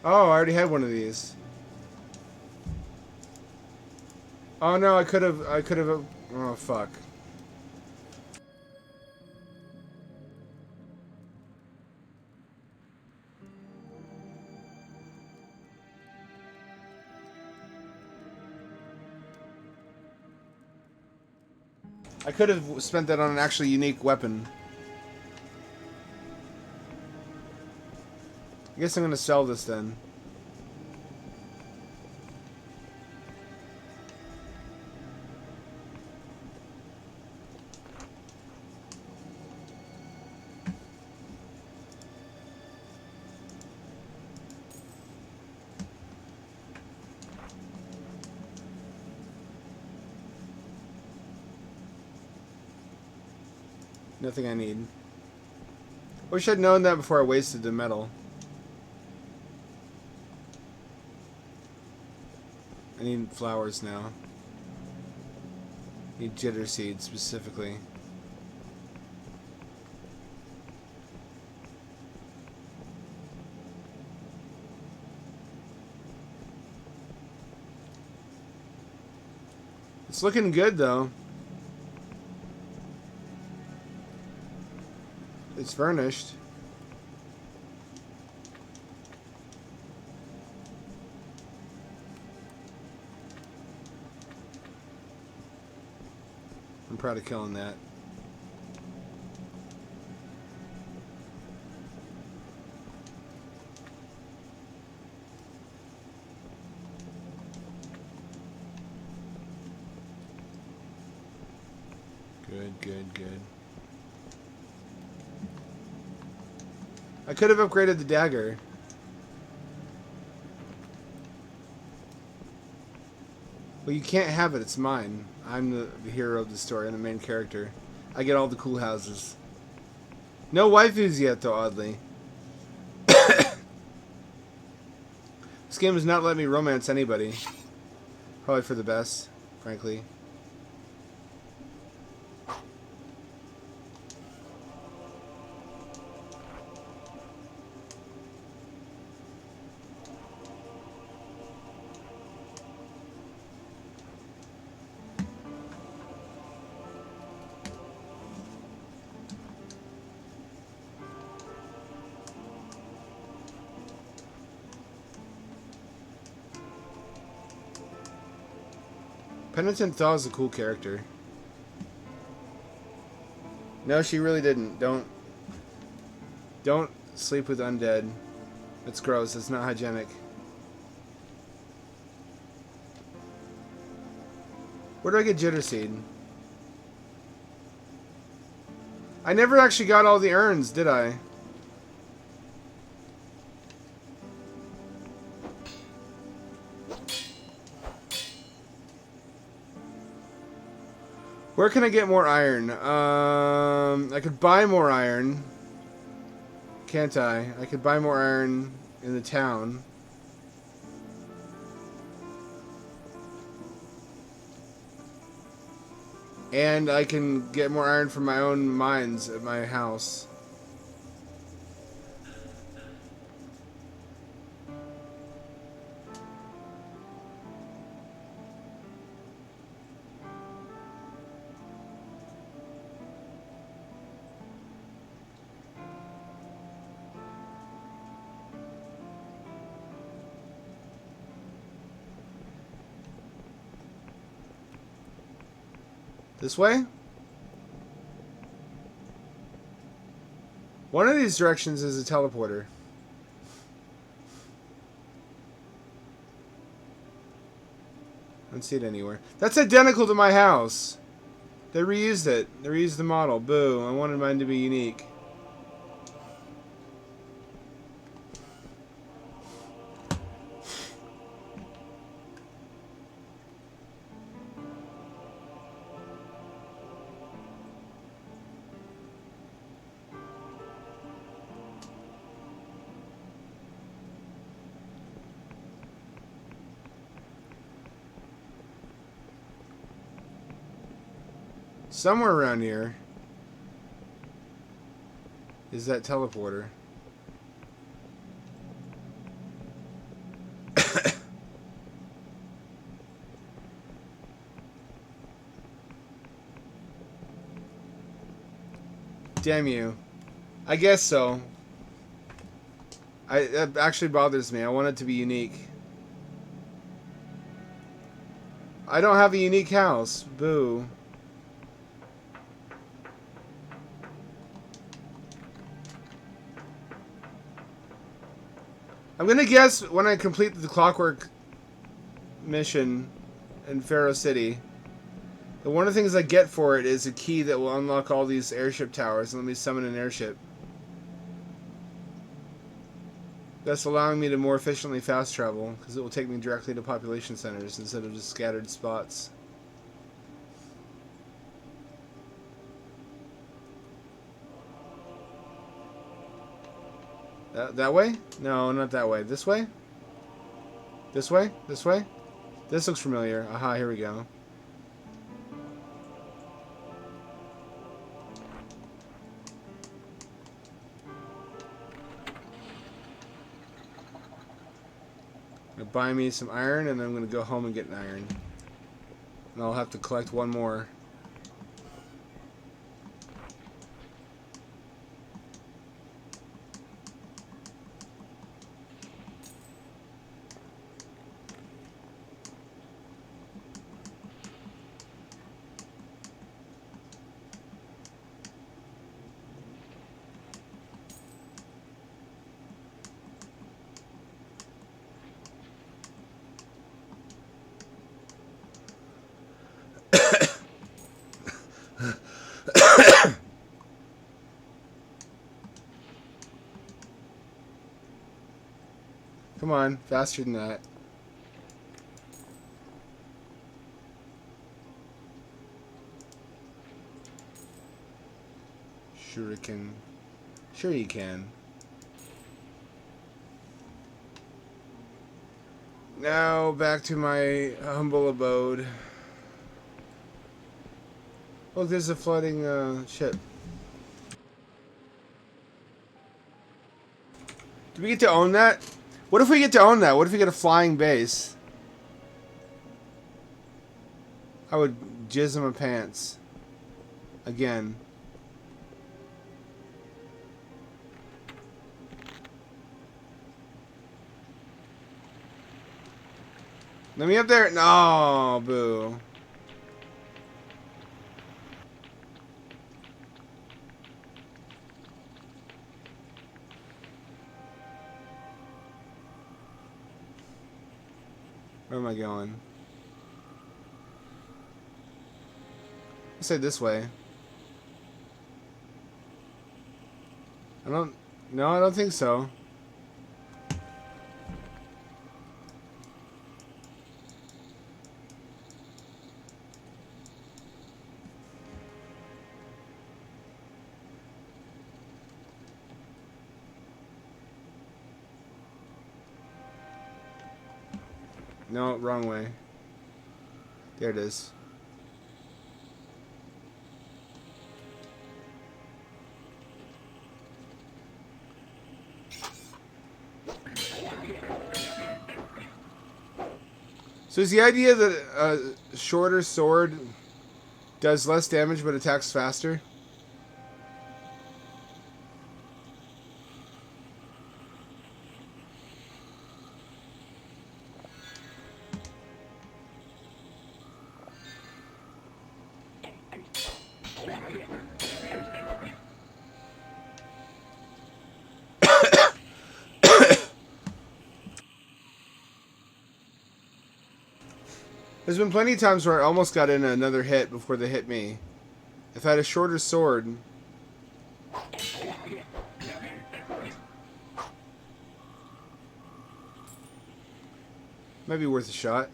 Oh, I already had one of these. Oh no, I could have, oh fuck. I could have spent that on an actually unique weapon. I guess I'm gonna sell this then. Nothing I need. Wish I'd known that before I wasted the metal. I need flowers now. Need jitter seeds specifically. It's looking good though. It's furnished. proud of killing that. Good, good, good. I could have upgraded the dagger. Well, you can't have it. It's mine. I'm the hero of the story. I'm the main character. I get all the cool houses. No waifus yet, though, oddly. This game has not let me romance anybody. Probably for the best, frankly. Penitent Thaw is a cool character. No, she really didn't. Don't sleep with undead. It's gross. It's not hygienic. Where do I get Jitter Seed? I never actually got all the urns, did I? Where can I get more iron? I could buy more iron. Can't I? I could buy more iron in the town. And I can get more iron from my own mines at my house. This way? One of these directions is a teleporter. I don't see it anywhere. That's identical to my house. They reused it. They reused the model. Boo. I wanted mine to be unique. Somewhere around here is that teleporter. Damn you. I guess so. It actually bothers me. I want it to be unique. I don't have a unique house. Boo. I'm gonna guess when I complete the clockwork mission in Pharaoh City, that one of the things I get for it is a key that will unlock all these airship towers and let me summon an airship. Thus allowing me to more efficiently fast travel, because it will take me directly to population centers instead of just scattered spots. That way? No, not that way. This way? This way? This way? This looks familiar. Aha, here we go. Gonna buy me some iron, and then I'm gonna go home and get an iron. And I'll have to collect one more. on, faster than that. Shuriken. Sure you can. Now back to my humble abode. Look, there's a floating ship. Do we get to own that? What if we get to own that? What if we get a flying base? I would jizz in my pants. Again. Let me up there. No, boo. Where am I going? Let's say this way. No, I don't think so. No, wrong way. There it is. So is the idea that a shorter sword does less damage but attacks faster? There's been plenty of times where I almost got in another hit before they hit me. If I had a shorter sword... might be worth a shot.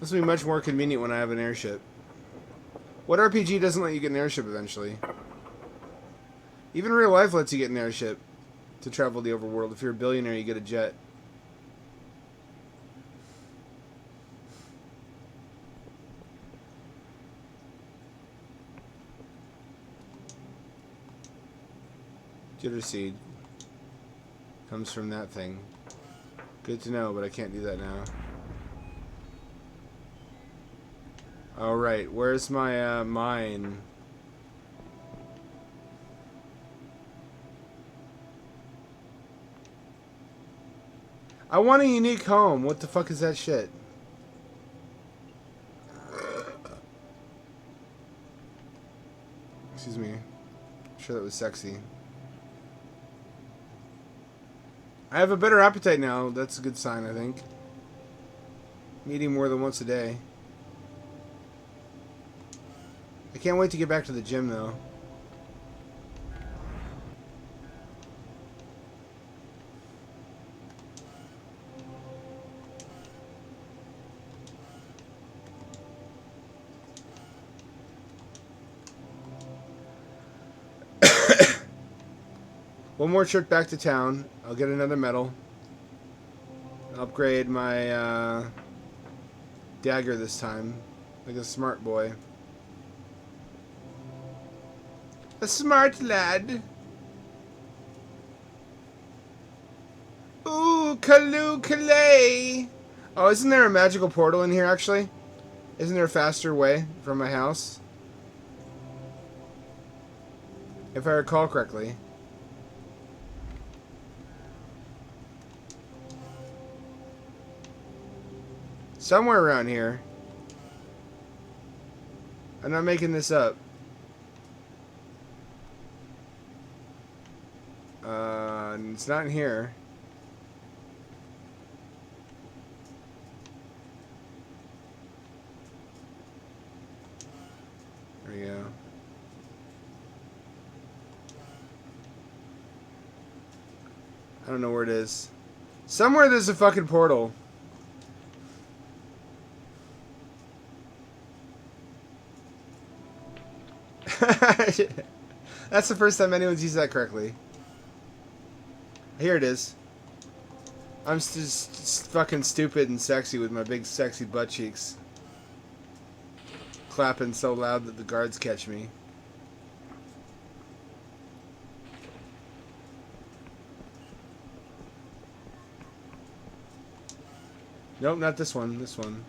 This will be much more convenient when I have an airship. What RPG doesn't let you get an airship eventually? Even real life lets you get an airship to travel the overworld. If you're a billionaire, you get a jet. Jitter seed comes from that thing. Good to know, but I can't do that now. Alright, where's my mine? I want a unique home. What the fuck is that shit? Excuse me. I'm sure that was sexy. I have a better appetite now. That's a good sign, I think. I'm eating more than once a day. I can't wait to get back to the gym, though. One more trip back to town. I'll get another medal. Upgrade my dagger this time. Like a smart boy. A smart lad. Ooh, Kaloo-Kalay. Oh, isn't there a magical portal in here, actually? Isn't there a faster way from my house? If I recall correctly. Somewhere around here. I'm not making this up. It's not in here. There we go. I don't know where it is. Somewhere there's a fucking portal. That's the first time anyone's used that correctly. Here it is. I'm just fucking stupid and sexy with my big sexy butt cheeks. Clapping so loud that the guards catch me. Nope, not this one. This one.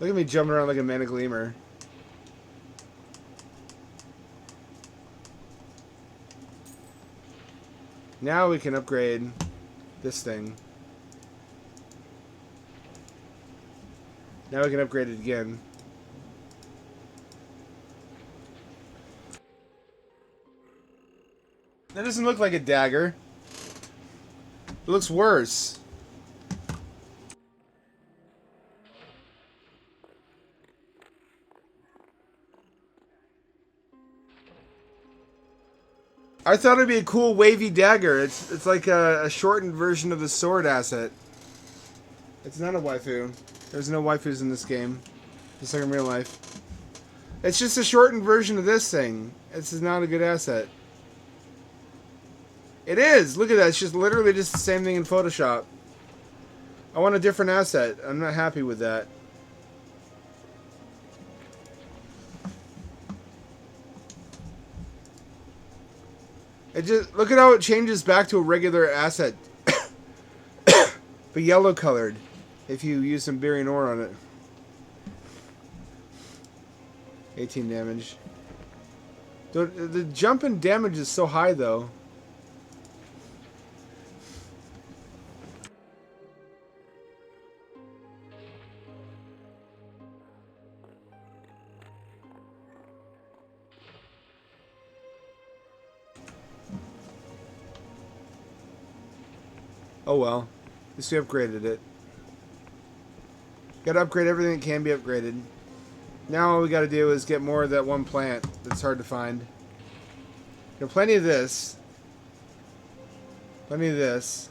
Look at me jumping around like a manic lemur. Now we can upgrade this thing. Now we can upgrade it again. That doesn't look like a dagger. It looks worse. I thought it'd be a cool wavy dagger. It's like a shortened version of the sword asset. It's not a waifu. There's no waifus in this game. Just like in real life. It's just a shortened version of this thing. This is not a good asset. It is! Look at that. It's just literally just the same thing in Photoshop. I want a different asset. I'm not happy with that. It just look at how it changes back to a regular asset. But yellow colored. If you use some Birion ore on it. 18 damage. The jump in damage is so high though. Oh well. At least we upgraded it. Gotta upgrade everything that can be upgraded. Now all we gotta do is get more of that one plant that's hard to find. Got plenty of this. Plenty of this.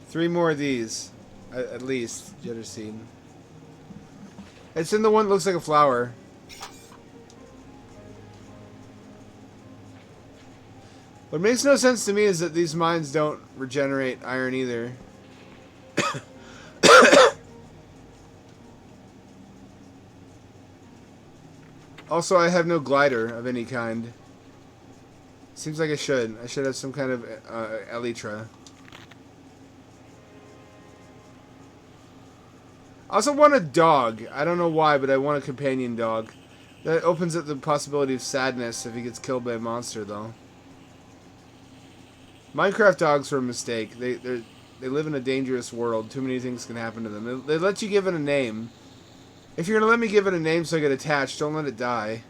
3 more of these. At least. Jitter seed. It's in the one that looks like a flower. What makes no sense to me is that these mines don't regenerate iron either. Also, I have no glider of any kind. Seems like I should. I should have some kind of elytra. I also want a dog. I don't know why, but I want a companion dog. That opens up the possibility of sadness if he gets killed by a monster, though. Minecraft dogs were a mistake. They live in a dangerous world. Too many things can happen to them. They let you give it a name. If you're gonna let me give it a name so I get attached, don't let it die.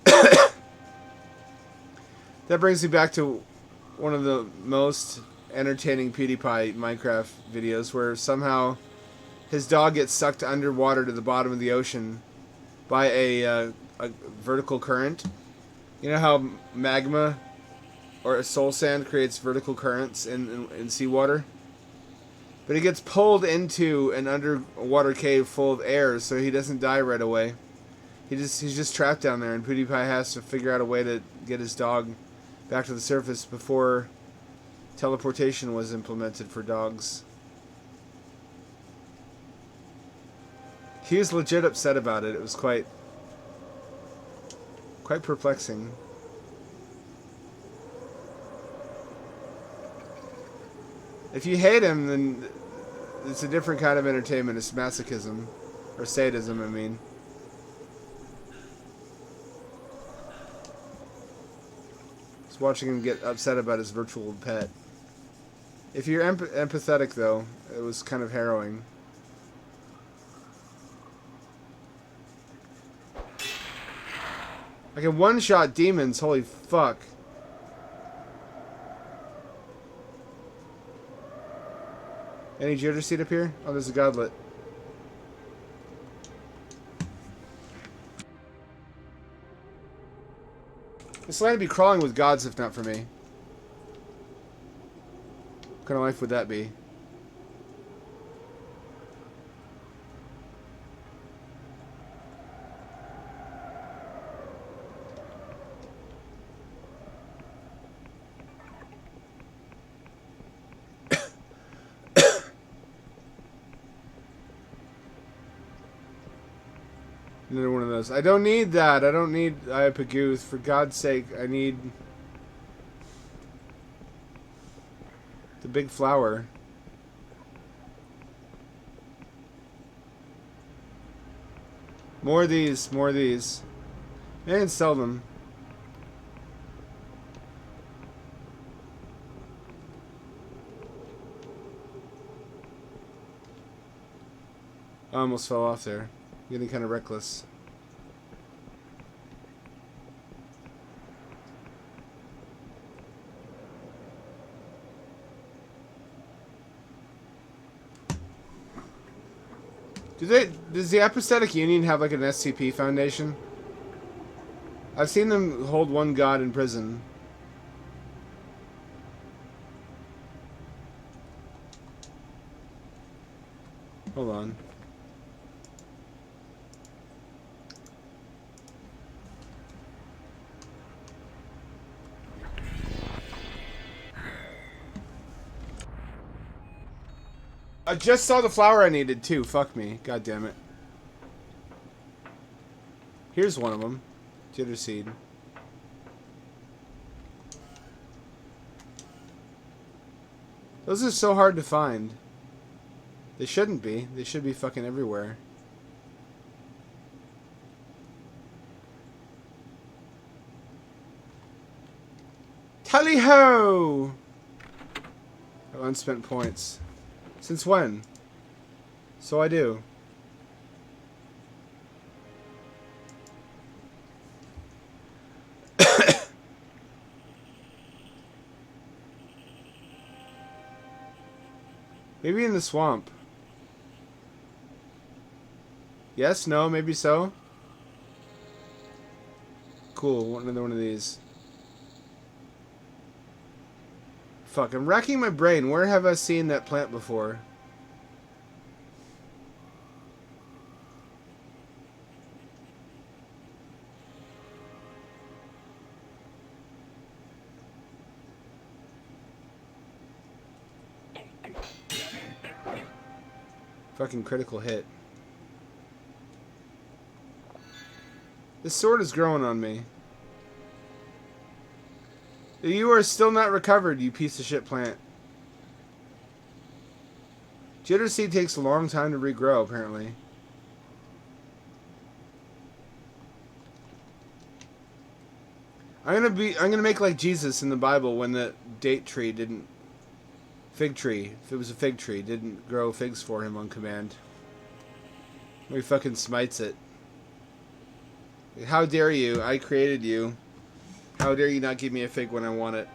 That brings me back to one of the most entertaining PewDiePie Minecraft videos where somehow his dog gets sucked underwater to the bottom of the ocean by a vertical current. You know how magma or a soul sand creates vertical currents in seawater? But he gets pulled into an underwater cave full of air, so he doesn't die right away. He's just trapped down there, and PewDiePie has to figure out a way to get his dog back to the surface before teleportation was implemented for dogs. He was legit upset about it. It was quite perplexing. If you hate him, then it's a different kind of entertainment. It's masochism. Or sadism, I mean. Just watching him get upset about his virtual pet. If you're empathetic, though, it was kind of harrowing. I can one-shot demons, holy fuck. Any Judder seed up here? Oh, there's a godlet. This land would be crawling with gods if not for me. What kind of life would that be? Another one of those. I don't need that. I don't need Iapaguth. For God's sake, I need the big flower. More of these. More of these. I can sell them. I almost fell off there. Getting kind of reckless. Does the Apostatic Union have like an SCP foundation? I've seen them hold one god in prison. Hold on. I just saw the flower I needed too. Fuck me. God damn it. Here's one of them. Jitter seed. Those are so hard to find. They shouldn't be. They should be fucking everywhere. Tally ho! Oh, unspent points. Since when? So I do. Maybe in the swamp. Yes? No? Maybe so? Cool. Another one of these. Fuck, I'm racking my brain. Where have I seen that plant before? Fucking critical hit. This sword is growing on me. You are still not recovered, you piece of shit plant. Jitter seed takes a long time to regrow, apparently. I'm gonna make like Jesus in the Bible when the date tree didn't fig tree, if it was a fig tree, didn't grow figs for him on command. He fucking smites it. How dare you? I created you. How dare you not give me a fig when I want it?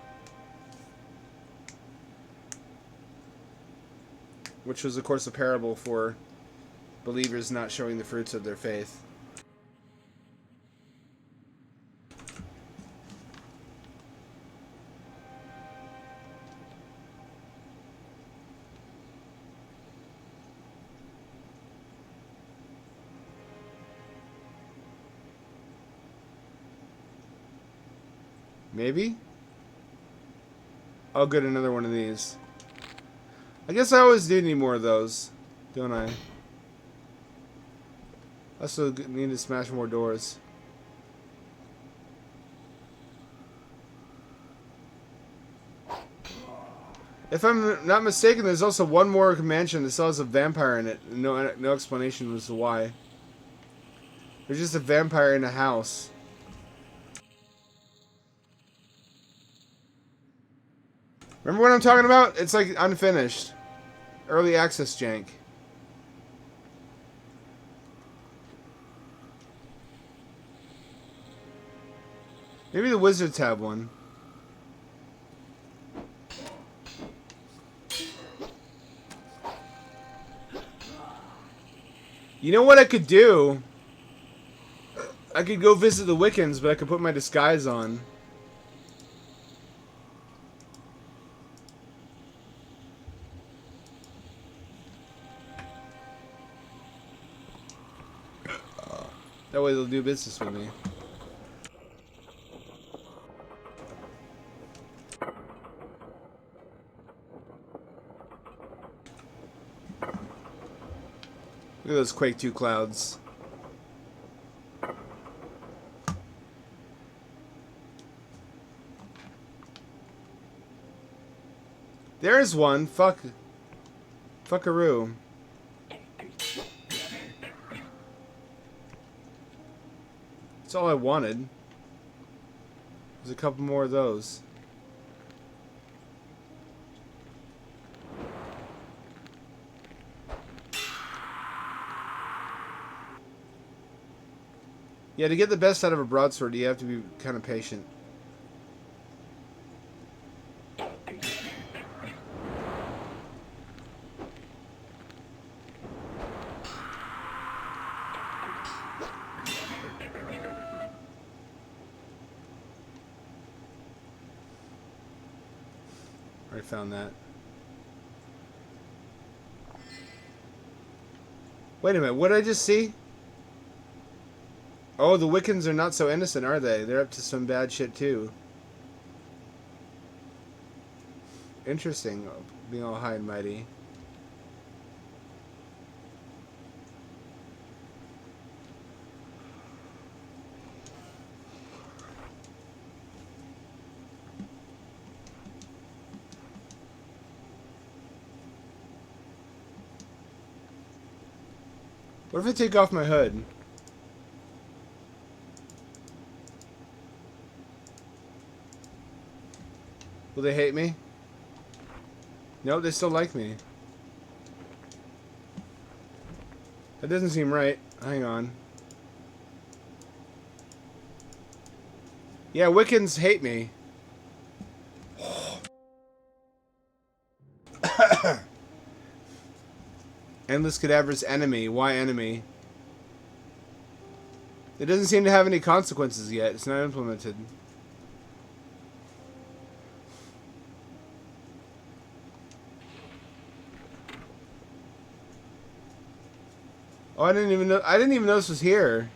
Which was, of course, a parable for believers not showing the fruits of their faith. Maybe? Oh, good, another one of these. I guess I always do need more of those, don't I? I also need to smash more doors. If I'm not mistaken, there's also one more mansion that still has a vampire in it. No explanation as to why. There's just a vampire in a house. Remember what I'm talking about? It's like unfinished. Early access jank. Maybe the wizards have one. You know what I could do? I could go visit the Wiccans, but I could put my disguise on. That way they'll do business with me. Look at those Quake 2 clouds. There's one. Fuckaroo. That's all I wanted. There's a couple more of those. Yeah, to get the best out of a broadsword, you have to be kind of patient. Already found that. Wait a minute, what did I just see? Oh, the Wiccans are not so innocent, are they? They're up to some bad shit, too. Interesting, being all high and mighty. What if I take off my hood? Will they hate me? No, they still like me. That doesn't seem right. Hang on. Yeah, Wiccans hate me. Endless Cadaver's enemy. Why enemy? It doesn't seem to have any consequences yet. It's not implemented. Oh, I didn't even know this was here.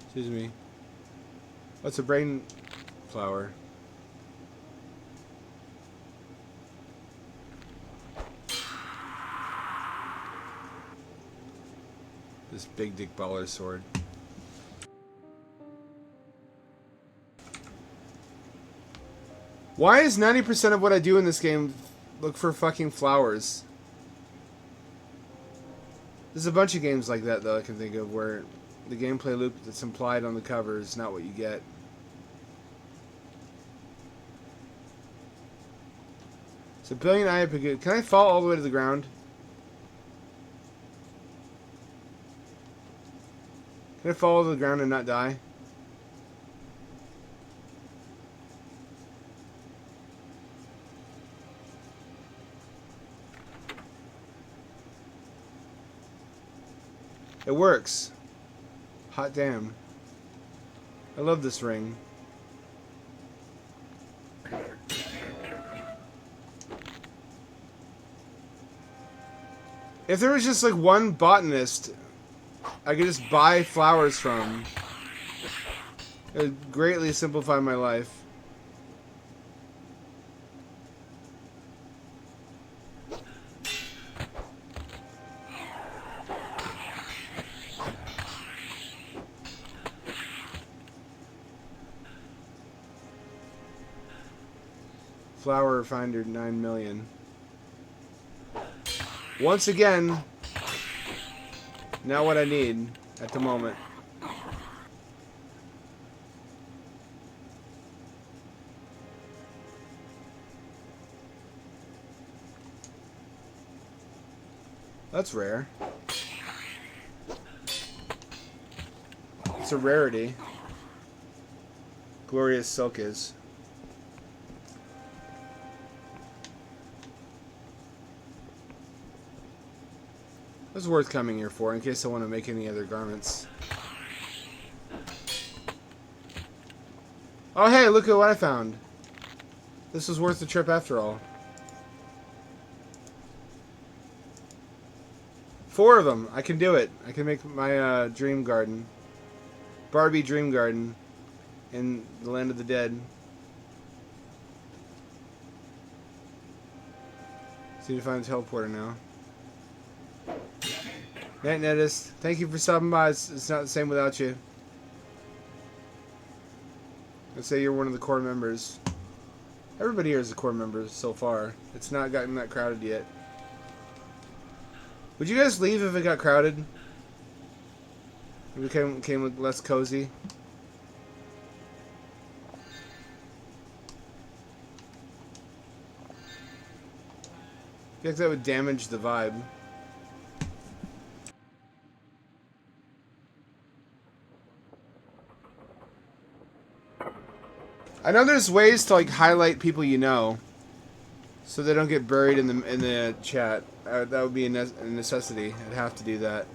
Excuse me. What's a brain flower? This big dick baller sword. Why is 90% of what I do in this game look for fucking flowers? There's a bunch of games like that, though, I can think of, where the gameplay loop that's implied on the cover is not what you get. It's a billion Iapagoot. Can I fall all the way to the ground? Can I fall to the ground and not die? It works. Hot damn. I love this ring. If there was just like one botanist I could just buy flowers from, it would greatly simplify my life. Flower finder 9 million. Once again, not what I need at the moment. That's rare. It's a rarity. Glorious Silk is. That's worth coming here for in case I want to make any other garments. Oh hey, look at what I found. This was worth the trip after all. 4 of them. I can do it. I can make my dream garden. Barbie dream garden in the land of the dead. So you need to find a teleporter now. Night Nettis, thank you for stopping by. It's not the same without you. Let's say you're one of the core members. Everybody here is a core member so far. It's not gotten that crowded yet. Would you guys leave if it got crowded? It became less cozy. I feel like that would damage the vibe. I know there's ways to like highlight people you know, so they don't get buried in the chat. That would be a necessity. I'd have to do that.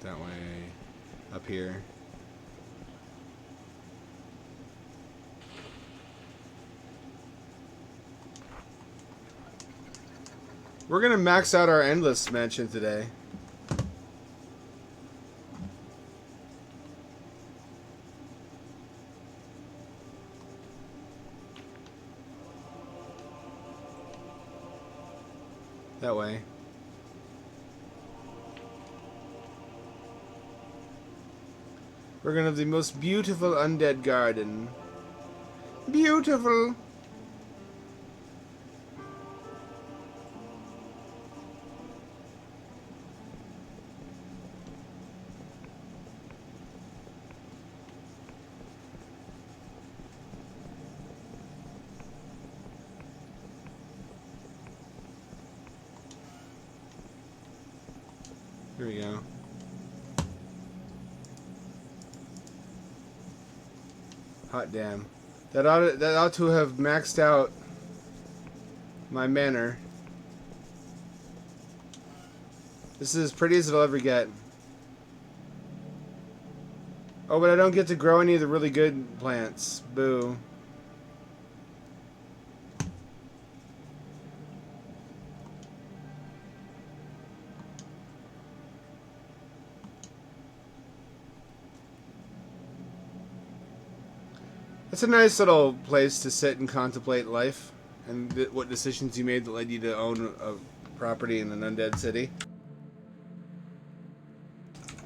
That way, up here. We're gonna max out our endless mansion today. That way. We're gonna have the most beautiful undead garden. Beautiful! Here we go. Hot damn. That ought to have maxed out my manor. This is as pretty as it'll ever get. Oh, but I don't get to grow any of the really good plants. Boo. It's a nice little place to sit and contemplate life and what decisions you made that led you to own a property in an undead city.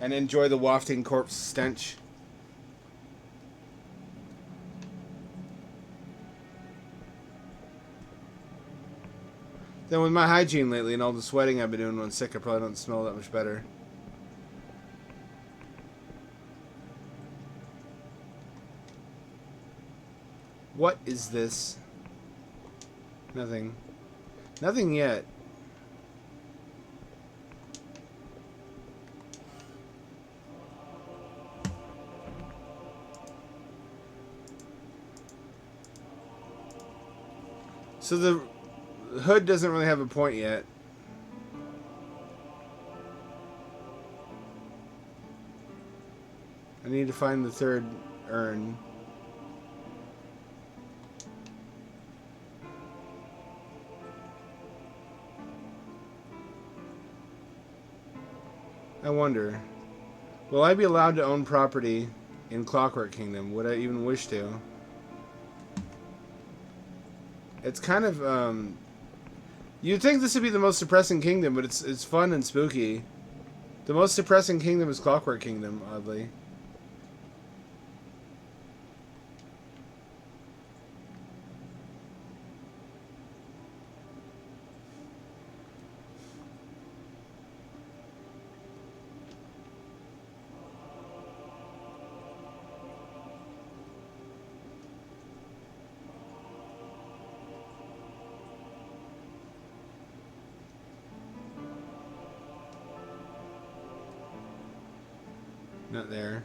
And enjoy the wafting corpse stench. Then with my hygiene lately and all the sweating I've been doing when sick, I probably don't smell that much better. What is this? Nothing. Nothing yet. So the hood doesn't really have a point yet. I need to find the third urn. I wonder, will I be allowed to own property in Clockwork Kingdom? Would I even wish to? It's kind of, you'd think this would be the most depressing kingdom, but it's fun and spooky. The most depressing kingdom is Clockwork Kingdom, oddly. Not there.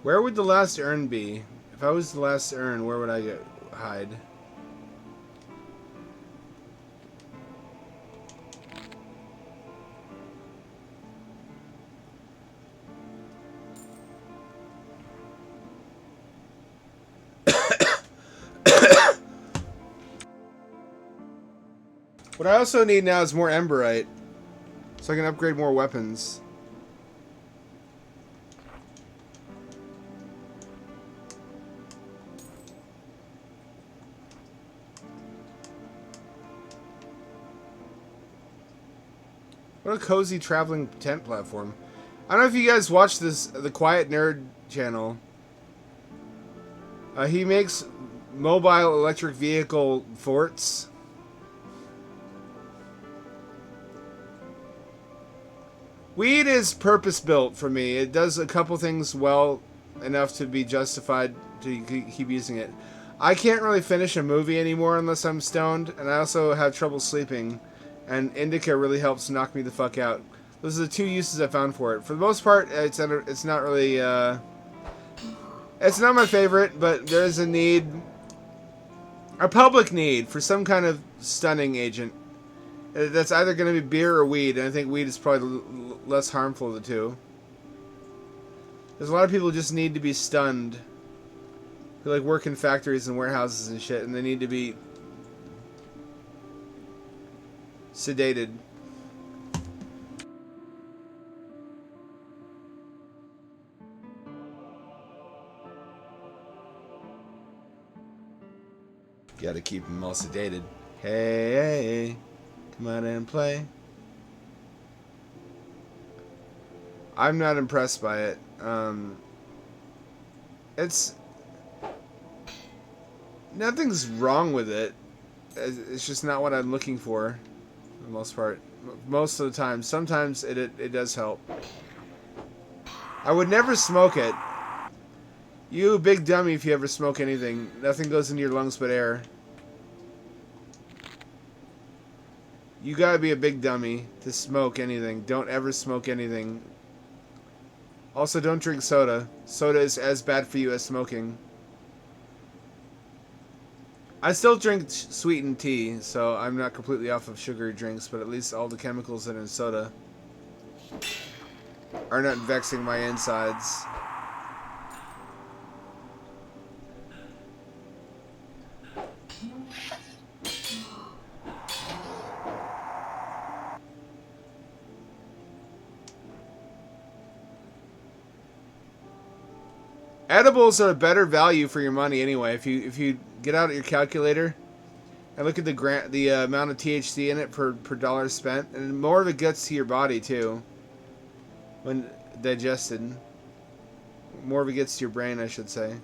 Where would the last urn be? If I was the last urn, where would I hide? What I also need now is more Emberite, so I can upgrade more weapons. What a cozy traveling tent platform. I don't know if you guys watch this, the Quiet Nerd channel. He makes mobile electric vehicle forts. Weed is purpose-built for me. It does a couple things well enough to be justified to keep using it. I can't really finish a movie anymore unless I'm stoned, and I also have trouble sleeping, and indica really helps knock me the fuck out. Those are the two uses I found for it. For the most part, it's not really, it's not my favorite, but there is a need, a public need for some kind of stunning agent. That's either going to be beer or weed, and I think weed is probably less harmful of the two. There's a lot of people who just need to be stunned. Who like work in factories and warehouses and shit, and they need to be sedated. Gotta keep them all sedated. Hey, come out and play. I'm not impressed by it. It's... Nothing's wrong with it. It's just not what I'm looking for, for the most part. Most of the time. Sometimes it does help. I would never smoke it. You big dummy if you ever smoke anything. Nothing goes into your lungs but air. You gotta be a big dummy to smoke anything. Don't ever smoke anything. Also, don't drink soda. Soda is as bad for you as smoking. I still drink sweetened tea, so I'm not completely off of sugary drinks, but at least all the chemicals that are in soda are not vexing my insides. Edibles are a better value for your money anyway. If you get out your calculator and look at the amount of THC in it per dollar spent, and more of it gets to your body too when digested. More of it gets to your brain, I should say.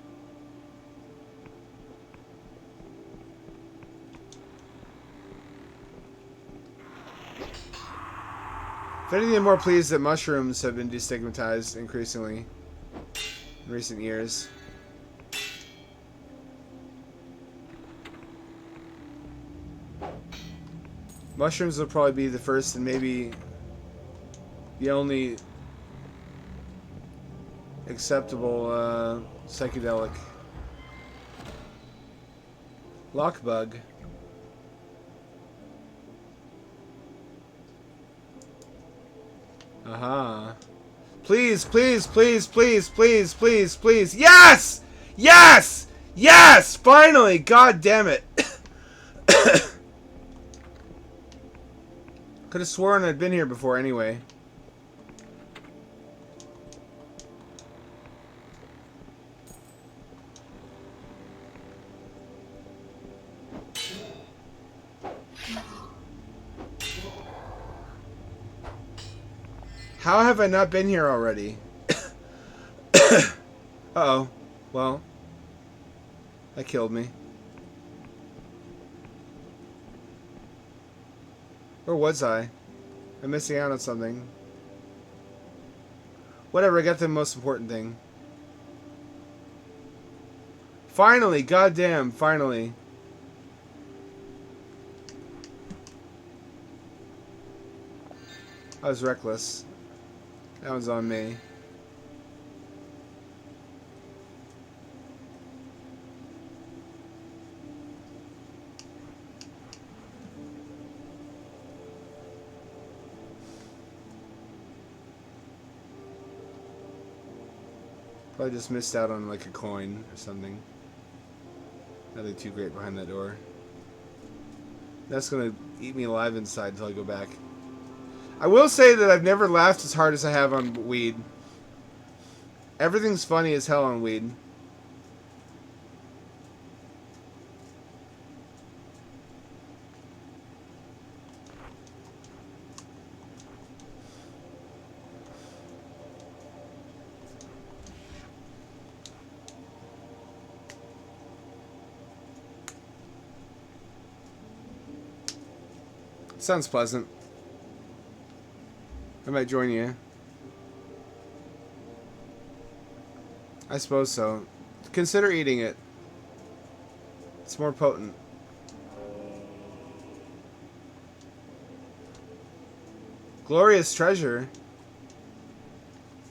If anything, I'm more pleased that mushrooms have been destigmatized increasingly in recent years. Mushrooms will probably be the first and maybe the only acceptable psychedelic. Lockbug. Aha. Please, please, please, please, please, please, please. Yes! Yes! Yes! Finally! God damn it. Could have sworn I'd been here before anyway. How have I not been here already? Uh-oh. Well, that killed me. Where was I? I'm missing out on something. Whatever, I got the most important thing. Finally, goddamn, finally. I was reckless. That was on me. Probably just missed out on like a coin or something. Nothing too great behind that door. That's gonna eat me alive inside until I go back. I will say that I've never laughed as hard as I have on weed. Everything's funny as hell on weed. Sounds pleasant. I might join you. I suppose so. Consider eating it. It's more potent. Glorious treasure.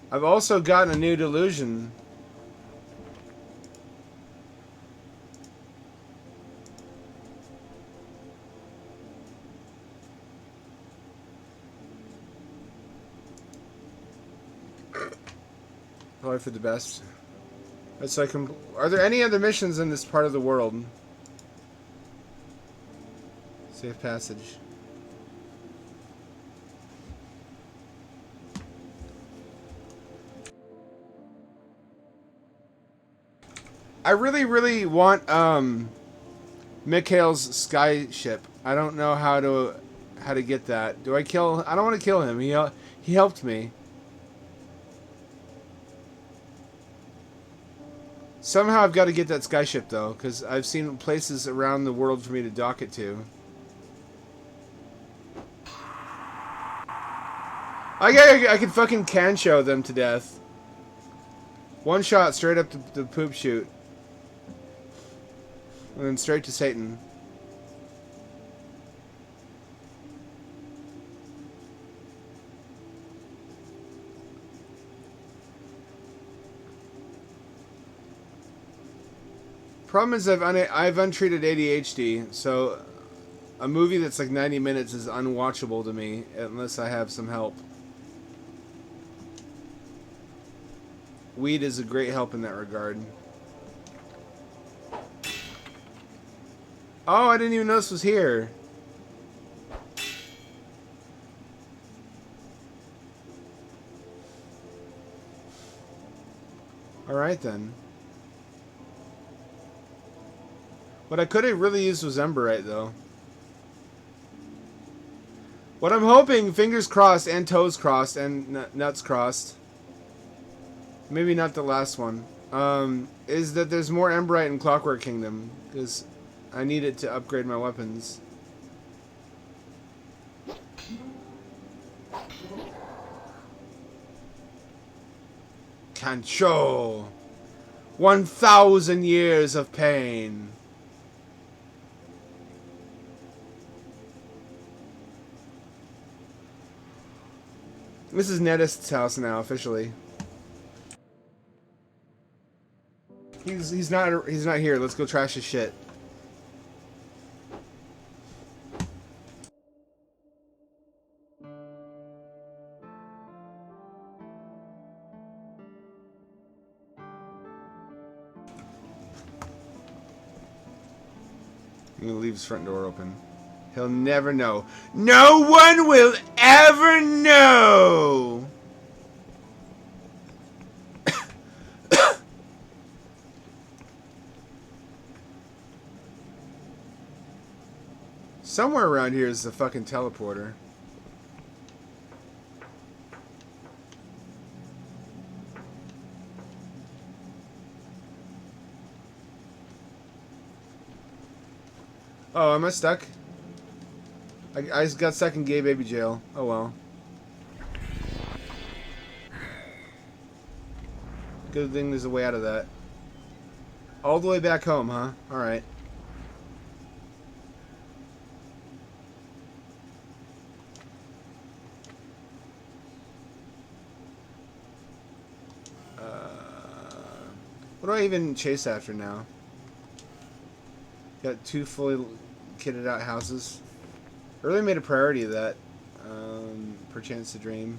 I've also gotten a new delusion. Probably for the best. So I can. Are there any other missions in this part of the world? Safe passage. I really want Mikhail's skyship. I don't know how to get that. Do I kill? I don't want to kill him. He helped me. Somehow I've got to get that skyship though, because I've seen places around the world for me to dock it to. I can fucking can show them to death. One shot straight up the poop chute. And then straight to Satan. Problem is I've untreated ADHD, so a movie that's like 90 minutes is unwatchable to me unless I have some help. Weed is a great help in that regard. Oh, I didn't even know this was here. Alright then. What I could have really used was Emberite though. What I'm hoping, fingers crossed and toes crossed and nuts crossed, maybe not the last one, is that there's more Emberite in Clockwork Kingdom, because I need it to upgrade my weapons. Kancho! 1,000 years of pain. This is Nedist's house now, officially. He's not here. Let's go trash his shit. I'm gonna leave his front door open. He'll never know. No one will ever know! Somewhere around here is the fucking teleporter. Oh, am I stuck? I got stuck in gay baby jail. Oh well. Good thing there's a way out of that. All the way back home, huh? Alright. What do I even chase after now? Got 2 fully kitted out houses. I really made a priority of that. Perchance to dream.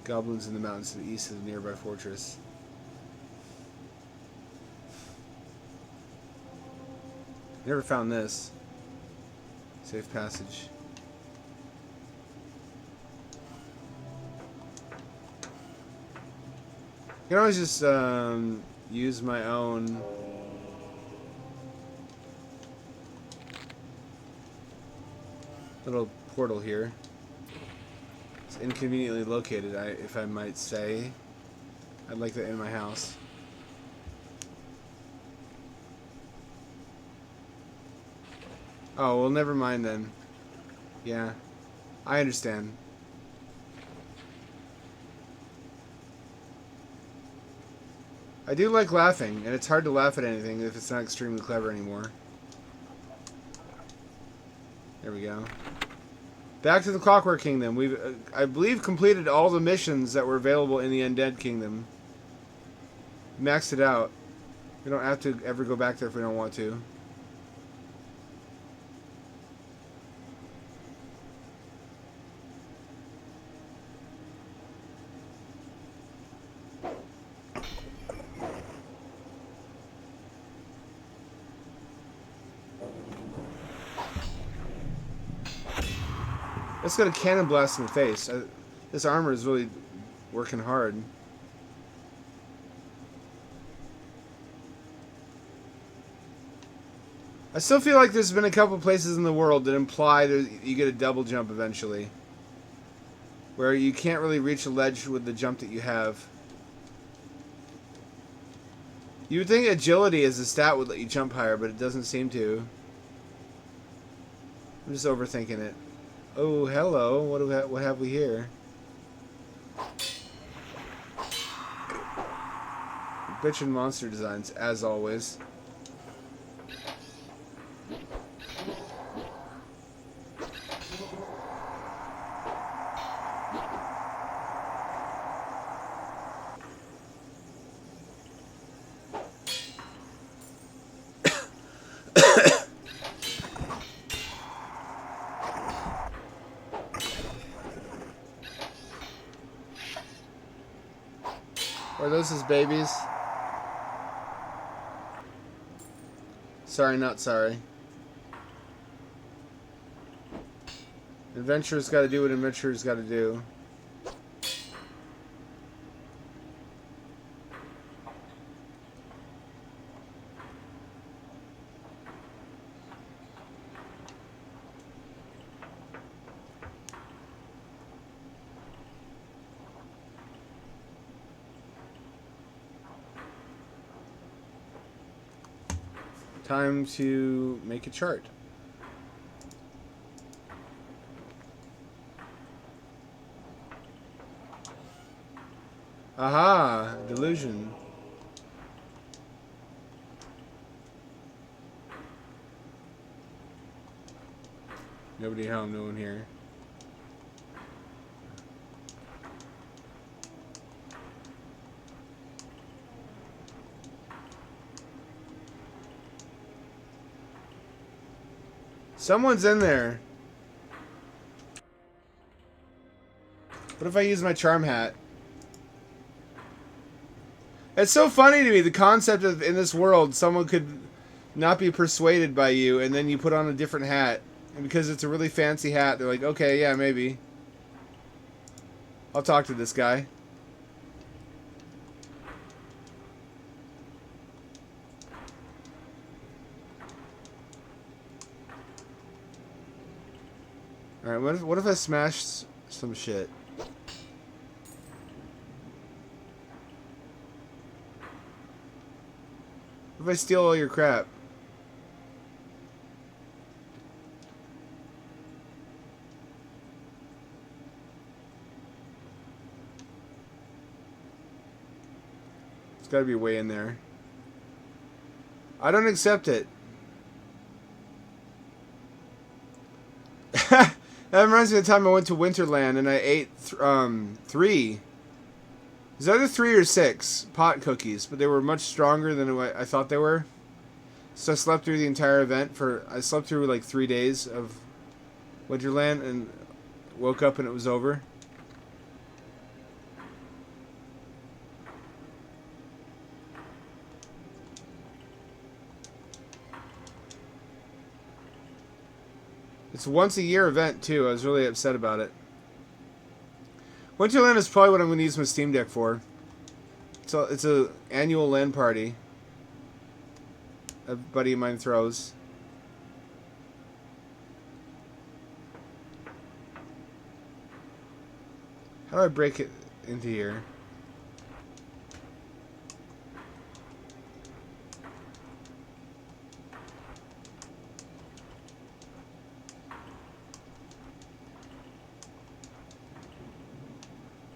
Goblins in the mountains to the east of the nearby fortress. Never found this. Safe passage. I can always just use my own little portal here. It's inconveniently located, if I might say. I'd like that in my house. Oh, well, never mind then. Yeah, I understand. I do like laughing, and it's hard to laugh at anything if it's not extremely clever anymore. There we go. Back to the Clockwork Kingdom. We've, I believe, completed all the missions that were available in the Undead Kingdom. Maxed it out. We don't have to ever go back there if we don't want to. Let's get a cannon blast in the face. This armor is really working hard. I still feel like there's been a couple places in the world that imply that you get a double jump eventually. Where you can't really reach a ledge with the jump that you have. You would think agility as a stat would let you jump higher, but it doesn't seem to. I'm just overthinking it. Oh, hello. What have we here? Bitchin' monster designs, as always. Are those his babies? Sorry, not sorry. Adventurer's got to do what adventurer's got to do. Time to make a chart. Aha! Delusion. Nobody home, no one here. Someone's in there. What if I use my charm hat? It's so funny to me, the concept of in this world, someone could not be persuaded by you, and then you put on a different hat. And because it's a really fancy hat, they're like, okay, yeah, maybe. I'll talk to this guy. Alright, what if I smash some shit? What What if I steal all your crap? It's gotta be way in there. I don't accept it. That reminds me of the time I went to Winterland and I ate 3. It was either 3 or 6 pot cookies, but they were much stronger than what I thought they were. So I slept through the entire event I slept through like 3 days of Winterland and woke up and it was over. It's a once a year event too. I was really upset about it. Winterland is probably what I'm going to use my Steam Deck for. It's a annual LAN party a buddy of mine throws. How do I break it into here?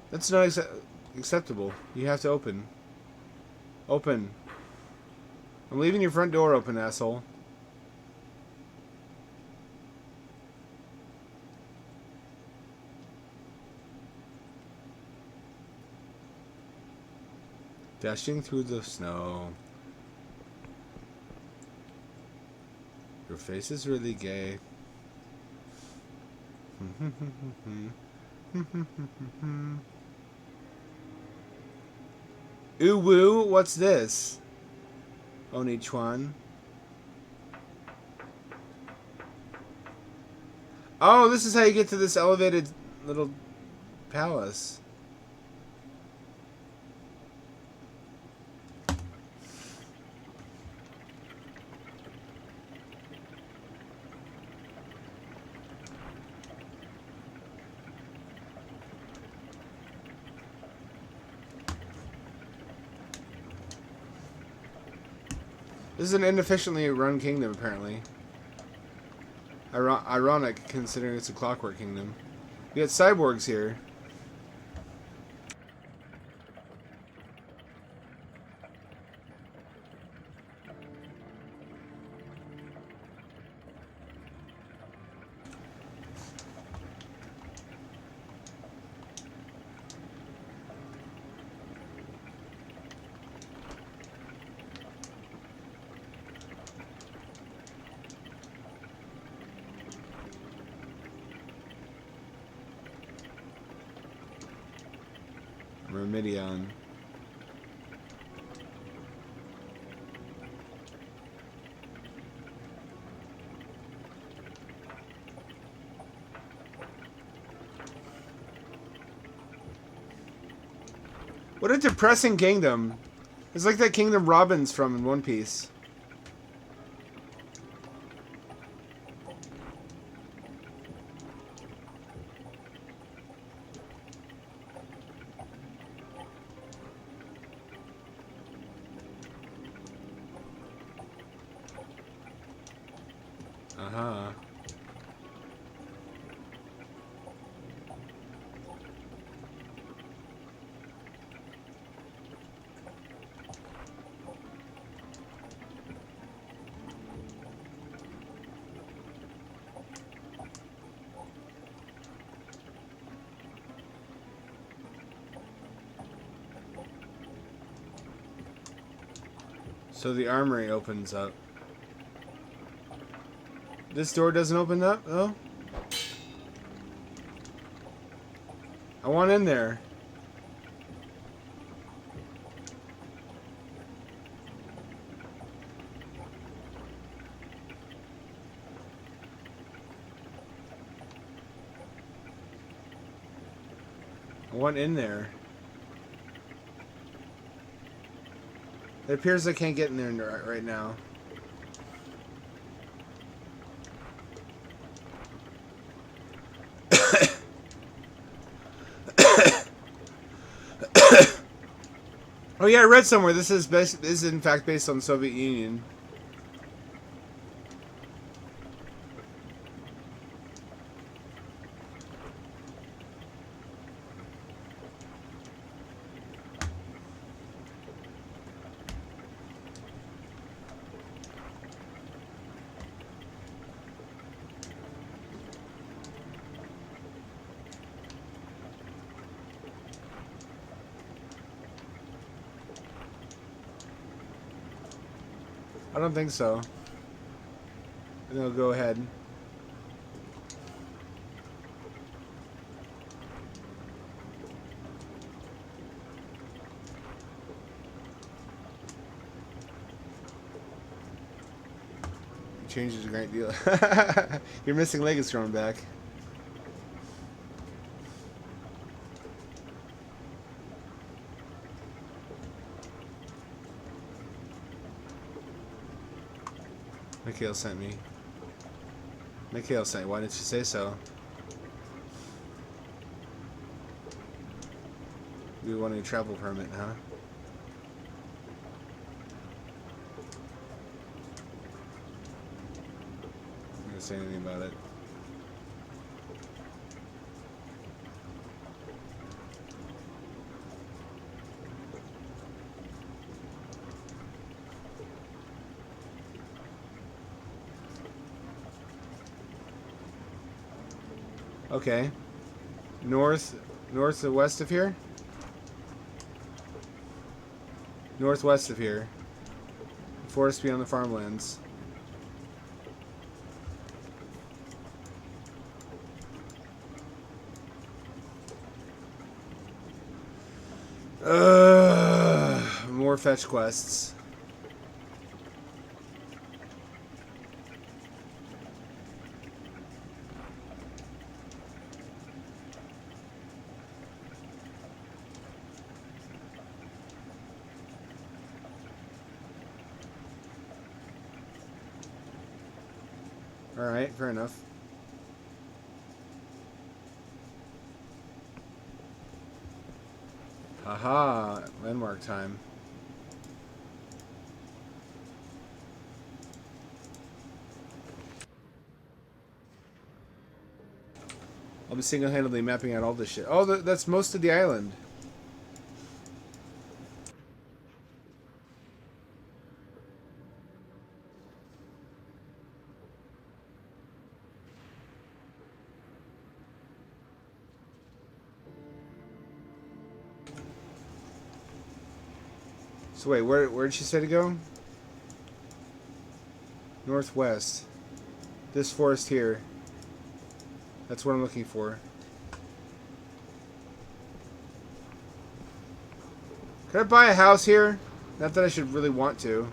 That's not acceptable. You have to open. Open. I'm leaving your front door open, asshole. Dashing through the snow. Your face is really gay. Ooh woo, what's this? Oni-chuan. Oh, this is how you get to this elevated little palace. This is an inefficiently run kingdom, apparently. Ironic, considering it's a clockwork kingdom. We got cyborgs here. Myrmidon. What a depressing kingdom. It's like that kingdom Robin's from in One Piece. Uh-huh. So the armory opens up. This door doesn't open up, though? I want in there. I want in there. It appears I can't get in there right now. Oh yeah, I read somewhere this is in fact based on the Soviet Union. I don't think so. No, go ahead. Changes a great deal. Your missing leg is growing back. Mikhail sent me. Mikhail sent me. Why didn't you say so? You want a travel permit, huh? I'm not gonna say anything about it. Okay. North and west of here? Northwest of here. Forest beyond the farmlands. More fetch quests. Alright, fair enough. Haha, landmark time. I'll be single-handedly mapping out all this shit. Oh, that's most of the island. So wait, where did she say to go? Northwest. This forest here. That's what I'm looking for. Could I buy a house here? Not that I should really want to.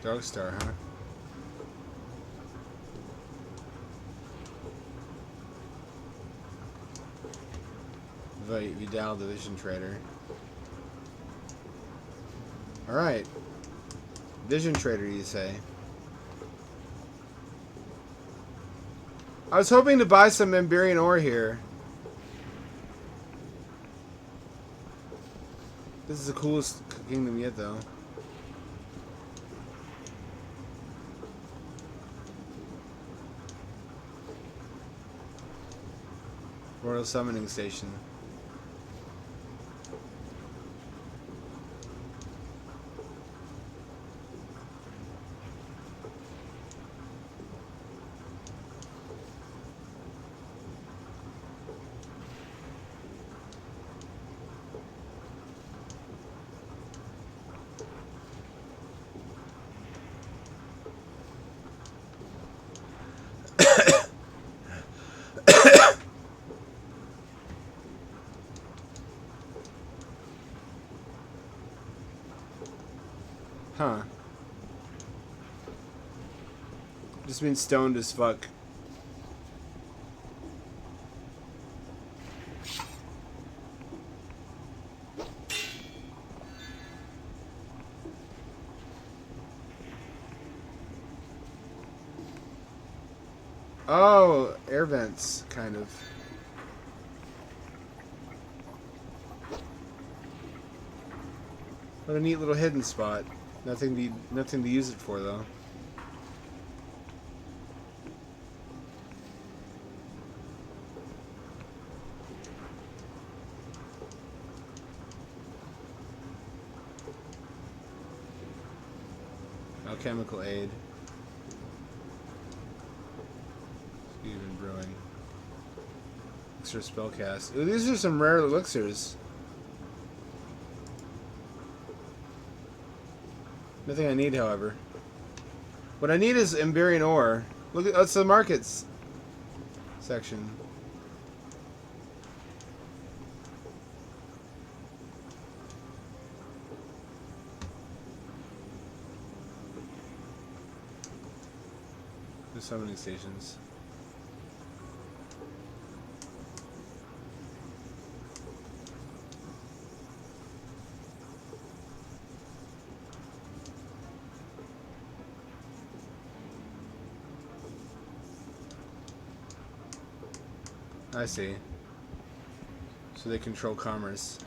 Darkstar, huh? Vidal, the Vision Trader. Alright. Vision Trader, you say? I was hoping to buy some Emberian ore here. This is the coolest kingdom yet, though. Royal Summoning Station. Huh. Just means stoned as fuck. Oh, air vents, kind of. What a neat little hidden spot. Nothing to use it for, though. Alchemical aid. Even brewing. Elixir spellcast. Ooh, these are some rare elixirs. Nothing I need, however. What I need is Emberian ore. Look at that's the markets section. There's summoning stations. I see. So they control commerce.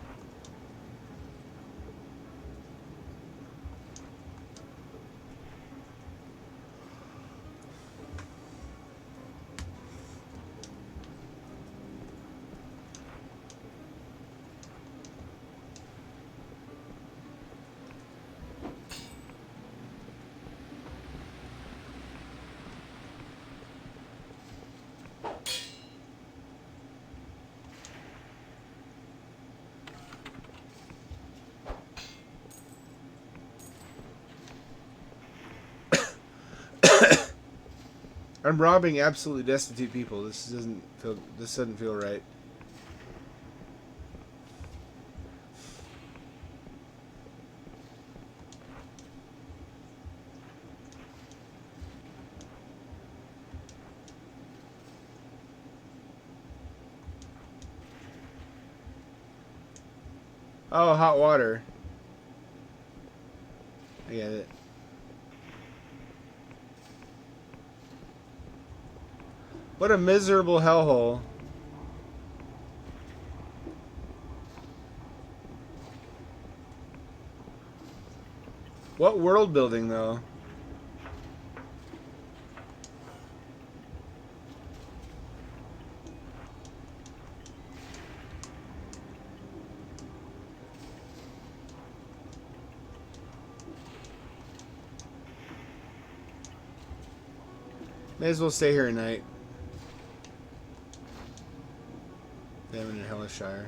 I'm robbing absolutely destitute people. This doesn't feel right. Oh, hot water. I get it. What a miserable hellhole. What world building, though? May as well stay here at night. Damn, in Hellishire.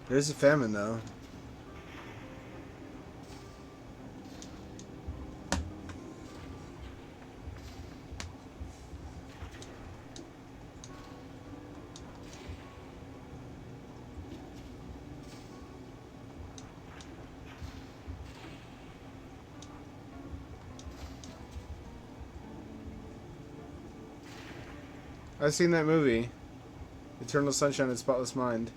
There's a famine, though. I've seen that movie. Eternal Sunshine of the Spotless Mind.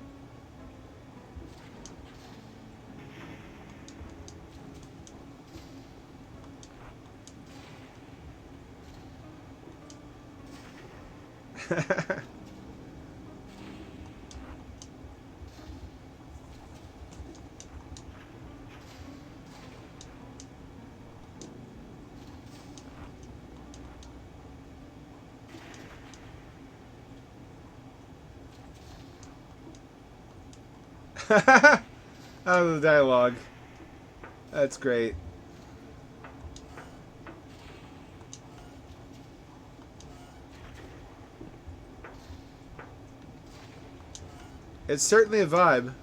Oh, the dialogue. That's great. It's certainly a vibe.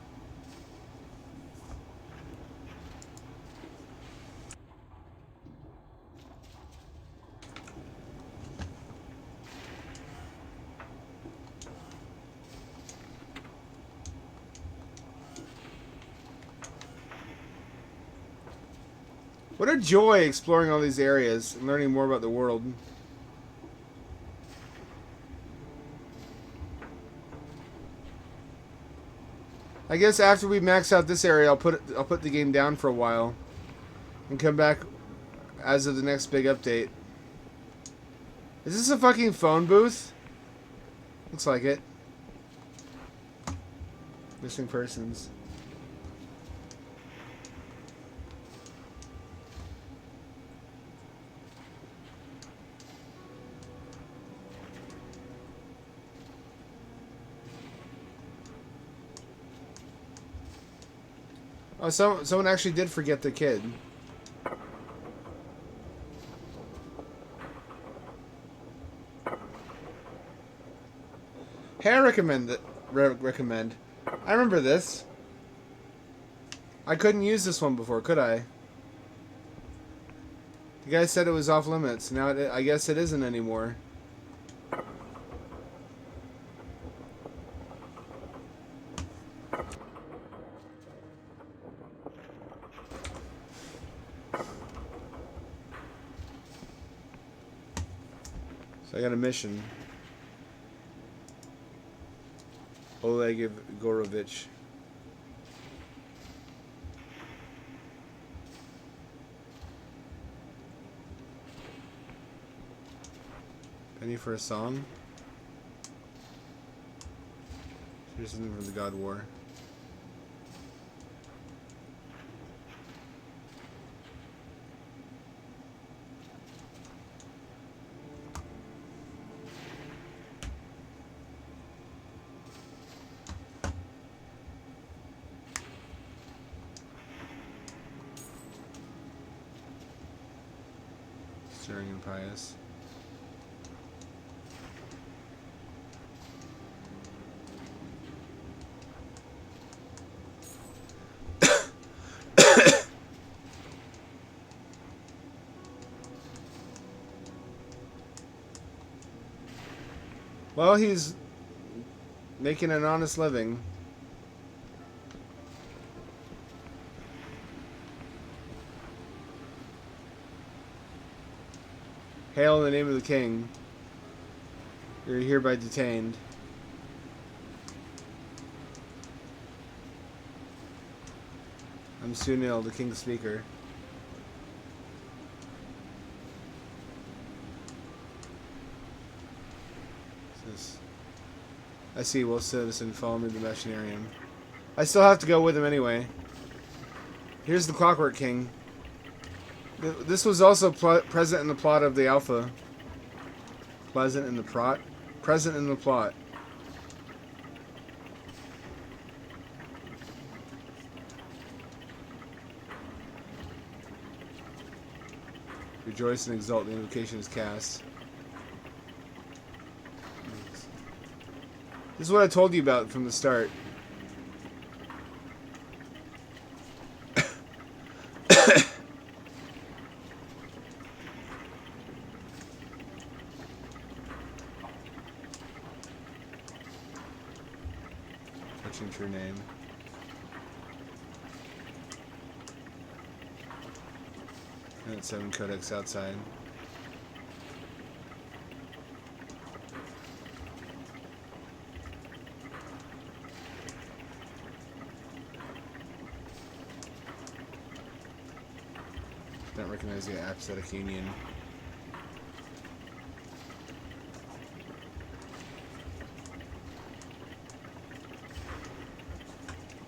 What a joy exploring all these areas and learning more about the world. I guess after we max out this area, I'll put the game down for a while and come back as of the next big update. Is this a fucking phone booth? Looks like it. Missing persons. Oh, someone actually did forget the kid. Hey, I recommend. I remember this. I couldn't use this one before, could I? The guy said it was off limits. Now I guess it isn't anymore. So I got a mission. Oleg Gorovich. Penny for a song? Here's something from the God War. Stirring and pious. Well, he's making an honest living. Hail in the name of the king. You're hereby detained. I'm Sunil, the king's speaker. I see, well, citizen, follow me to the machinarium. I still have to go with him anyway. Here's the Clockwork King. This was also present in the plot of the Alpha. Present in the plot. Rejoice and exult, the invocation is cast. This is what I told you about from the start. Touching true name. And 7 codex outside. Don't recognize the apathetic union.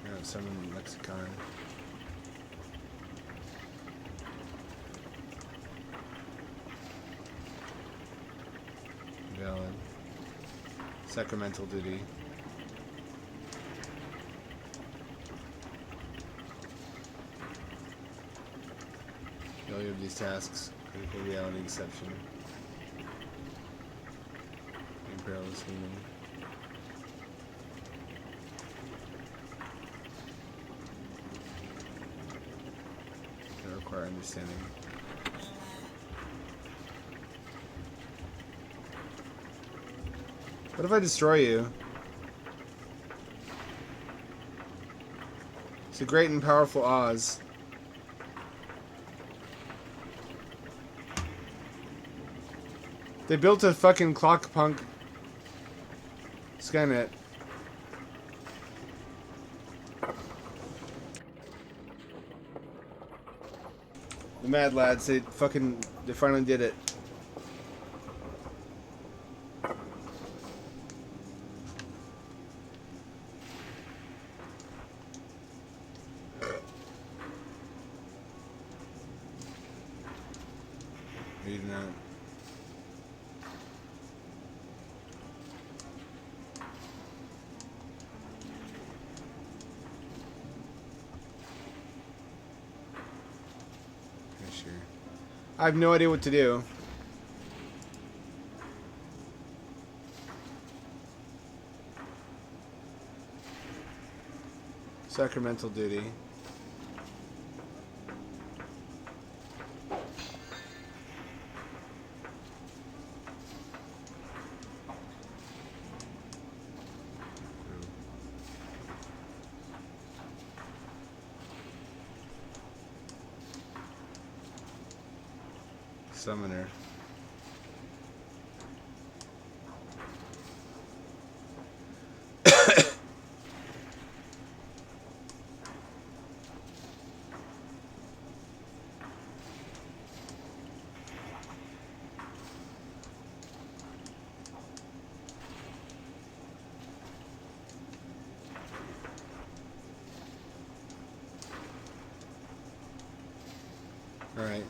Yeah, summon lexicon. Valid. Sacramental duty. Failure of these tasks. Critical reality exception. Imperialist human. They require understanding. What if I destroy you? It's a great and powerful Oz. They built a fucking clock-punk Skynet. The Mad Lads, they finally did it. Reading that. Sure. I have no idea what to do. Sacramental duty. Summoner. All right.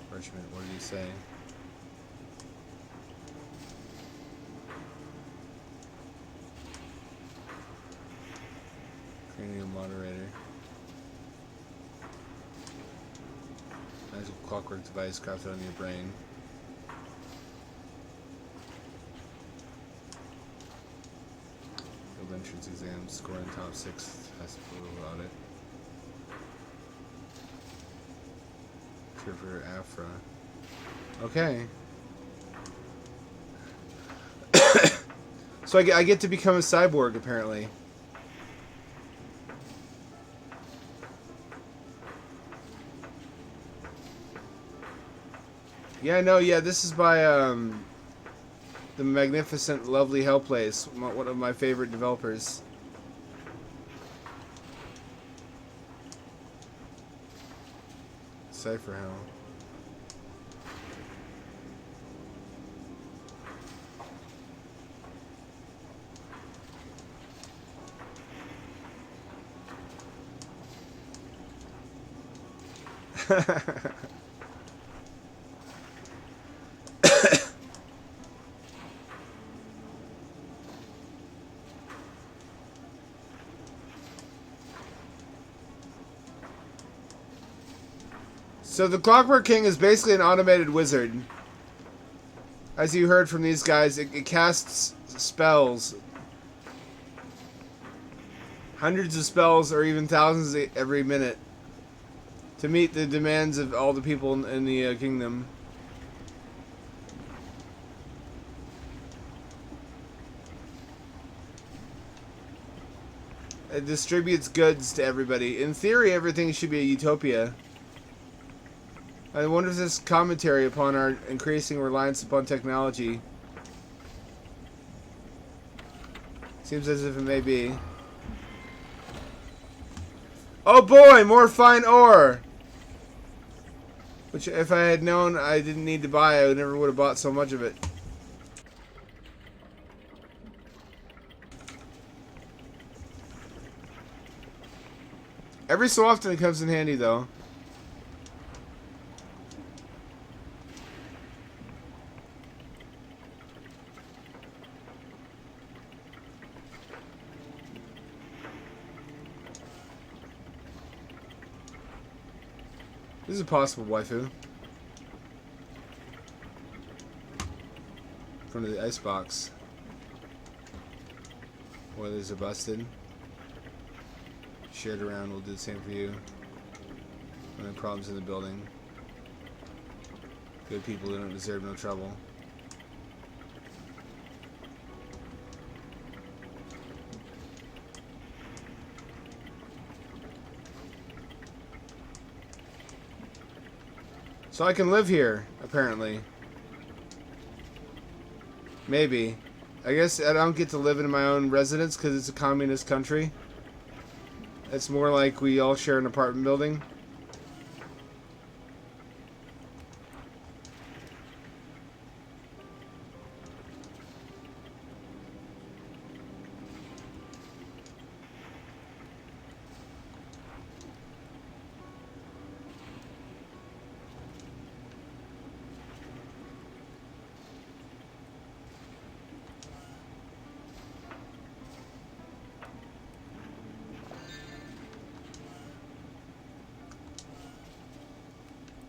Parchment, what did he say? Cranial moderator. Magical clockwork device crafted on your brain. Field entrance exam, score in top 6, has to photo audit. For Afra. Okay. So I get to become a cyborg, apparently. Yeah, no, yeah, this is by the magnificent, lovely Hellplace, one of my favorite developers. Cypher Hell. So the Clockwork King is basically an automated wizard. As you heard from these guys, it casts spells. Hundreds of spells or even thousands every minute. To meet the demands of all the people in the kingdom. It distributes goods to everybody. In theory, everything should be a utopia. I wonder if this commentary upon our increasing reliance upon technology. Seems as if it may be. Oh boy, more fine ore! Which, if I had known I didn't need to buy, I never would have bought so much of it. Every so often it comes in handy, though. This is a possible waifu. In front of the icebox. Weathers are busted. Shared around, we'll do the same for you. No problems in the building. Good people who don't deserve no trouble. So I can live here, apparently. Maybe. I guess I don't get to live in my own residence because it's a communist country. It's more like we all share an apartment building.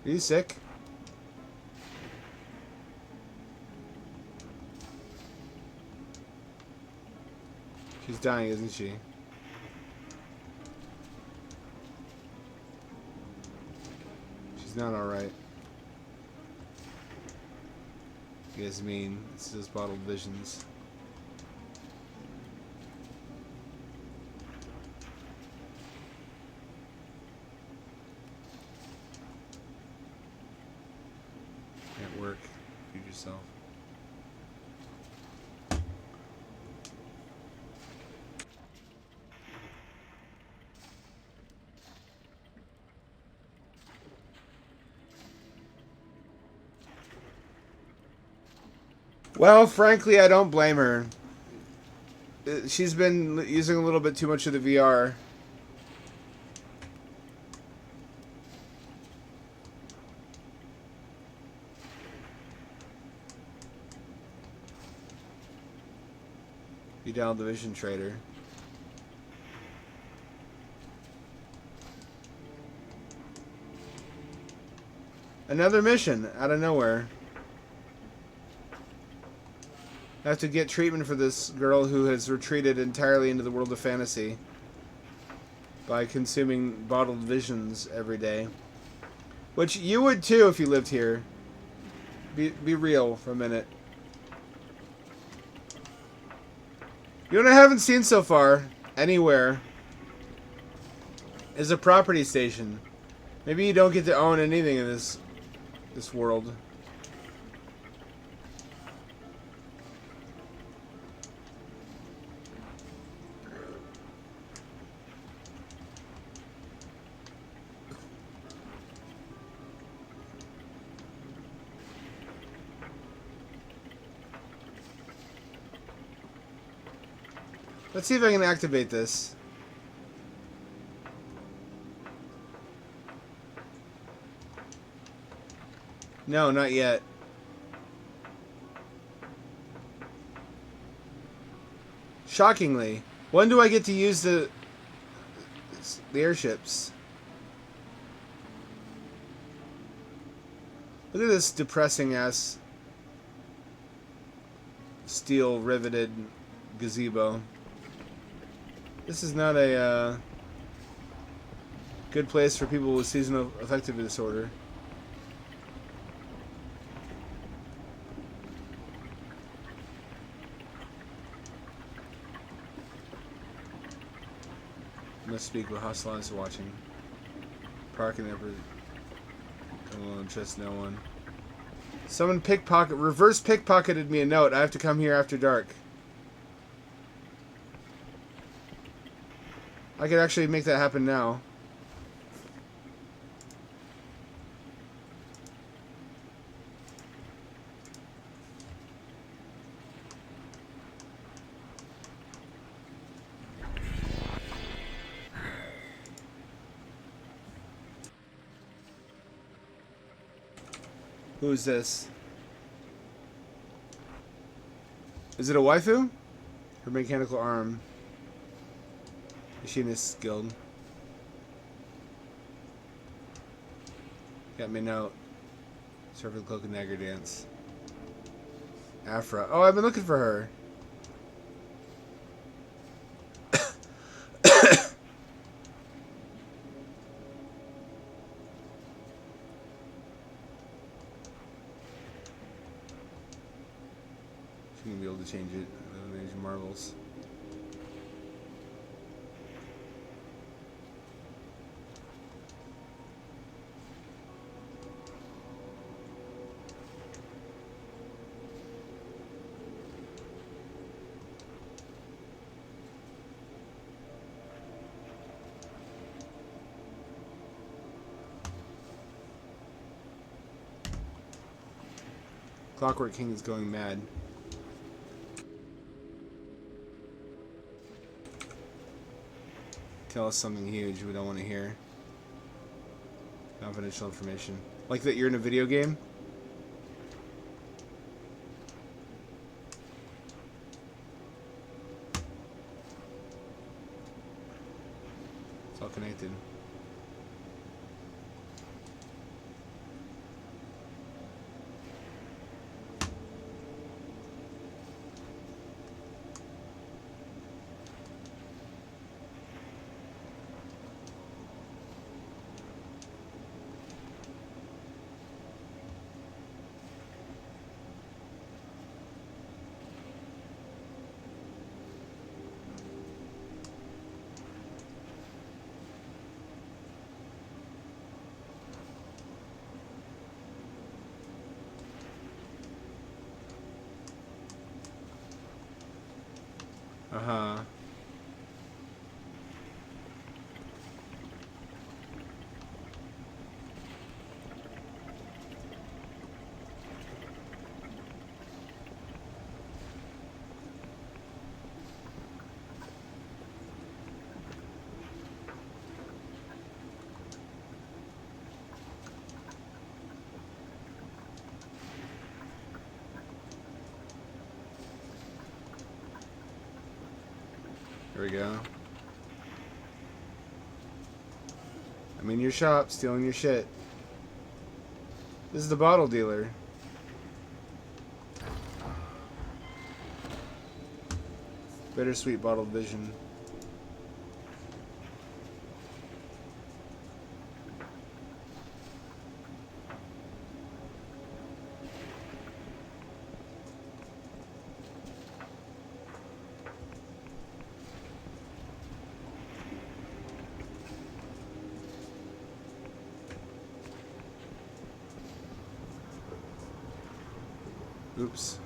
Are you sick? She's dying, isn't she? She's not alright. You guys mean it's just bottled visions. Can't work. Feed yourself. Well, frankly, I don't blame her. She's been using a little bit too much of the VR. Be down the Vision Trader. Another mission out of nowhere. I have to get treatment for this girl who has retreated entirely into the world of fantasy by consuming bottled visions every day. Which you would too if you lived here. Be real for a minute. You know what I haven't seen so far, anywhere, is a property station. Maybe you don't get to own anything in this world. Let's see if I can activate this. No, not yet. Shockingly. When do I get to use the airships? Look at this depressing ass steel riveted gazebo. This is not a good place for people with seasonal affective disorder. Must speak with hostile eyes watching. Parking ever. I won't trust no one. Someone reverse pickpocketed me a note. I have to come here after dark. I could actually make that happen now. Who is this? Is it a waifu? Her mechanical arm. Machinist Guild. Got me a note. Serve the cloak and dagger dance. Afra. Oh, I've been looking for her. She's gonna be able to change it. These marbles. Clockwork King is going mad. Tell us something huge we don't want to hear. Confidential information. Like that you're in a video game? It's all connected. Uh-huh. Here we go. I'm in your shop, stealing your shit. This is the bottle dealer. Bittersweet bottled vision. Oops.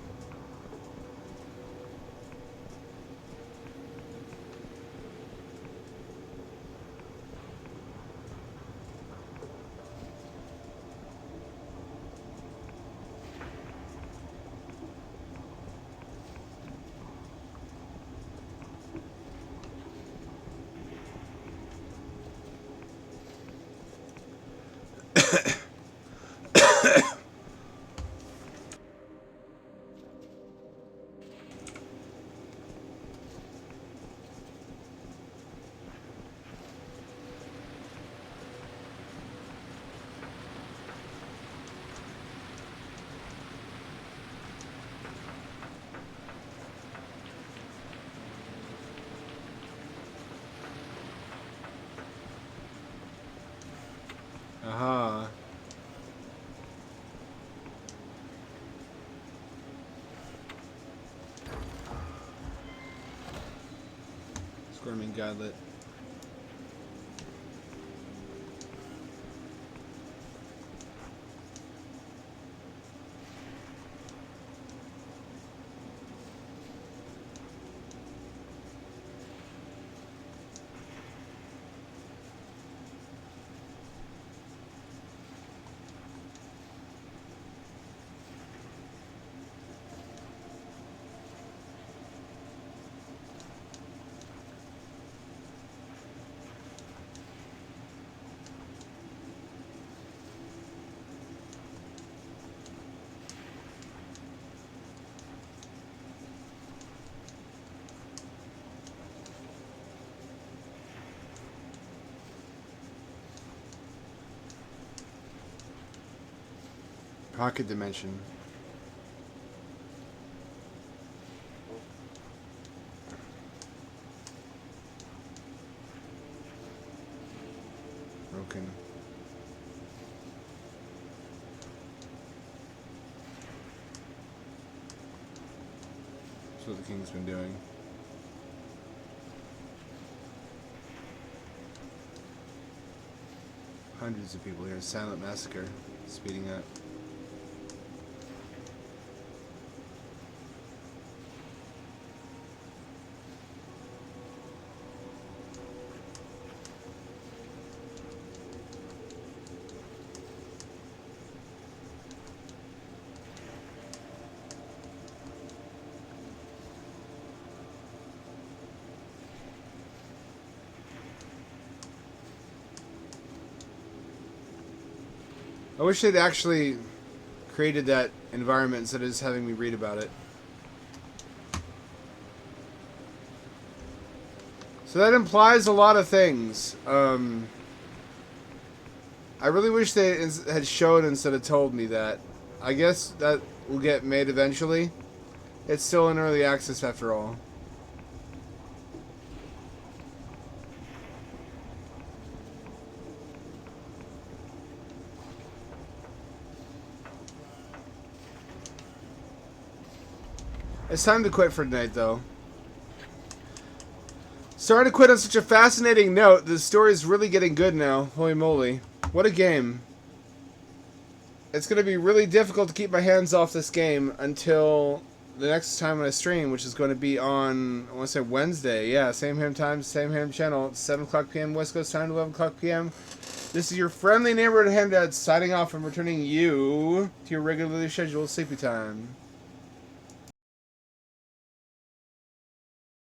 Aha. Squirming Godlet. Pocket dimension. Broken. That's what the king's been doing. Hundreds of people here. Silent massacre. Speeding up. I wish they'd actually created that environment instead of just having me read about it. So that implies a lot of things. I really wish they had shown instead of told me that. I guess that will get made eventually. It's still in early access after all. It's time to quit for tonight, though. Sorry to quit on such a fascinating note. The story's really getting good now. Holy moly. What a game. It's going to be really difficult to keep my hands off this game until the next time I stream, which is going to be on, I want to say Wednesday. Yeah, same ham time, same ham channel. It's 7 o'clock p.m. West Coast time, 11 o'clock p.m. This is your friendly neighborhood ham dad signing off and returning you to your regularly scheduled sleepy time.